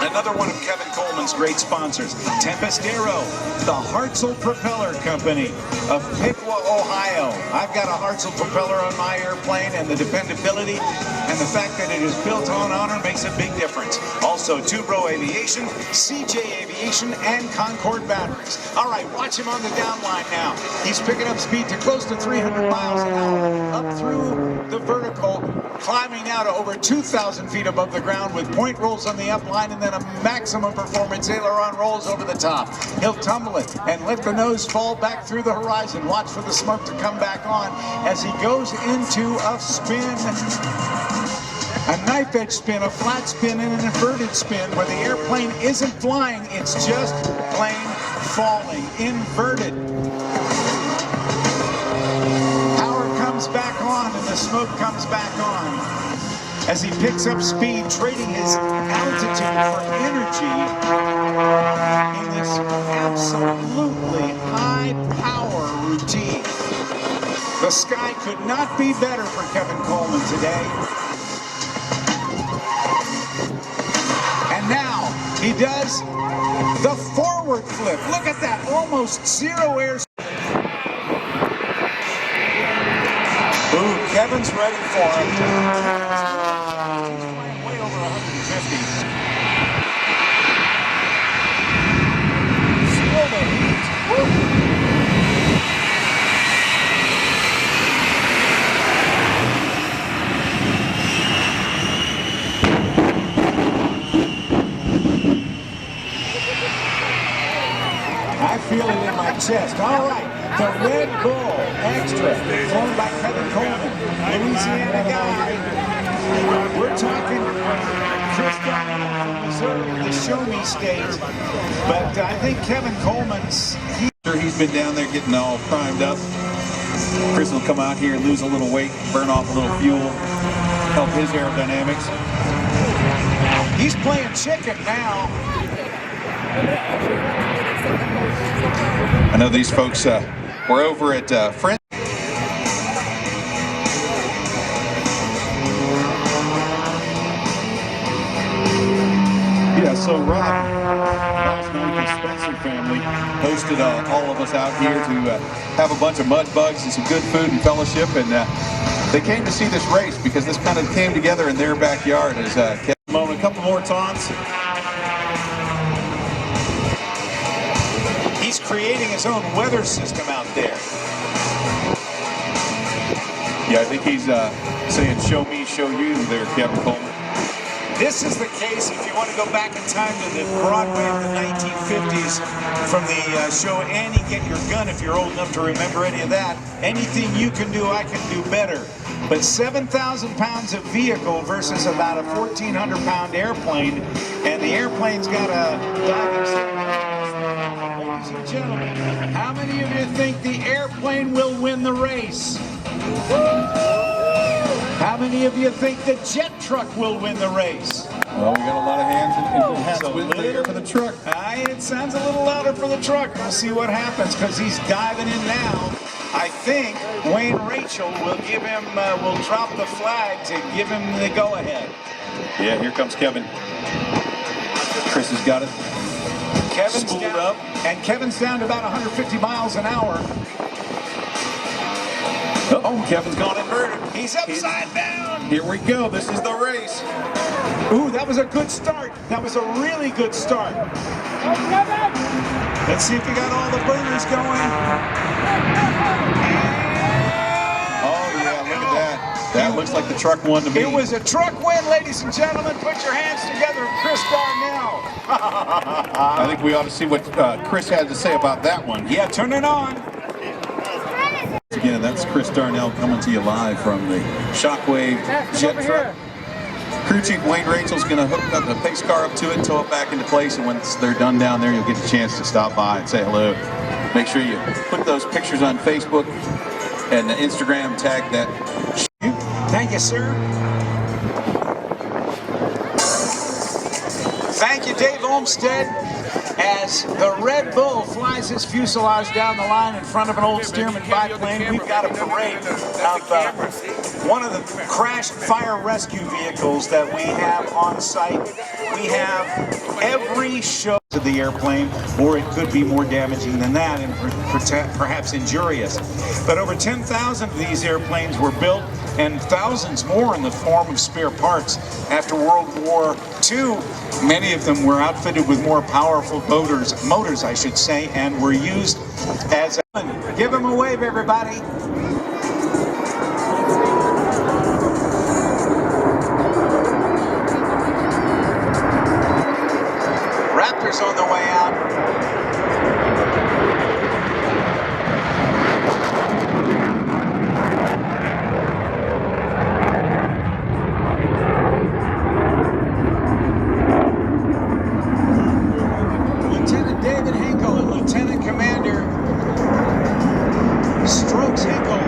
another one of Kevin Coleman's great sponsors. Tempestero, the Hartzell Propeller Company of Piqua, Ohio. I've got a Hartzell propeller on my airplane, and the dependability and the fact that it is built on honor makes a big difference. Also, Tubro Aviation, CJ Aviation, and Concord Batteries. All right, watch him on the downline now. He's picking up speed to close to 300 miles an hour, up through the vertical, climbing now to over 2,000 feet above the ground with point rolls on the upline and then a maximum performance aileron rolls over the top. He'll tumble it and let the nose fall back through the horizon. Watch for the smoke to come back on as he goes into a spin. A knife edge spin, a flat spin, and an inverted spin where the airplane isn't flying, it's just plain falling, inverted. Power comes back on and the smoke comes back on as he picks up speed, trading his altitude for energy in this absolutely high-power routine. The sky could not be better for Kevin Coleman today. And now he does the forward flip. Look at that, almost zero air. Ooh, Kevin's ready for it. Way over 150. Feel the heat. Woo. I feel it in my chest. All right, the Red Bull Extra, flown by Kevin Coleman, Louisiana guy. We're talking Chris from Missouri, the show me state. But I think Kevin Coleman's... He's been down there getting all primed up. Chris will come out here, lose a little weight, burn off a little fuel, help his aerodynamics. He's playing chicken now. I know these folks were over at Friends. Yeah, so Rob, last night the Spencer family hosted all of us out here to have a bunch of mud bugs and some good food and fellowship, and they came to see this race because this kind of came together in their backyard. As Kevin, a couple more taunts. He's creating his own weather system out there. Yeah, I think he's saying, show me, show you there, Kevin Coleman. This is the case if you want to go back in time to the Broadway of the 1950s from the show Annie, Get Your Gun, if you're old enough to remember any of that. Anything you can do, I can do better. But 7,000 pounds of vehicle versus about a 1,400-pound airplane, and the airplane's got a diving system. Ladies and gentlemen, how many of you think the airplane will win the race? How many of you think the jet truck will win the race? Well, we got a lot of hands in the hats with for the truck. It sounds a little louder for the truck. We'll see what happens because he's diving in now. I think Wayne Rachel will give him, will drop the flag to give him the go-ahead. Yeah, here comes Kevin. Chris has got it. Kevin's down, up. And Kevin's down to about 150 miles an hour. Oh, Kevin's gone inverted. He's upside down. Here we go. This is the race. Ooh, that was a good start. That was a really good start. Let's see if we got all the burners going. Oh, yeah, look at that. That looks like the truck won to me. It was a truck win, ladies and gentlemen. Put your hands together, Chris Darnell. I think we ought to see what Chris had to say about that one. Yeah, turn it on. Again, that's Chris Darnell coming to you live from the Shockwave jet truck. Crew Chief Wayne Rachel's going to hook up the pace car up to it, tow it back into place, and once they're done down there, you'll get a chance to stop by and say hello. Make sure you put those pictures on Facebook and the Instagram, tag that. Thank you, sir. Thank you, Dave Olmsted. As the Red Bull flies his fuselage down the line in front of an old Stearman biplane, we've got a parade of one of the crash fire rescue vehicles that we have on site. We have every show of the airplane, or it could be more damaging than that and perhaps injurious. But over 10,000 of these airplanes were built, and thousands more in the form of spare parts after World War II. Many of them were outfitted with more powerful motors, I should say, and were used as a... Give them a wave, everybody. Raptors on the way out. Lieutenant David Hinkle and Lieutenant Commander Strokes Hinkle.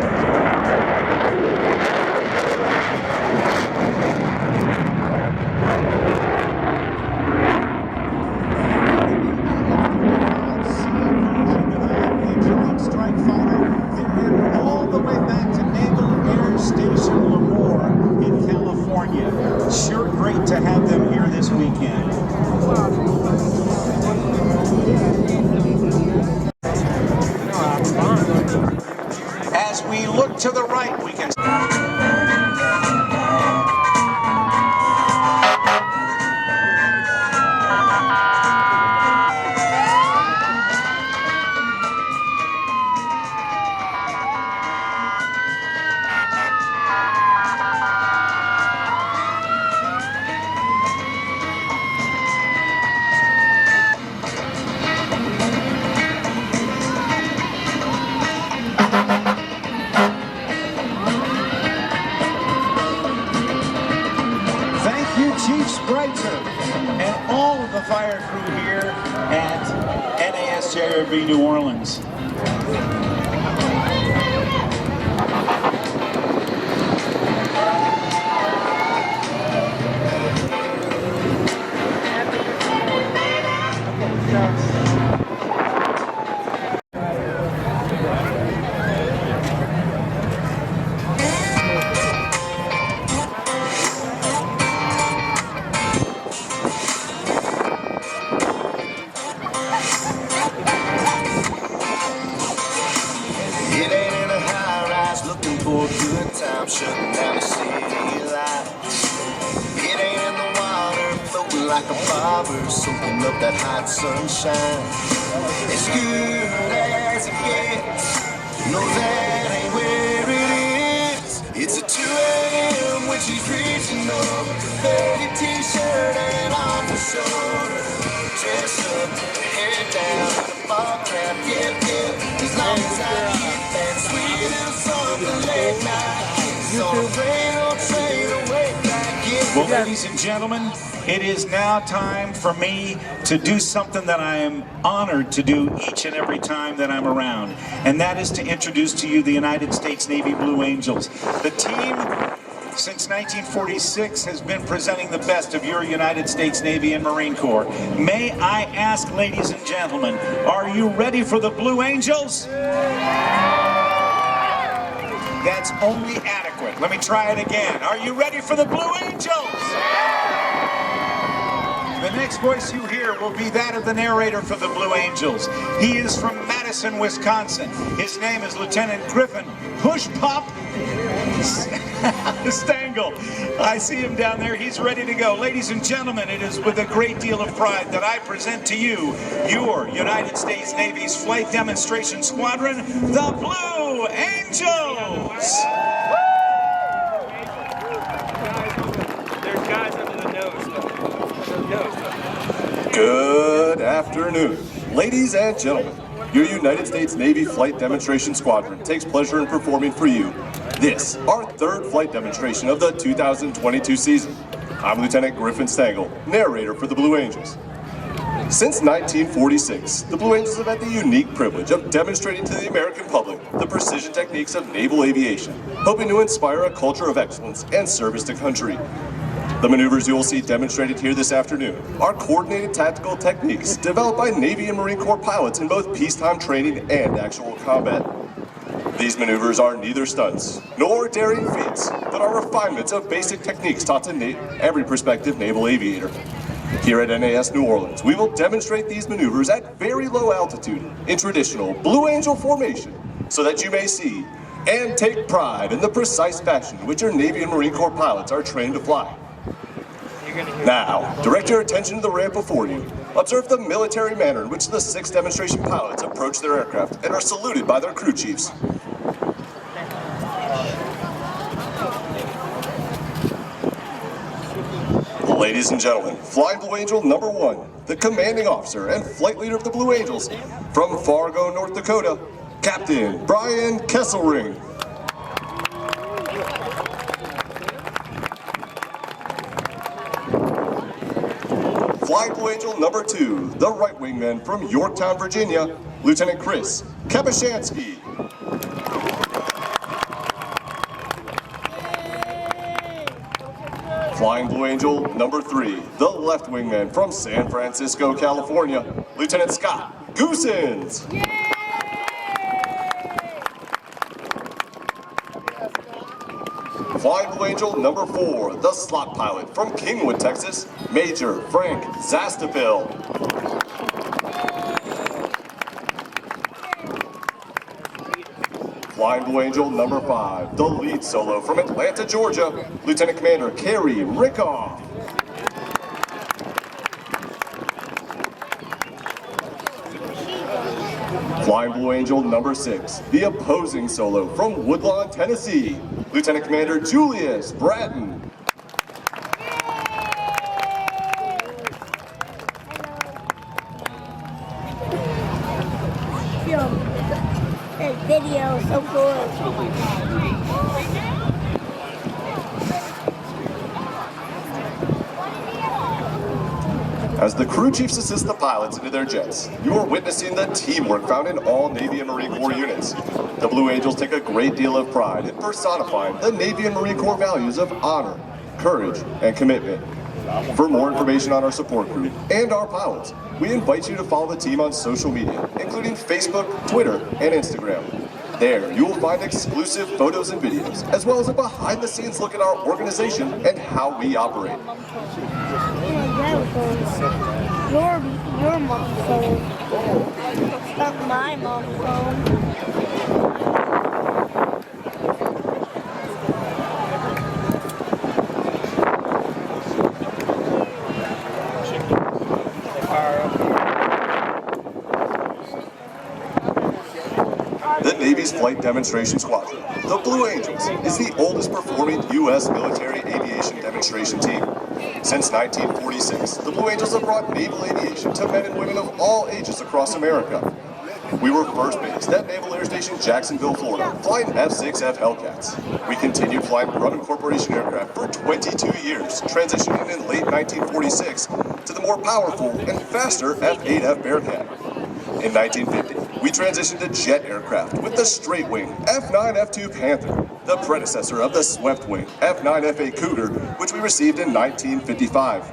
Sure great to have them here this weekend. As we look to the right, we can... Chief Spreitzer and all of the fire crew here at NASJRB New Orleans. Shutting down the city lights. It ain't in the water, floating like a bobber, soaking up that hot sunshine. As good as it gets, no, that ain't where it is. It's a 2 a.m. when she's reaching up, dirty t-shirt and on the shoulder. Dress up, hair down, a ball cap, yep. As long as I get that sweet little something late night. Well, ladies and gentlemen, it is now time for me to do something that I am honored to do each and every time that I'm around, and that is to introduce to you the United States Navy Blue Angels. The team, since 1946, has been presenting the best of your United States Navy and Marine Corps. May I ask, ladies and gentlemen, are you ready for the Blue Angels? That's only adequate. Let me try it again. Are you ready for the Blue Angels? The next voice you hear will be that of the narrator for the Blue Angels. He is from Madison, Wisconsin. His name is Lieutenant Griffin Push Pop Stengel. I see him down there. He's ready to go. Ladies and gentlemen, it is with a great deal of pride that I present to you your United States Navy's Flight Demonstration Squadron, the Blue Angels. There's guys under the nose. Good afternoon, ladies and gentlemen. Your United States Navy Flight Demonstration Squadron takes pleasure in performing for you this, our third flight demonstration of the 2022 season. I'm Lieutenant Griffin Stengel, narrator for the Blue Angels. Since 1946, the Blue Angels have had the unique privilege of demonstrating to the American public the precision techniques of naval aviation, hoping to inspire a culture of excellence and service to country. The maneuvers you will see demonstrated here this afternoon are coordinated tactical techniques developed by Navy and Marine Corps pilots in both peacetime training and actual combat. These maneuvers are neither stunts nor daring feats, but are refinements of basic techniques taught to every prospective naval aviator. Here at NAS New Orleans, we will demonstrate these maneuvers at very low altitude in traditional Blue Angel formation so that you may see and take pride in the precise fashion in which your Navy and Marine Corps pilots are trained to fly. Now, direct your attention to the ramp before you. Observe the military manner in which the 6 demonstration pilots approach their aircraft and are saluted by their crew chiefs. Ladies and gentlemen, Flying Blue Angel number 1, the commanding officer and flight leader of the Blue Angels, from Fargo, North Dakota, Captain Brian Kesselring. Flying Blue Angel number 2, the right wingman from Yorktown, Virginia, Lieutenant Chris Kapushansky. Flying Blue Angel number 3, the left wingman from San Francisco, California, Lieutenant Scott Goosens. Flying Blue Angel number 4, the slot pilot from Kingwood, Texas, Major Frank Zastapil. Flying Blue Angel number 5, the lead solo from Atlanta, Georgia, Lieutenant Commander Kerry Rickoff. Flying Blue Angel number 6, the opposing solo from Woodlawn, Tennessee, Lieutenant Commander Julius Bratton. That video is so good. As the crew chiefs assist the pilots into their jets, you are witnessing the teamwork found in all Navy and Marine Corps units. The Blue Angels take a great deal of pride in personifying the Navy and Marine Corps values of honor, courage, and commitment. For more information on our support group and our pilots, we invite you to follow the team on social media, including Facebook, Twitter, and Instagram. There, you will find exclusive photos and videos, as well as a behind-the-scenes look at our organization and how we operate. Your mom's phone. Not my mom's phone. The Navy's Flight Demonstration Squadron, the Blue Angels, is the oldest performing U.S. military aviation demonstration team. Since 1946, the Blue Angels have brought naval aviation to men and women of all ages across America. We were first based at Naval Air Station Jacksonville, Florida, flying F-6F Hellcats. We continued flying Grumman Corporation aircraft for 22 years, transitioning in late 1946 to the more powerful and faster F-8F Bearcat. In 1950, we transitioned to jet aircraft with the straight-wing F-9F2 Panther, the predecessor of the swept-wing F-9FA Cougar, which we received in 1955.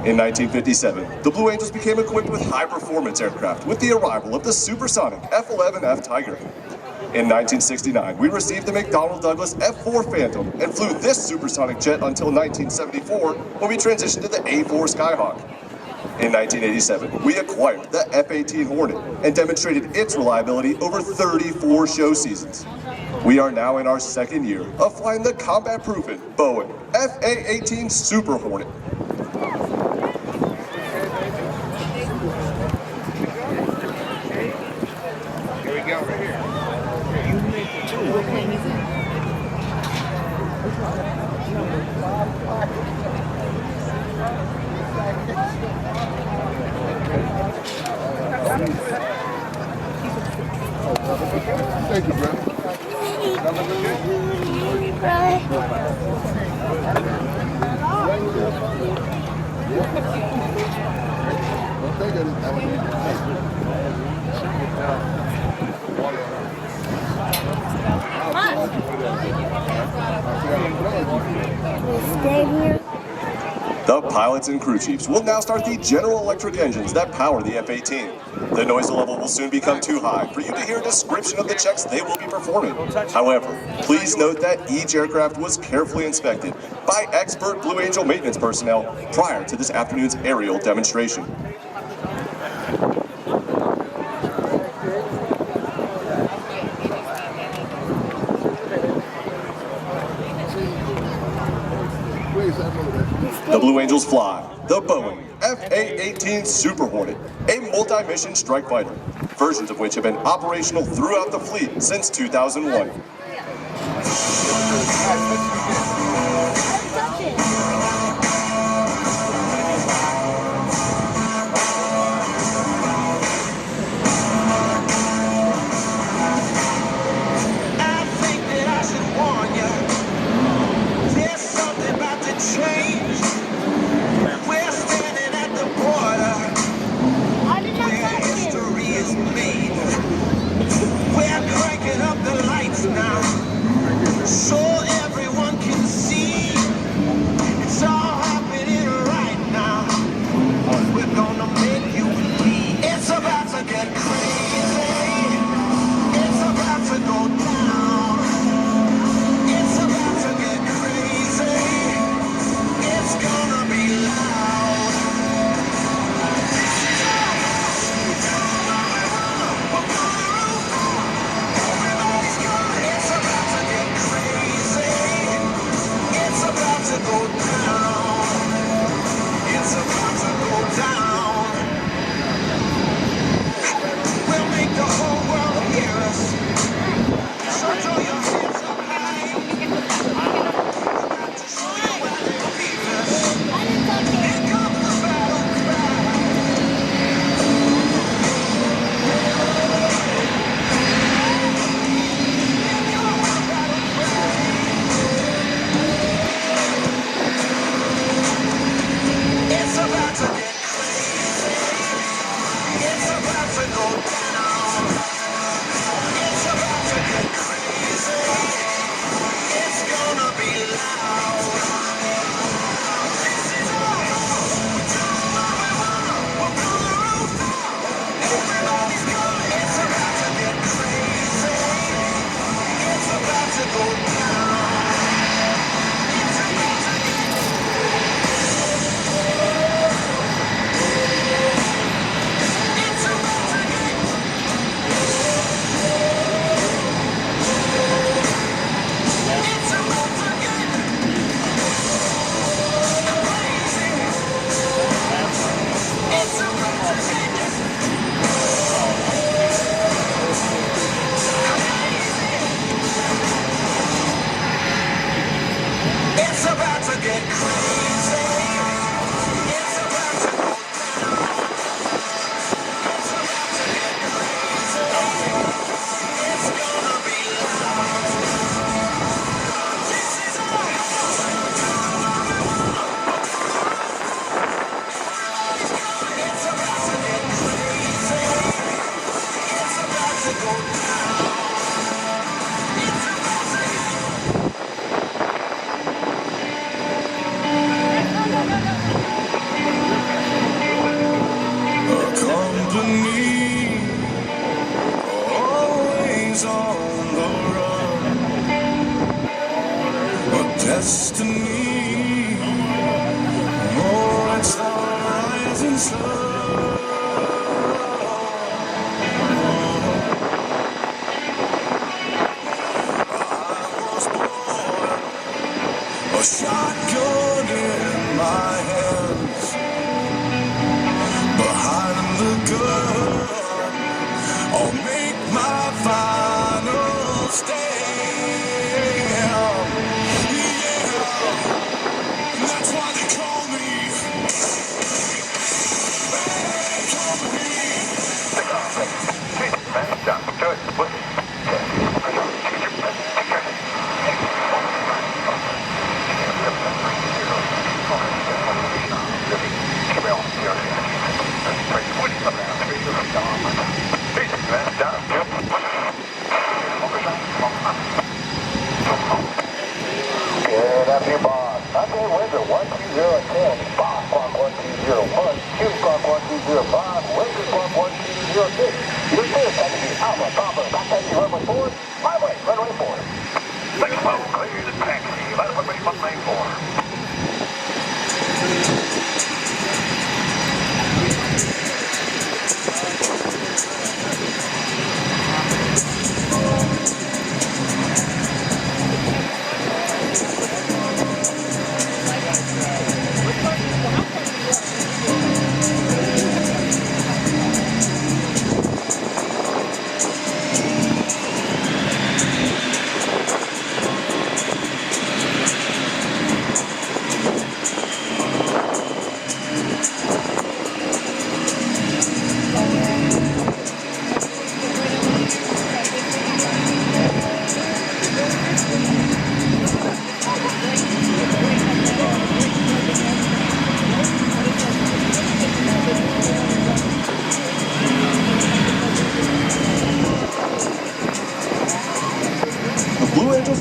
In 1957, the Blue Angels became equipped with high-performance aircraft with the arrival of the supersonic F-11F Tiger. In 1969, we received the McDonnell Douglas F-4 Phantom and flew this supersonic jet until 1974 when we transitioned to the A-4 Skyhawk. In 1987, we acquired the F-18 Hornet and demonstrated its reliability over 34 show seasons. We are now in our second year of flying the combat-proven Boeing F/A-18 Super Hornet. Here we go, right here. Thank you, bro. Stay here. The pilots and crew chiefs will now start the General Electric engines that power the F-18. The noise level will soon become too high for you to hear a description of the checks they will be performing. However, please note that each aircraft was carefully inspected by expert Blue Angel maintenance personnel prior to this afternoon's aerial demonstration. The Blue Angels fly the Boeing F/A-18 Super Hornet, a multi-mission strike fighter, versions of which have been operational throughout the fleet since 2001. So everyone can see it's all happening right now. We're gonna make you believe it's about to get crazy. It's about to go down. It's about to get crazy. It's gonna be loud. Everybody's gonna. It's about to get crazy. It's about to go down. It's about to go down. We'll make the whole world hear us. So throw your hands up high. To show you why they beat us. Here comes the battle cry. It's about to get crazy. It's about to go down. It's about to get crazy. It's gonna be loud. This is all. We're on the roof. Everybody's going. It's about to get crazy. It's about to go down. It's about to get It's about to get crazy. It's about to go down. It's about to get crazy. It's gonna be loud. This is all. It's about to get crazy. It's about to go down. It's about to get company, always on the run. A destiny, oh, it's the rising sun. I was born, a shotgun in my hands. Behind the gun, I'll make my final stand. Yeah, that's why they call me Bad Company. Highway, runway 4. 6 mode, clear the taxi. That's what we must aim for.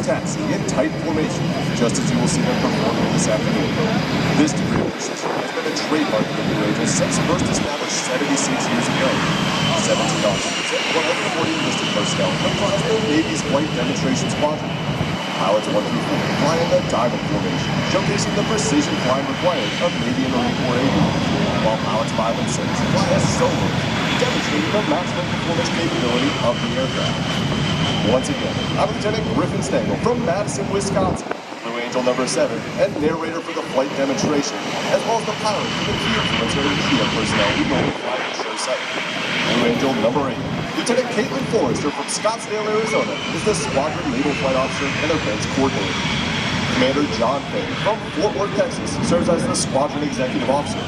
Taxi in tight formation, just as you will see them performing this afternoon. This degree of precision has been a trademark of the Blue Angels since first established 76 years ago. 17 officers and 140 enlisted personnel comprise the Navy's Flight Demonstration Squadron. Pilots 1 through 4 fly in the diamond formation, showcasing the precision flying required of Navy and Marine Corps aviators, while pilots 5 and 6 fly as solos, demonstrating the maximum performance capability of the aircraft. Once again, I'm Lieutenant Griffin Stengel from Madison, Wisconsin, Blue Angel number 7, and narrator for the flight demonstration, as well as the pilot for the key influencer and Kia personnel who normally fly at the show site. Blue Angel number 8, Lieutenant Caitlin Forrester from Scottsdale, Arizona, is the Squadron Naval Flight Officer and Events Coordinator. Commander John Payne from Fort Worth, Texas, serves as the Squadron Executive Officer.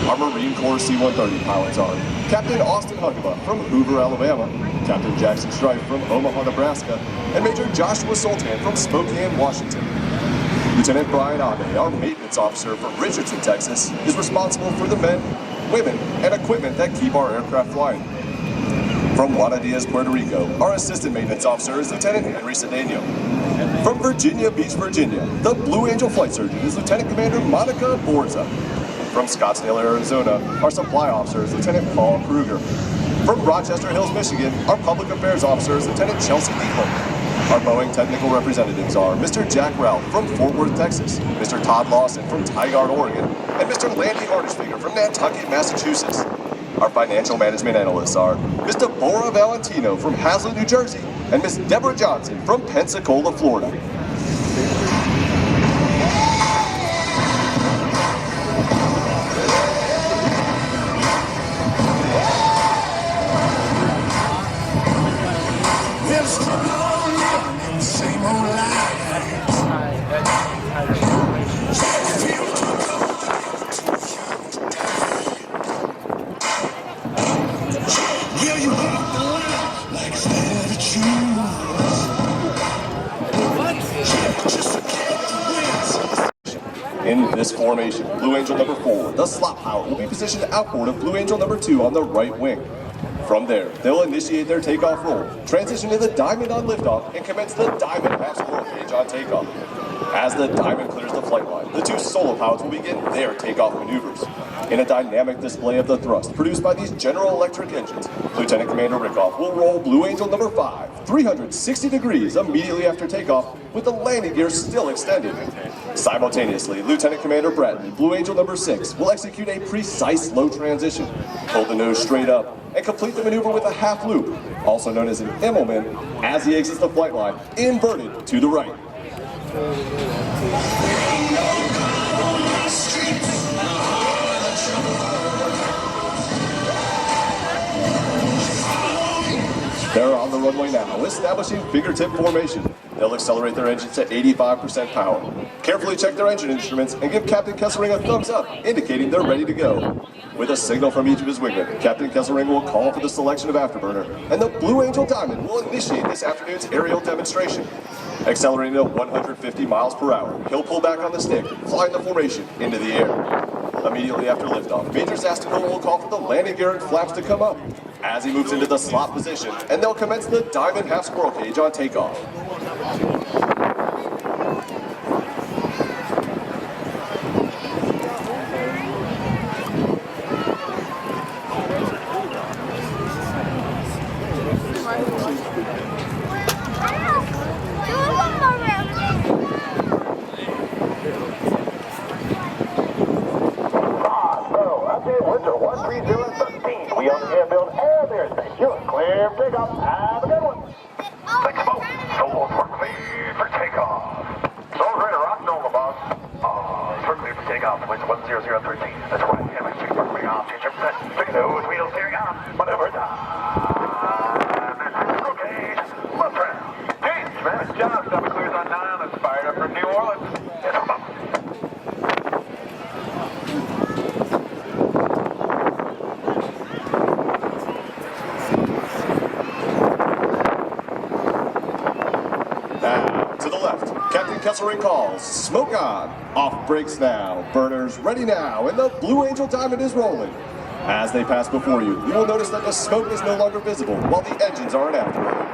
Our Marine Corps C-130 pilots are Captain Austin Huckabee from Hoover, Alabama, Captain Jackson Strife from Omaha, Nebraska, and Major Joshua Sultan from Spokane, Washington. Lieutenant Brian Abe, our maintenance officer from Richardson, Texas, is responsible for the men, women, and equipment that keep our aircraft flying. From Juana Diaz, Puerto Rico, our assistant maintenance officer is Lieutenant Henry Cedeno. From Virginia Beach, Virginia, the Blue Angel flight surgeon is Lieutenant Commander Monica Borza. From Scottsdale, Arizona, our supply officer is Lieutenant Paul Kruger. From Rochester Hills, Michigan, our public affairs officer is Lieutenant Chelsea Needham. Our Boeing technical representatives are Mr. Jack Ralph from Fort Worth, Texas, Mr. Todd Lawson from Tigard, Oregon, and Mr. Landy Harnishfinger from Nantucket, Massachusetts. Our financial management analysts are Mr. Bora Valentino from Hazlet, New Jersey, and Miss Deborah Johnson from Pensacola, Florida. In this formation, Blue Angel number 4, the slot pilot, will be positioned outboard of Blue Angel number 2 on the right wing. From there, they'll initiate their takeoff roll, transition to the Diamond on liftoff, and commence the Diamond half squirrel cage on takeoff. As the Diamond clears the flight line, the 2 solo pilots will begin their takeoff maneuvers. In a dynamic display of the thrust produced by these General Electric engines, Lieutenant Commander Rickoff will roll Blue Angel number 5, 360 degrees immediately after takeoff, with the landing gear still extended. Simultaneously, Lieutenant Commander Bratton, Blue Angel number 6, will execute a precise low transition, hold the nose straight up, and complete the maneuver with a half loop, also known as an Immelman, as he exits the flight line, inverted to the right. They're on the runway now, establishing fingertip formation. They'll accelerate their engines to 85% power. Carefully check their engine instruments and give Captain Kesselring a thumbs up, indicating they're ready to go. With a signal from each of his wingmen, Captain Kesselring will call for the selection of afterburner, and the Blue Angel Diamond will initiate this afternoon's aerial demonstration. Accelerating at 150 miles per hour, he'll pull back on the stick, flying the formation into the air. Immediately after liftoff, Major Zastico will call for the landing gear and flaps to come up as he moves into the slot position, and they'll commence the Diamond half squirrel cage on takeoff. To the left, Captain Kesselring calls, smoke on. Off brakes now, burners ready now, and the Blue Angel Diamond is rolling. As they pass before you, you will notice that the smoke is no longer visible while the engines are in afterburner.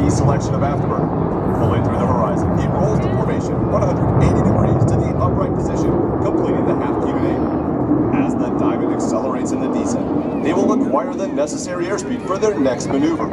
Selection of afterburner. Pulling through the horizon, he rolls to formation 180 degrees to the upright position, completing the half Q8. As the Diamond accelerates in the descent, they will acquire the necessary airspeed for their next maneuver.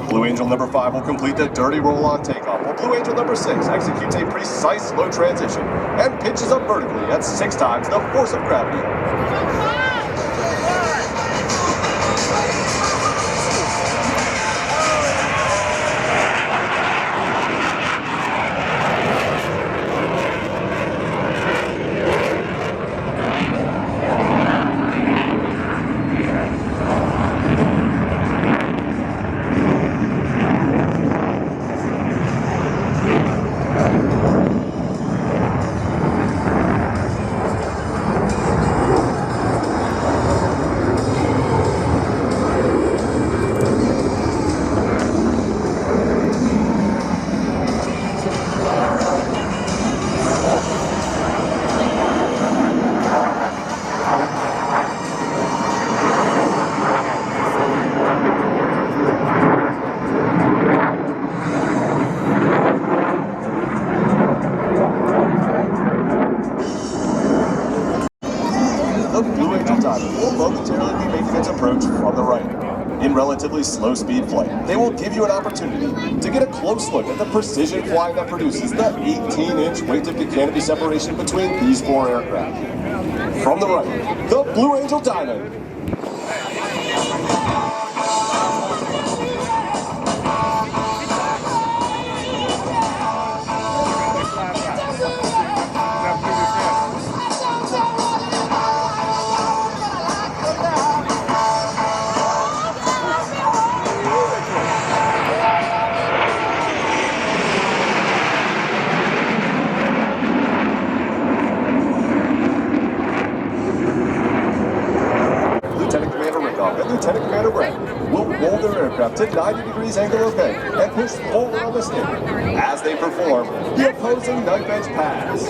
Blue Angel number 5 will complete the dirty roll-on takeoff, while Blue Angel number 6 executes a precise slow transition and pitches up vertically at 6 times the force of gravity. Relatively slow speed flight, they will give you an opportunity to get a close look at the precision flying that produces the 18-inch weight-to-peak canopy separation between these 4 aircraft. From the right, the Blue Angel Diamond. Lieutenant Commander Brett will roll their aircraft to 90 degrees angle of bank and push forward on the stick as they perform the opposing knife edge pass.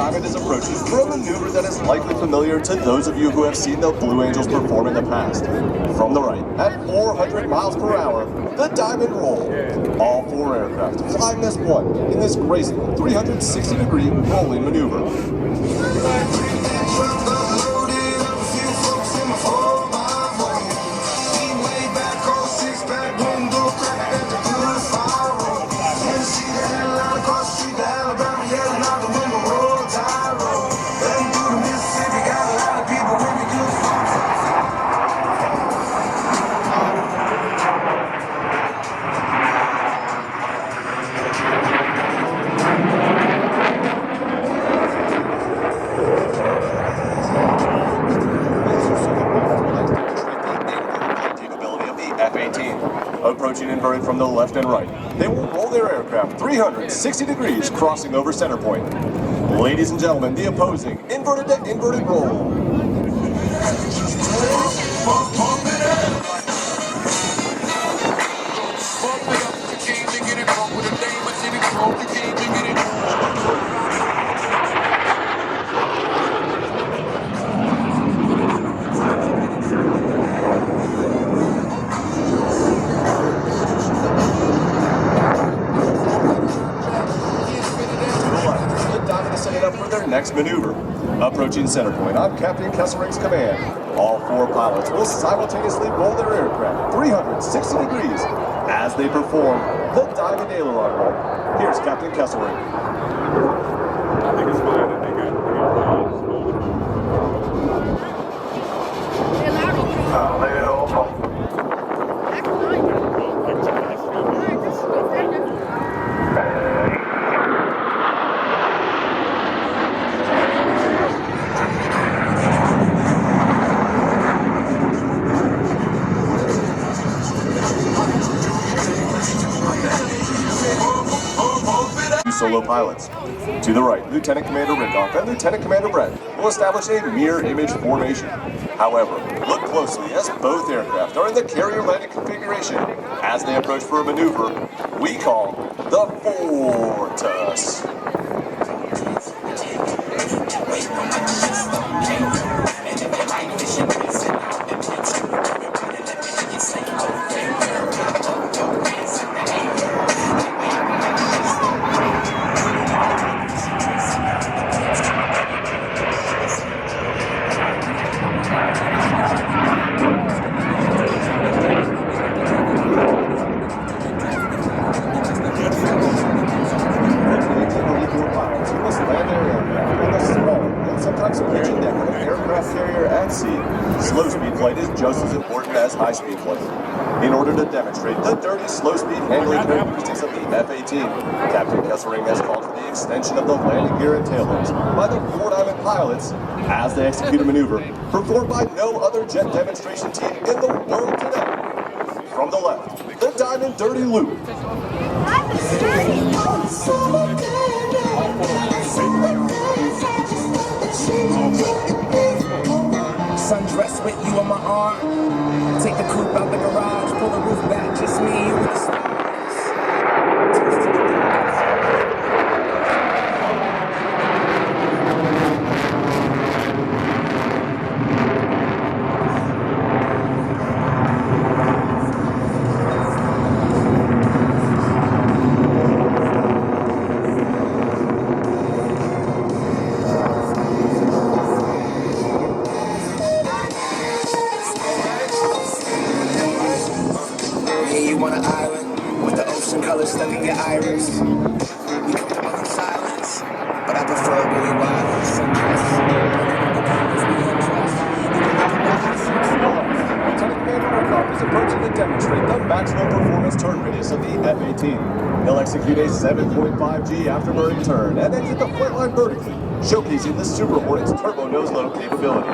Diamond is approaching for a maneuver that is likely familiar to those of you who have seen the Blue Angels perform in the past. From the right, at 400 miles per hour, the Diamond roll. All 4 aircraft flying as one in this graceful 360-degree rolling maneuver. Approaching inverted from the left and right. They will roll their aircraft 360 degrees, crossing over center point. Ladies and gentlemen, the opposing inverted to inverted roll. Next maneuver. Approaching center point on Captain Kesselring's command. All 4 pilots will simultaneously roll their aircraft 360 degrees as they perform the Diamond aileron roll. Here's Captain Kesselring. I think it's fine. I think Solo pilots. To the right, Lieutenant Commander Rickoff and Lieutenant Commander Brett will establish a mirror image formation. However, look closely as both aircraft are in the carrier landing configuration as they approach for a maneuver we call the Fortus. Slow-speed flight is just as important as high-speed flight. In order to demonstrate the dirty slow-speed handling characteristics of the F-18, Captain Kesselring has called for the extension of the landing gear and taillights by the 4 Diamond pilots as they execute a maneuver performed by no other jet demonstration team in the world today. From the left, the Diamond Dirty Loop. Sundress with you on my arm. Take the coupe out the garage, pull the roof back, just me, you, with the stars. Stuck in your iris. We comfortable in silence, but I prefer really wild. Lieutenant Commander Rickoff is approaching to demonstrate the maximum performance turn radius of the F-18. He'll execute a 7.5G afterburning turn and exit the flight line vertically, showcasing the Super Hornet's turbo nose-low capability.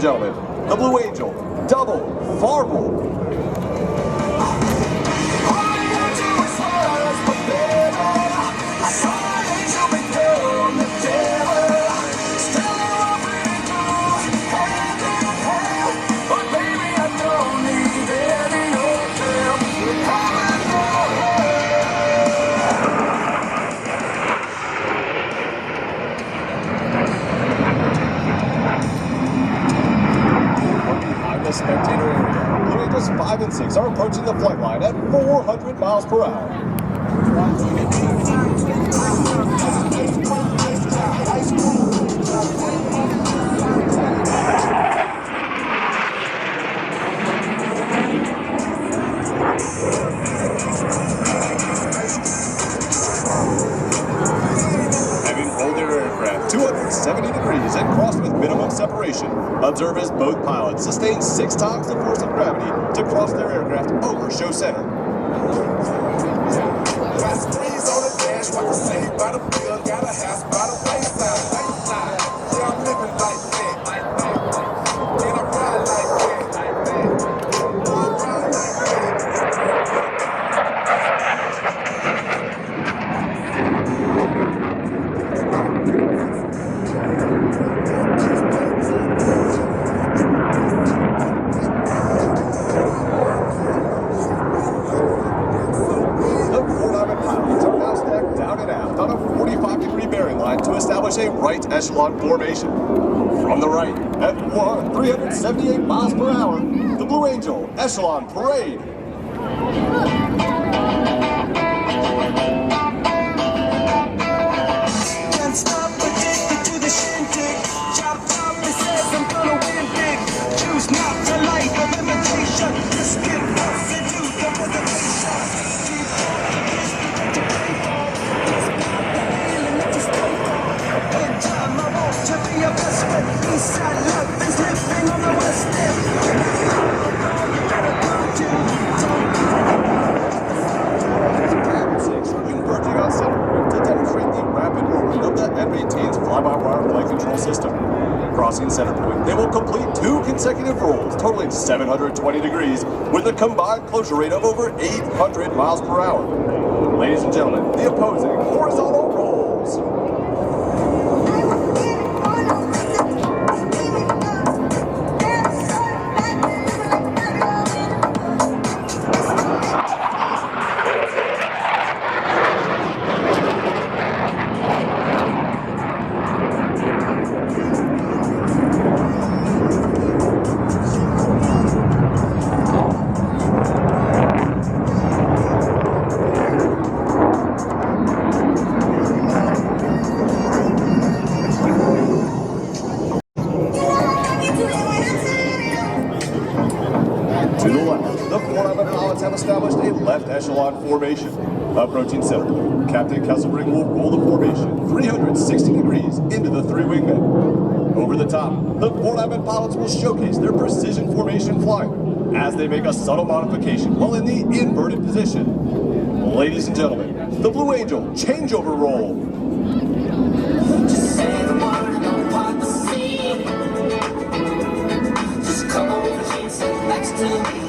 gentlemen, the Blue Angel, double Farble. Spectator area. Blue Angels 5 and 6 are approaching the flight line at 400 miles per hour. Having pulled their aircraft 270 degrees and crossed with minimum separation, observe as both pilots sustain 6 times the force of gravity to cross their aircraft over show center. A right echelon formation. From the right, at 378 miles per hour, the Blue Angel Echelon Parade. Can't stop addicted to the shindig. Chop top, it says I'm gonna win big. Choose not to life of imitation. Just get us into the reservation. To be a best friend, Eastside love is living on the west end. Converging on center to demonstrate the rapid movement of the F-18's fly-by-wire flight control system. Crossing center point, they will complete 2 consecutive rolls, totaling 720 degrees, with a combined closure rate of over 800 miles per hour. Ladies and gentlemen, the opposing horizontal rolls. Formation. Approaching center. Captain Kesselring will roll the formation 360 degrees into the 3 wingmen. Over the top, the Fort Abbott pilots will showcase their precision formation flying as they make a subtle modification while in the inverted position. Ladies and gentlemen, the Blue Angel changeover roll. Just say the word, don't part the sea. Just come over here and sit next to me.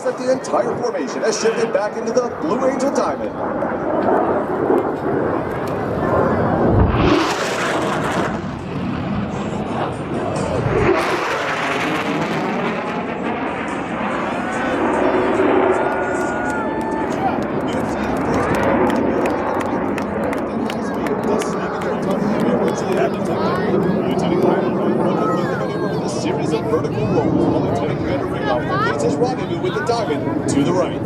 The entire formation has shifted back into the Blue Angel Diamond. A series of vertical rolls while Lieutenant Commander Ringoff completes his rendezvous with the Diamond to the right.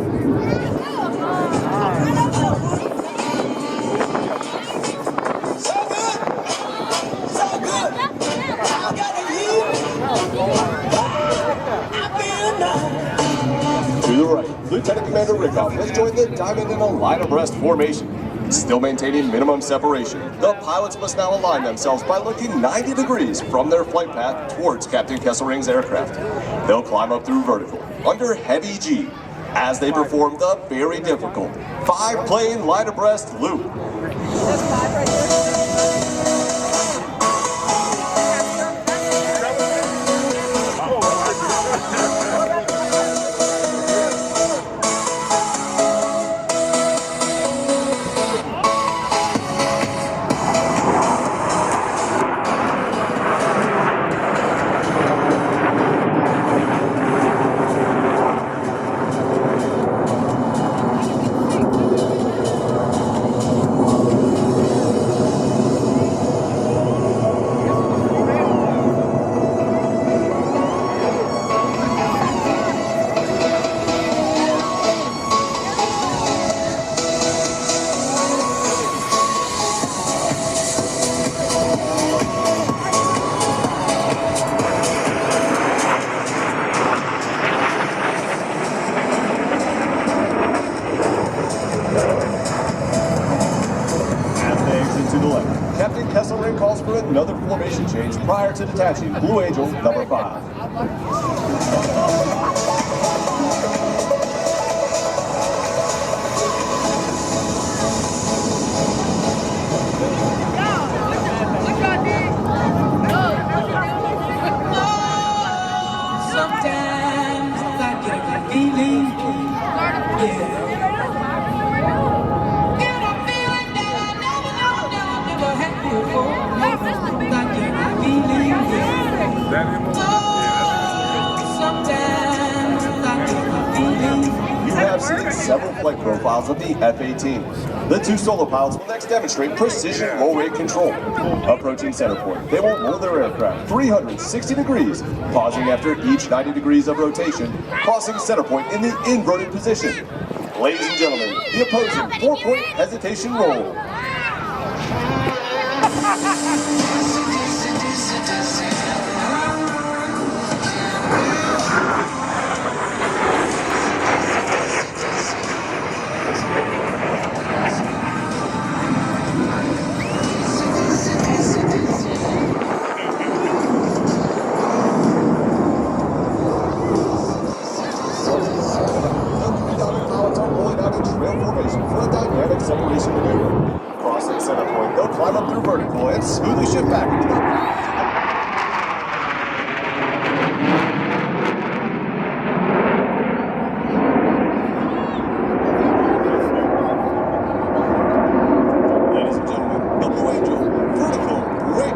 Commander Rickoff has joined the diamond in a line abreast formation. Still maintaining minimum separation, the pilots must now align themselves by looking 90 degrees from their flight path towards Captain Kesselring's aircraft. They'll climb up through vertical, under heavy G, as they perform the very difficult 5-plane line abreast loop. Captain Kesselring calls for another formation change prior to detaching Blue Angel number 5. Sometimes I get a feeling, yeah. You have seen several flight profiles of the F-18. The two solo pilots will next demonstrate precision roll-rate control. Approaching center point, they will roll their aircraft 360 degrees, pausing after each 90 degrees of rotation, crossing center point in the inverted position. Ladies and gentlemen, the opposing 4-point hesitation roll. Separation maneuver. Crossing center point, they'll climb up through vertical and smoothly shift back into the... Ladies and gentlemen, the Blue Angel, vertical break.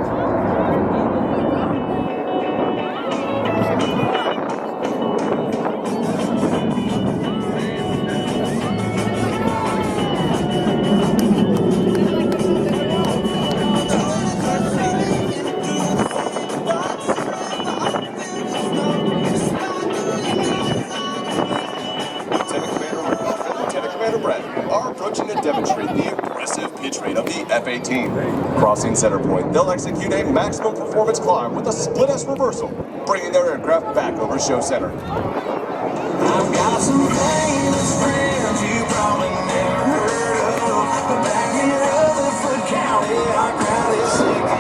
Demonstrate the aggressive pitch rate of the F-18. Crossing center point, they'll execute a maximum performance climb with a split S reversal, bringing their aircraft back over show center. I've got some famous friends you probably never heard of, but back in Rutherford County, our crowd is singing.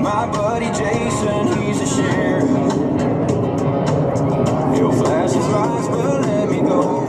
My buddy Jason, he's a sheriff. He'll flash his lights, but let me go.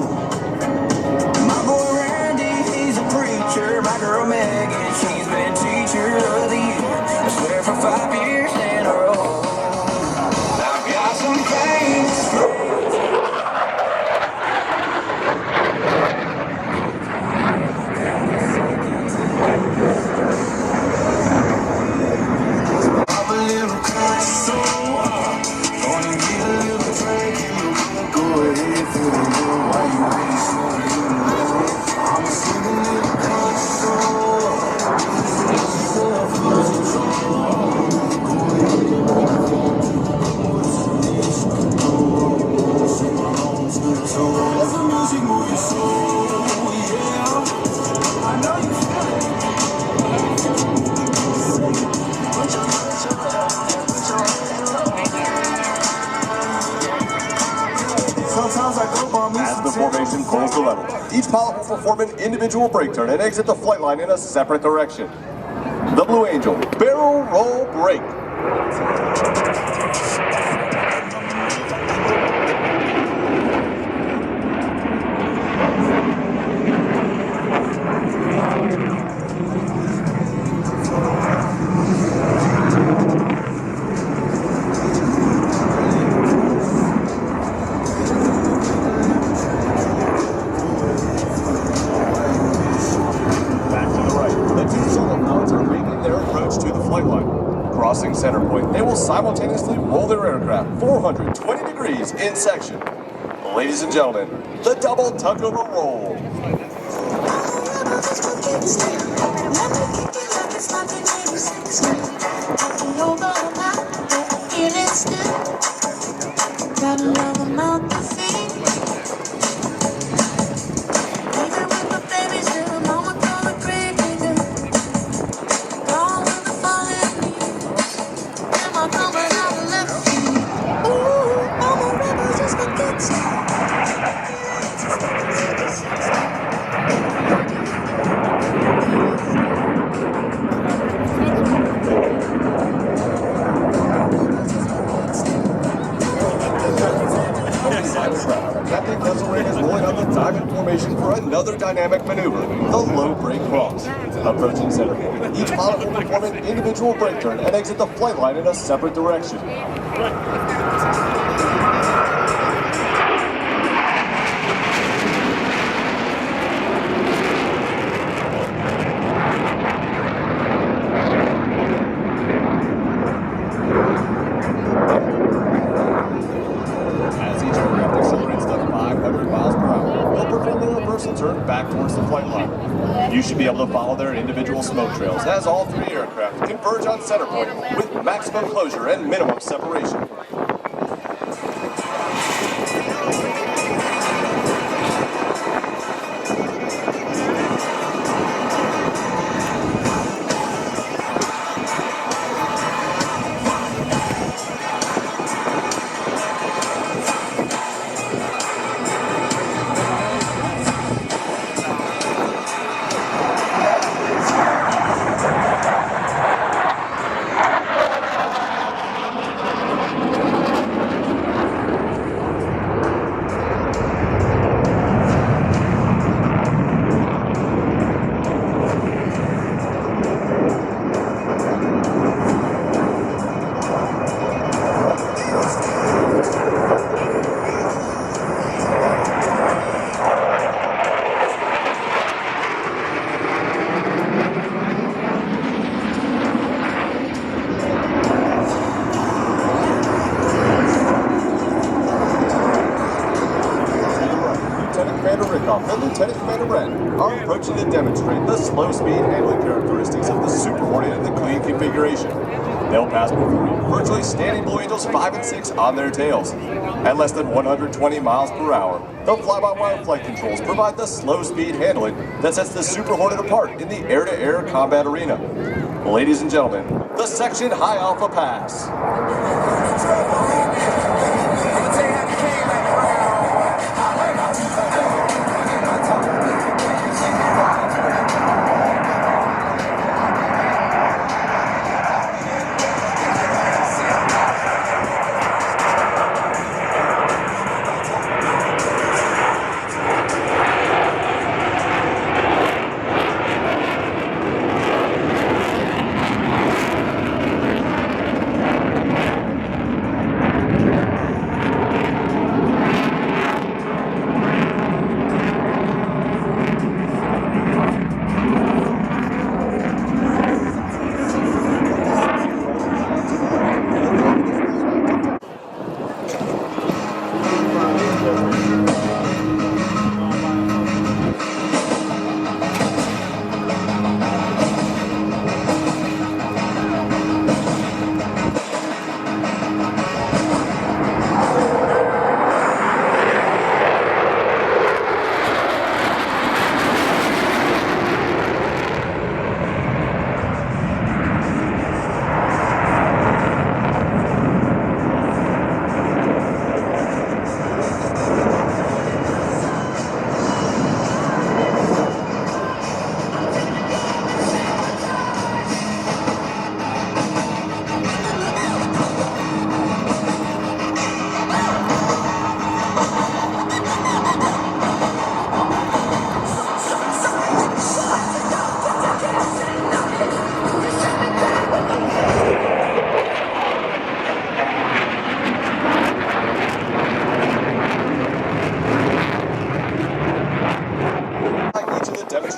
As the formation pulls the level, each pilot will perform an individual brake turn and exit the flight line in a separate direction. The Blue Angel, barrel roll brake. Crossing center point, they will simultaneously roll their aircraft 420 degrees in section. Ladies and gentlemen, the double tuck-over roll. Captain Corsair is rolling out the diamond formation for another dynamic maneuver, the low brake cross. Approaching center point, each pilot will perform an individual brake turn and exit the flight line in a separate direction. Turn back towards the flight line. You should be able to follow their individual smoke trails as all three aircraft converge on center point with maximum closure and minimum separation. Lieutenant Commander Wren are approaching to demonstrate the slow speed handling characteristics of the Super Hornet in the clean configuration. They'll pass before you, virtually standing Blue Angels 5 and 6 on their tails. At less than 120 miles per hour, the fly-by-wire flight controls provide the slow speed handling that sets the Super Hornet apart in the air-to-air combat arena. Ladies and gentlemen, the Section High Alpha Pass.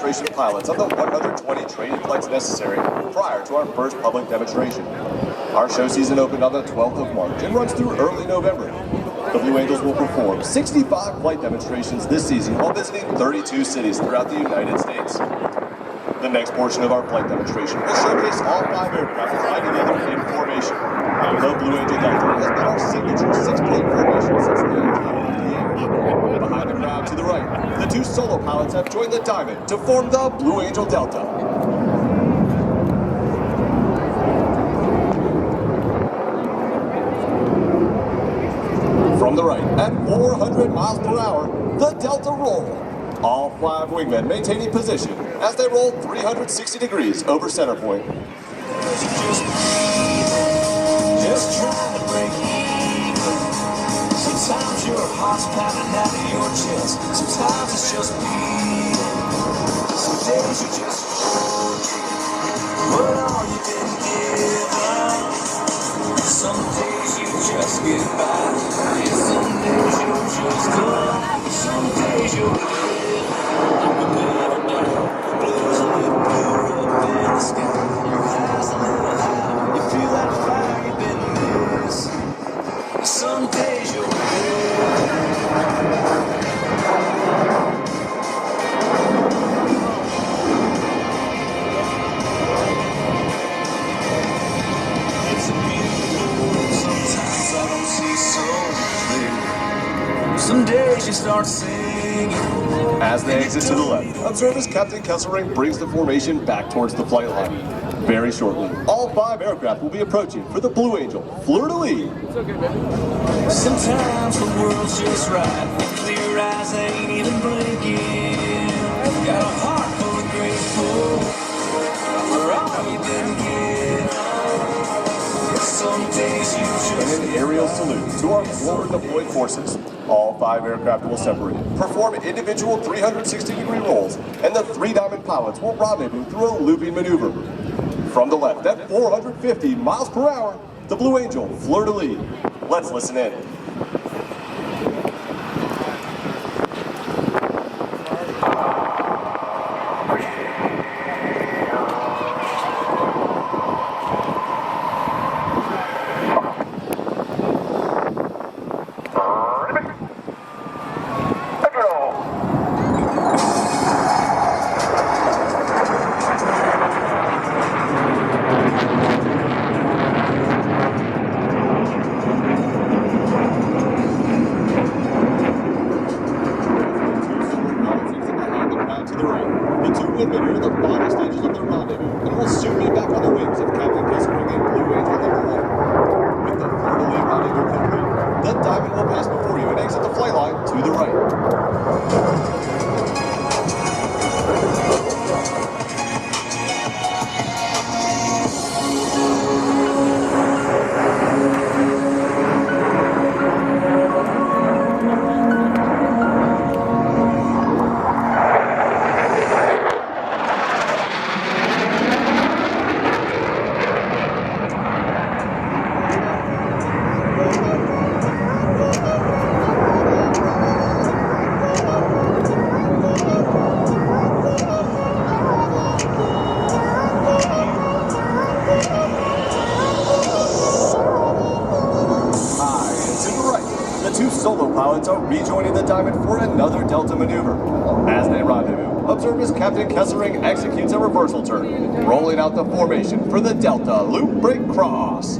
demonstration pilots on the 120 training flights necessary prior to our first public demonstration. Our show season opened on the 12th of March and runs through early November. The Blue Angels will perform 65 flight demonstrations this season while visiting 32 cities throughout the United States. The next portion of our flight demonstration will showcase all 5 aircraft flying together in formation. The Blue Angel Delta has been our signature 6-plane formation since 1958. Behind the crowd to the right, the 2 solo pilots have joined the Diamond to form the Blue Angel Delta. From the right, at 400 miles per hour, the Delta roll. All 5 wingmen maintaining position as they roll 360 degrees over center point. Just trying to break even. Sometimes your heart's pounding out of your chest. Sometimes it's just beating. Some days you just what all you been given. Some days you just get by. Some days you're just good. Some days you're good. I'm a better down. Blues a little bluer up in the sky. Your highs a little high. You feel that fire you've been missing. Some days you're good. It's a beautiful world. Sometimes I don't see so clear. Some days you start singing. As they exit to the left, observe as Captain Kesselring brings the formation back towards the flight line. Very shortly, all 5 aircraft will be approaching for the Blue Angel fleur-de-lis. Sometimes the world's just right. Clear eyes ain't even blinking. Got a heart full of grateful for all you've been given. Some days you just And an aerial salute to our forward deployed forces. All 5 aircraft will separate, perform individual 360-degree rolls, and the 3 Diamond pilots will rendezvous through a looping maneuver. From the left, at 450 miles per hour, the Blue Angel fleur-de-lis. Let's listen in. Rejoining the Diamond for another Delta maneuver. As they rendezvous, observe as Captain Kesselring executes a reversal turn, rolling out the formation for the Delta loop break cross.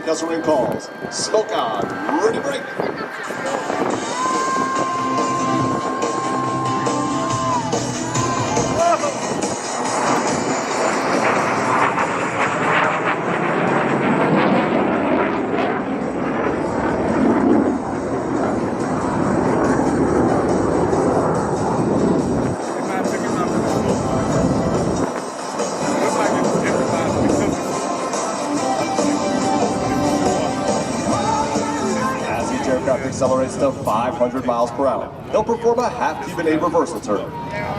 Kesselring calls. Smoke on, ready break. Accelerates to 500 miles per hour. They'll perform a half-Cuban-A reversal turn.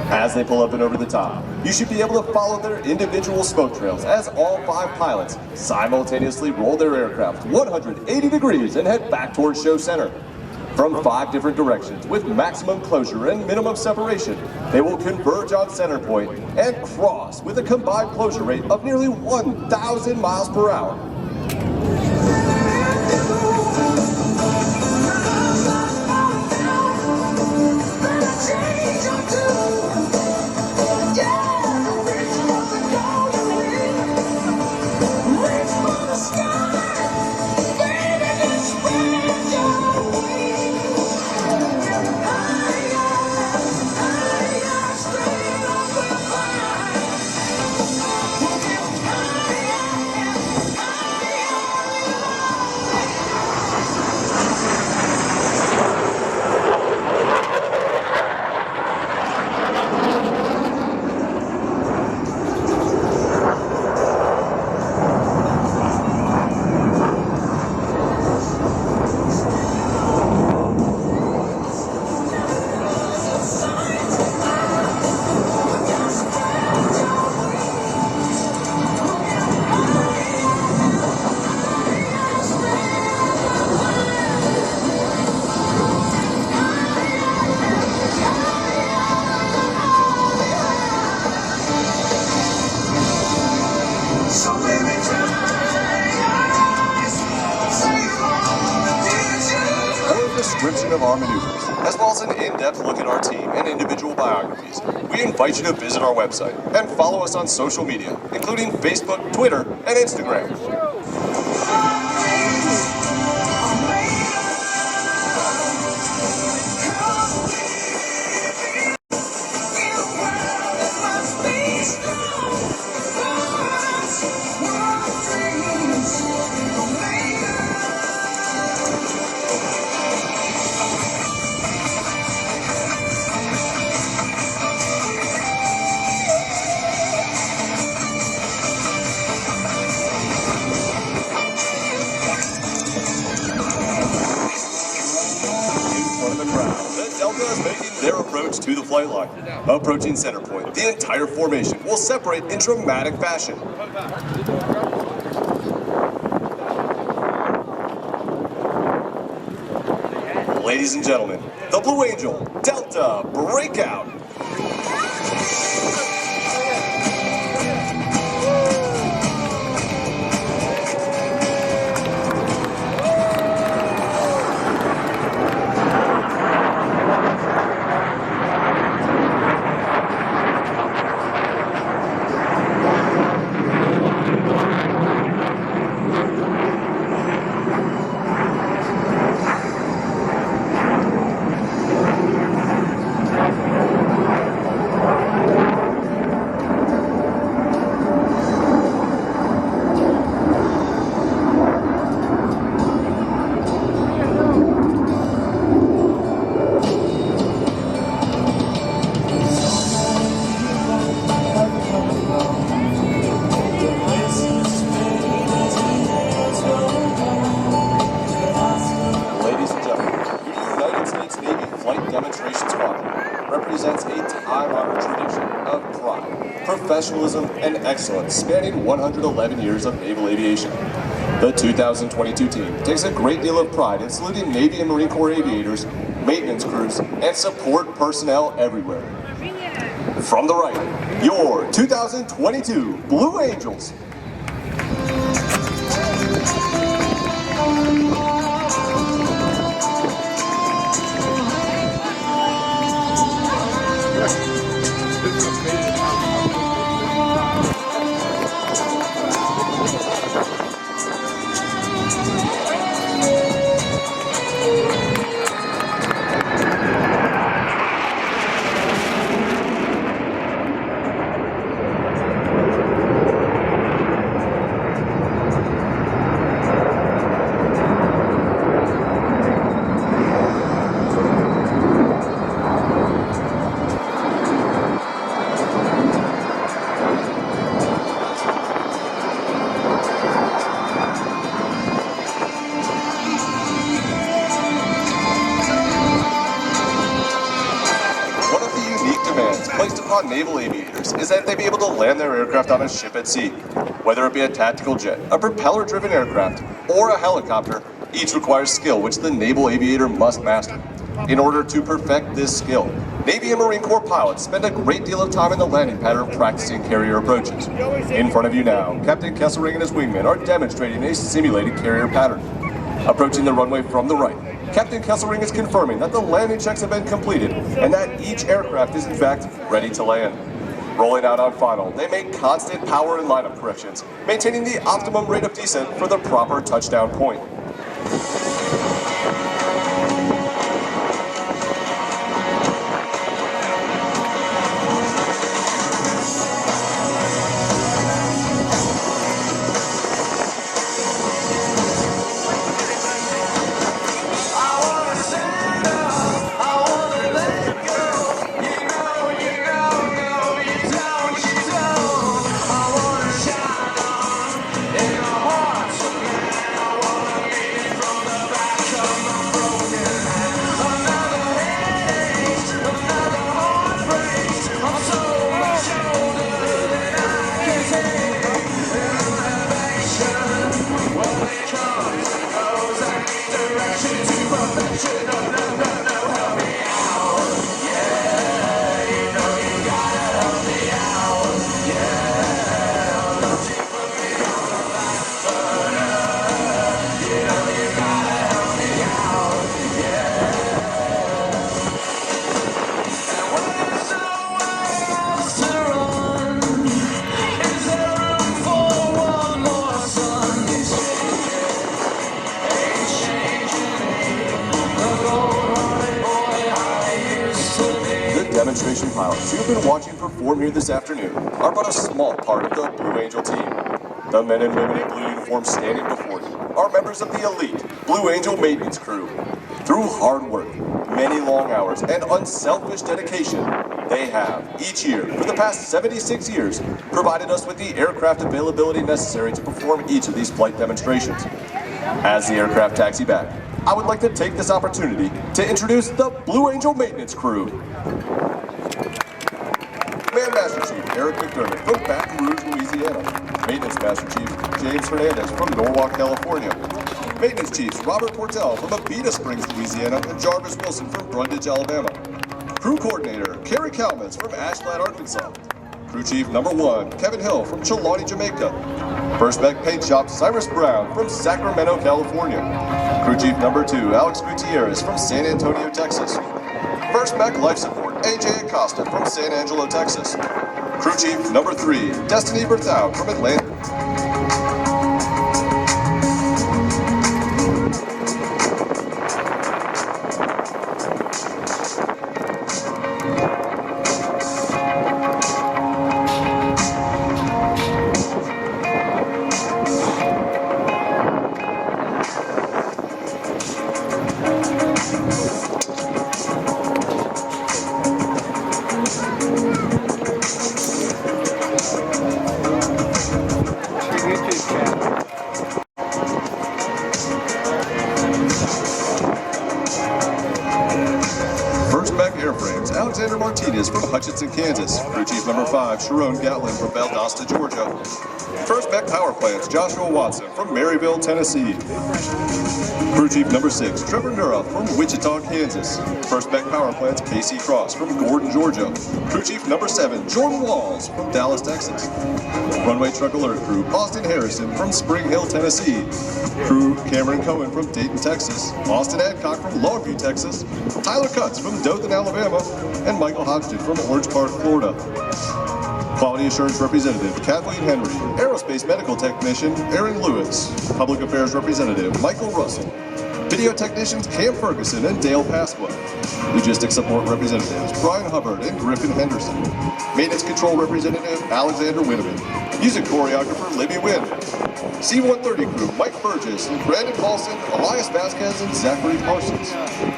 As they pull up and over the top, you should be able to follow their individual smoke trails as all 5 pilots simultaneously roll their aircraft 180 degrees and head back towards show center. From 5 different directions with maximum closure and minimum separation, they will converge on center point and cross with a combined closure rate of nearly 1,000 miles per hour. Of our maneuvers, as well as an in-depth look at our team and individual biographies. We invite you to visit our website and follow us on social media, including Facebook, Twitter, and Instagram. To the flight line. Approaching center point, the entire formation will separate in dramatic fashion. Ladies and gentlemen, the Blue Angel Delta Breakout. Professionalism and excellence spanning 111 years of naval aviation. The 2022 team takes a great deal of pride in saluting Navy and Marine Corps aviators, maintenance crews, and support personnel everywhere. From the right, your 2022 Blue Angels. on naval aviators is that they be able to land their aircraft on a ship at sea. Whether it be a tactical jet, a propeller-driven aircraft, or a helicopter, each requires skill which the naval aviator must master. In order to perfect this skill, Navy and Marine Corps pilots spend a great deal of time in the landing pattern practicing carrier approaches. In front of you now, Captain Kesselring and his wingmen are demonstrating a simulated carrier pattern. Approaching the runway from the right, Captain Kesselring is confirming that the landing checks have been completed and that each aircraft is in fact ready to land. Rolling out on final, they make constant power and lineup corrections, maintaining the optimum rate of descent for the proper touchdown point. Demonstration pilots you've been watching perform here this afternoon are but a small part of the Blue Angel team. The men and women in blue uniforms standing before you are members of the elite Blue Angel maintenance crew. Through hard work, many long hours, and unselfish dedication, they have, each year, for the past 76 years, provided us with the aircraft availability necessary to perform each of these flight demonstrations. As the aircraft taxi back, I would like to take this opportunity to introduce the Blue Angel maintenance crew. Command Master Chief Eric McDermott from Baton Rouge, Louisiana. Maintenance Master Chief James Hernandez from Norwalk, California. Maintenance Chiefs Robert Portell from Abita Springs, Louisiana, and Jarvis Wilson from Brundage, Alabama. Crew Coordinator Kerry Kalmans from Ashland, Arkansas. Crew Chief Number 1 Kevin Hill from Chilani, Jamaica. First Mech Paint Shop Cyrus Brown from Sacramento, California. Crew Chief Number 2 Alex Gutierrez from San Antonio, Texas. First Mech Life Support AJ Acosta from San Angelo, Texas. Crew Chief Number 3 Destiny Berthau from Atlanta. Hutchinson, Kansas. Crew Chief Number 5, Sharon Gatlin from Valdosta, Georgia. First Mech Power Plants, Joshua Watson from Maryville, Tennessee. Crew Chief Number 6, Trevor Nura from Wichita, Kansas. First Mech Power Plants, Casey Cross from Gordon, Georgia. Crew Chief Number 7, Jordan Walls from Dallas, Texas. Runway Truck Alert Crew, Austin Harrison from Spring Hill, Tennessee. Crew Cameron Cohen from Dayton, Texas. Austin Adcock from Longview, Texas. Tyler Cutts from Dothan, Alabama. And Michael Hodgson from Orange Park, Florida. Quality Assurance Representative Kathleen Henry. Aerospace Medical Technician Aaron Lewis. Public Affairs Representative Michael Russell. Video Technicians Cam Ferguson and Dale Pasqua. Logistics Support Representatives Brian Hubbard and Griffin Henderson. Maintenance Control Representative Alexander Winneman. Music Choreographer Libby Wynn. C-130 crew Mike Burgess and Brandon Paulson, Elias Vasquez, and Zachary Parsons.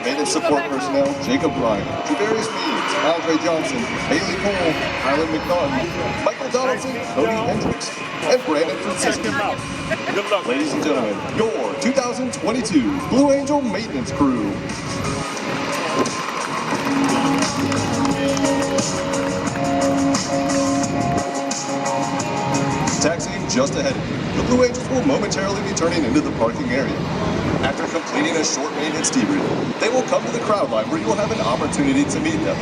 Maintenance Support Personnel Jacob Bryan, Javarius Means, Andre Johnson, Haley Cole, Kylan McNaughton, Michael Donaldson, Cody Hendricks, and Brandon Francisco. Ladies and gentlemen, your 2022 Blue Angel Maintenance Crew. Taxiing just ahead of you, the Blue Angels will momentarily be turning into the parking area. After completing a short maintenance debrief, they will come to the crowd line where you will have an opportunity to meet them.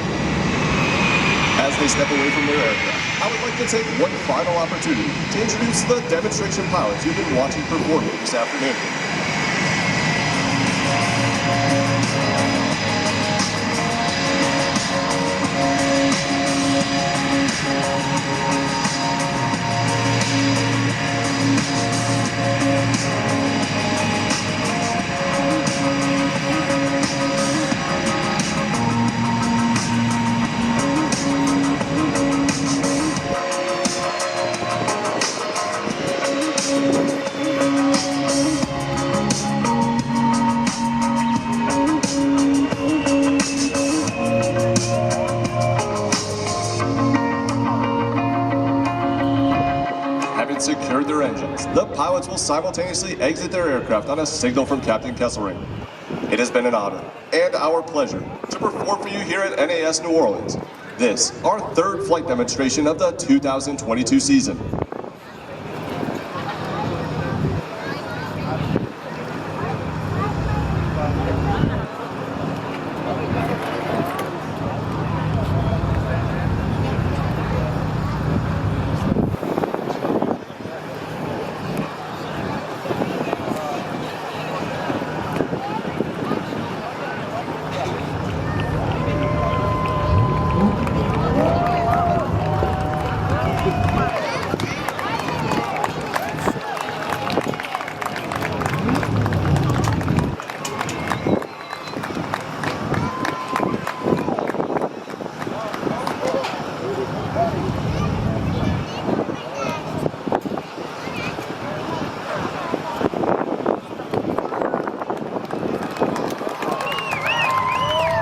As they step away from their aircraft, I would like to take one final opportunity to introduce the demonstration pilots you've been watching performing this afternoon. Secured their engines, the pilots will simultaneously exit their aircraft on a signal from Captain Kesselring. It has been an honor and our pleasure to perform for you here at NAS New Orleans. This, our third flight demonstration of the 2022 season.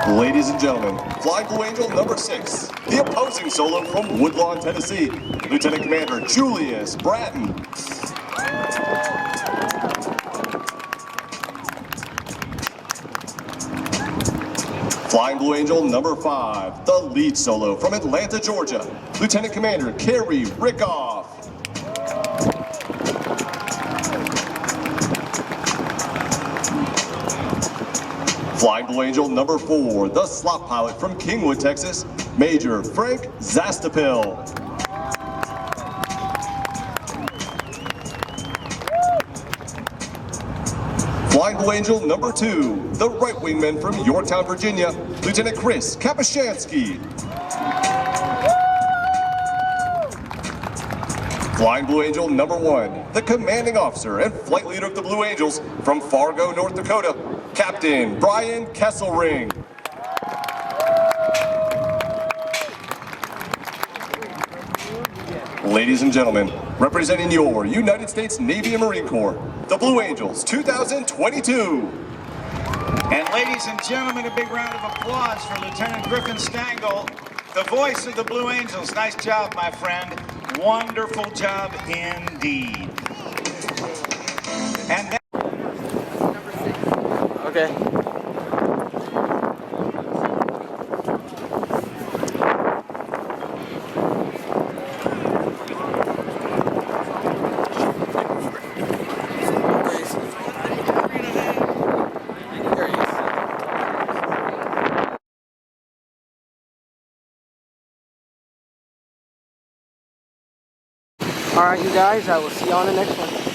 Ladies and gentlemen, Flying Blue Angel number 6, the opposing solo from Woodlawn, Tennessee, Lieutenant Commander Julius Bratton. Flying Blue Angel number 5, the lead solo from Atlanta, Georgia, Lieutenant Commander Kerry Rickoff. Flying Blue Angel number 4, the slot pilot from Kingwood, Texas, Major Frank Zastapil. Flying Blue Angel number 2, the right wingman from Yorktown, Virginia, Lieutenant Chris Kapushansky. Flying Blue Angel number 1, the commanding officer and flight leader of the Blue Angels from Fargo, North Dakota, Captain Brian Kesselring. Ladies and gentlemen, representing your United States Navy and Marine Corps, the Blue Angels 2022. And ladies and gentlemen, a big round of applause for Lieutenant Griffin Stangl, the voice of the Blue Angels. Nice job, my friend. Wonderful job indeed. And then okay. All right, you guys, I will see you on the next one.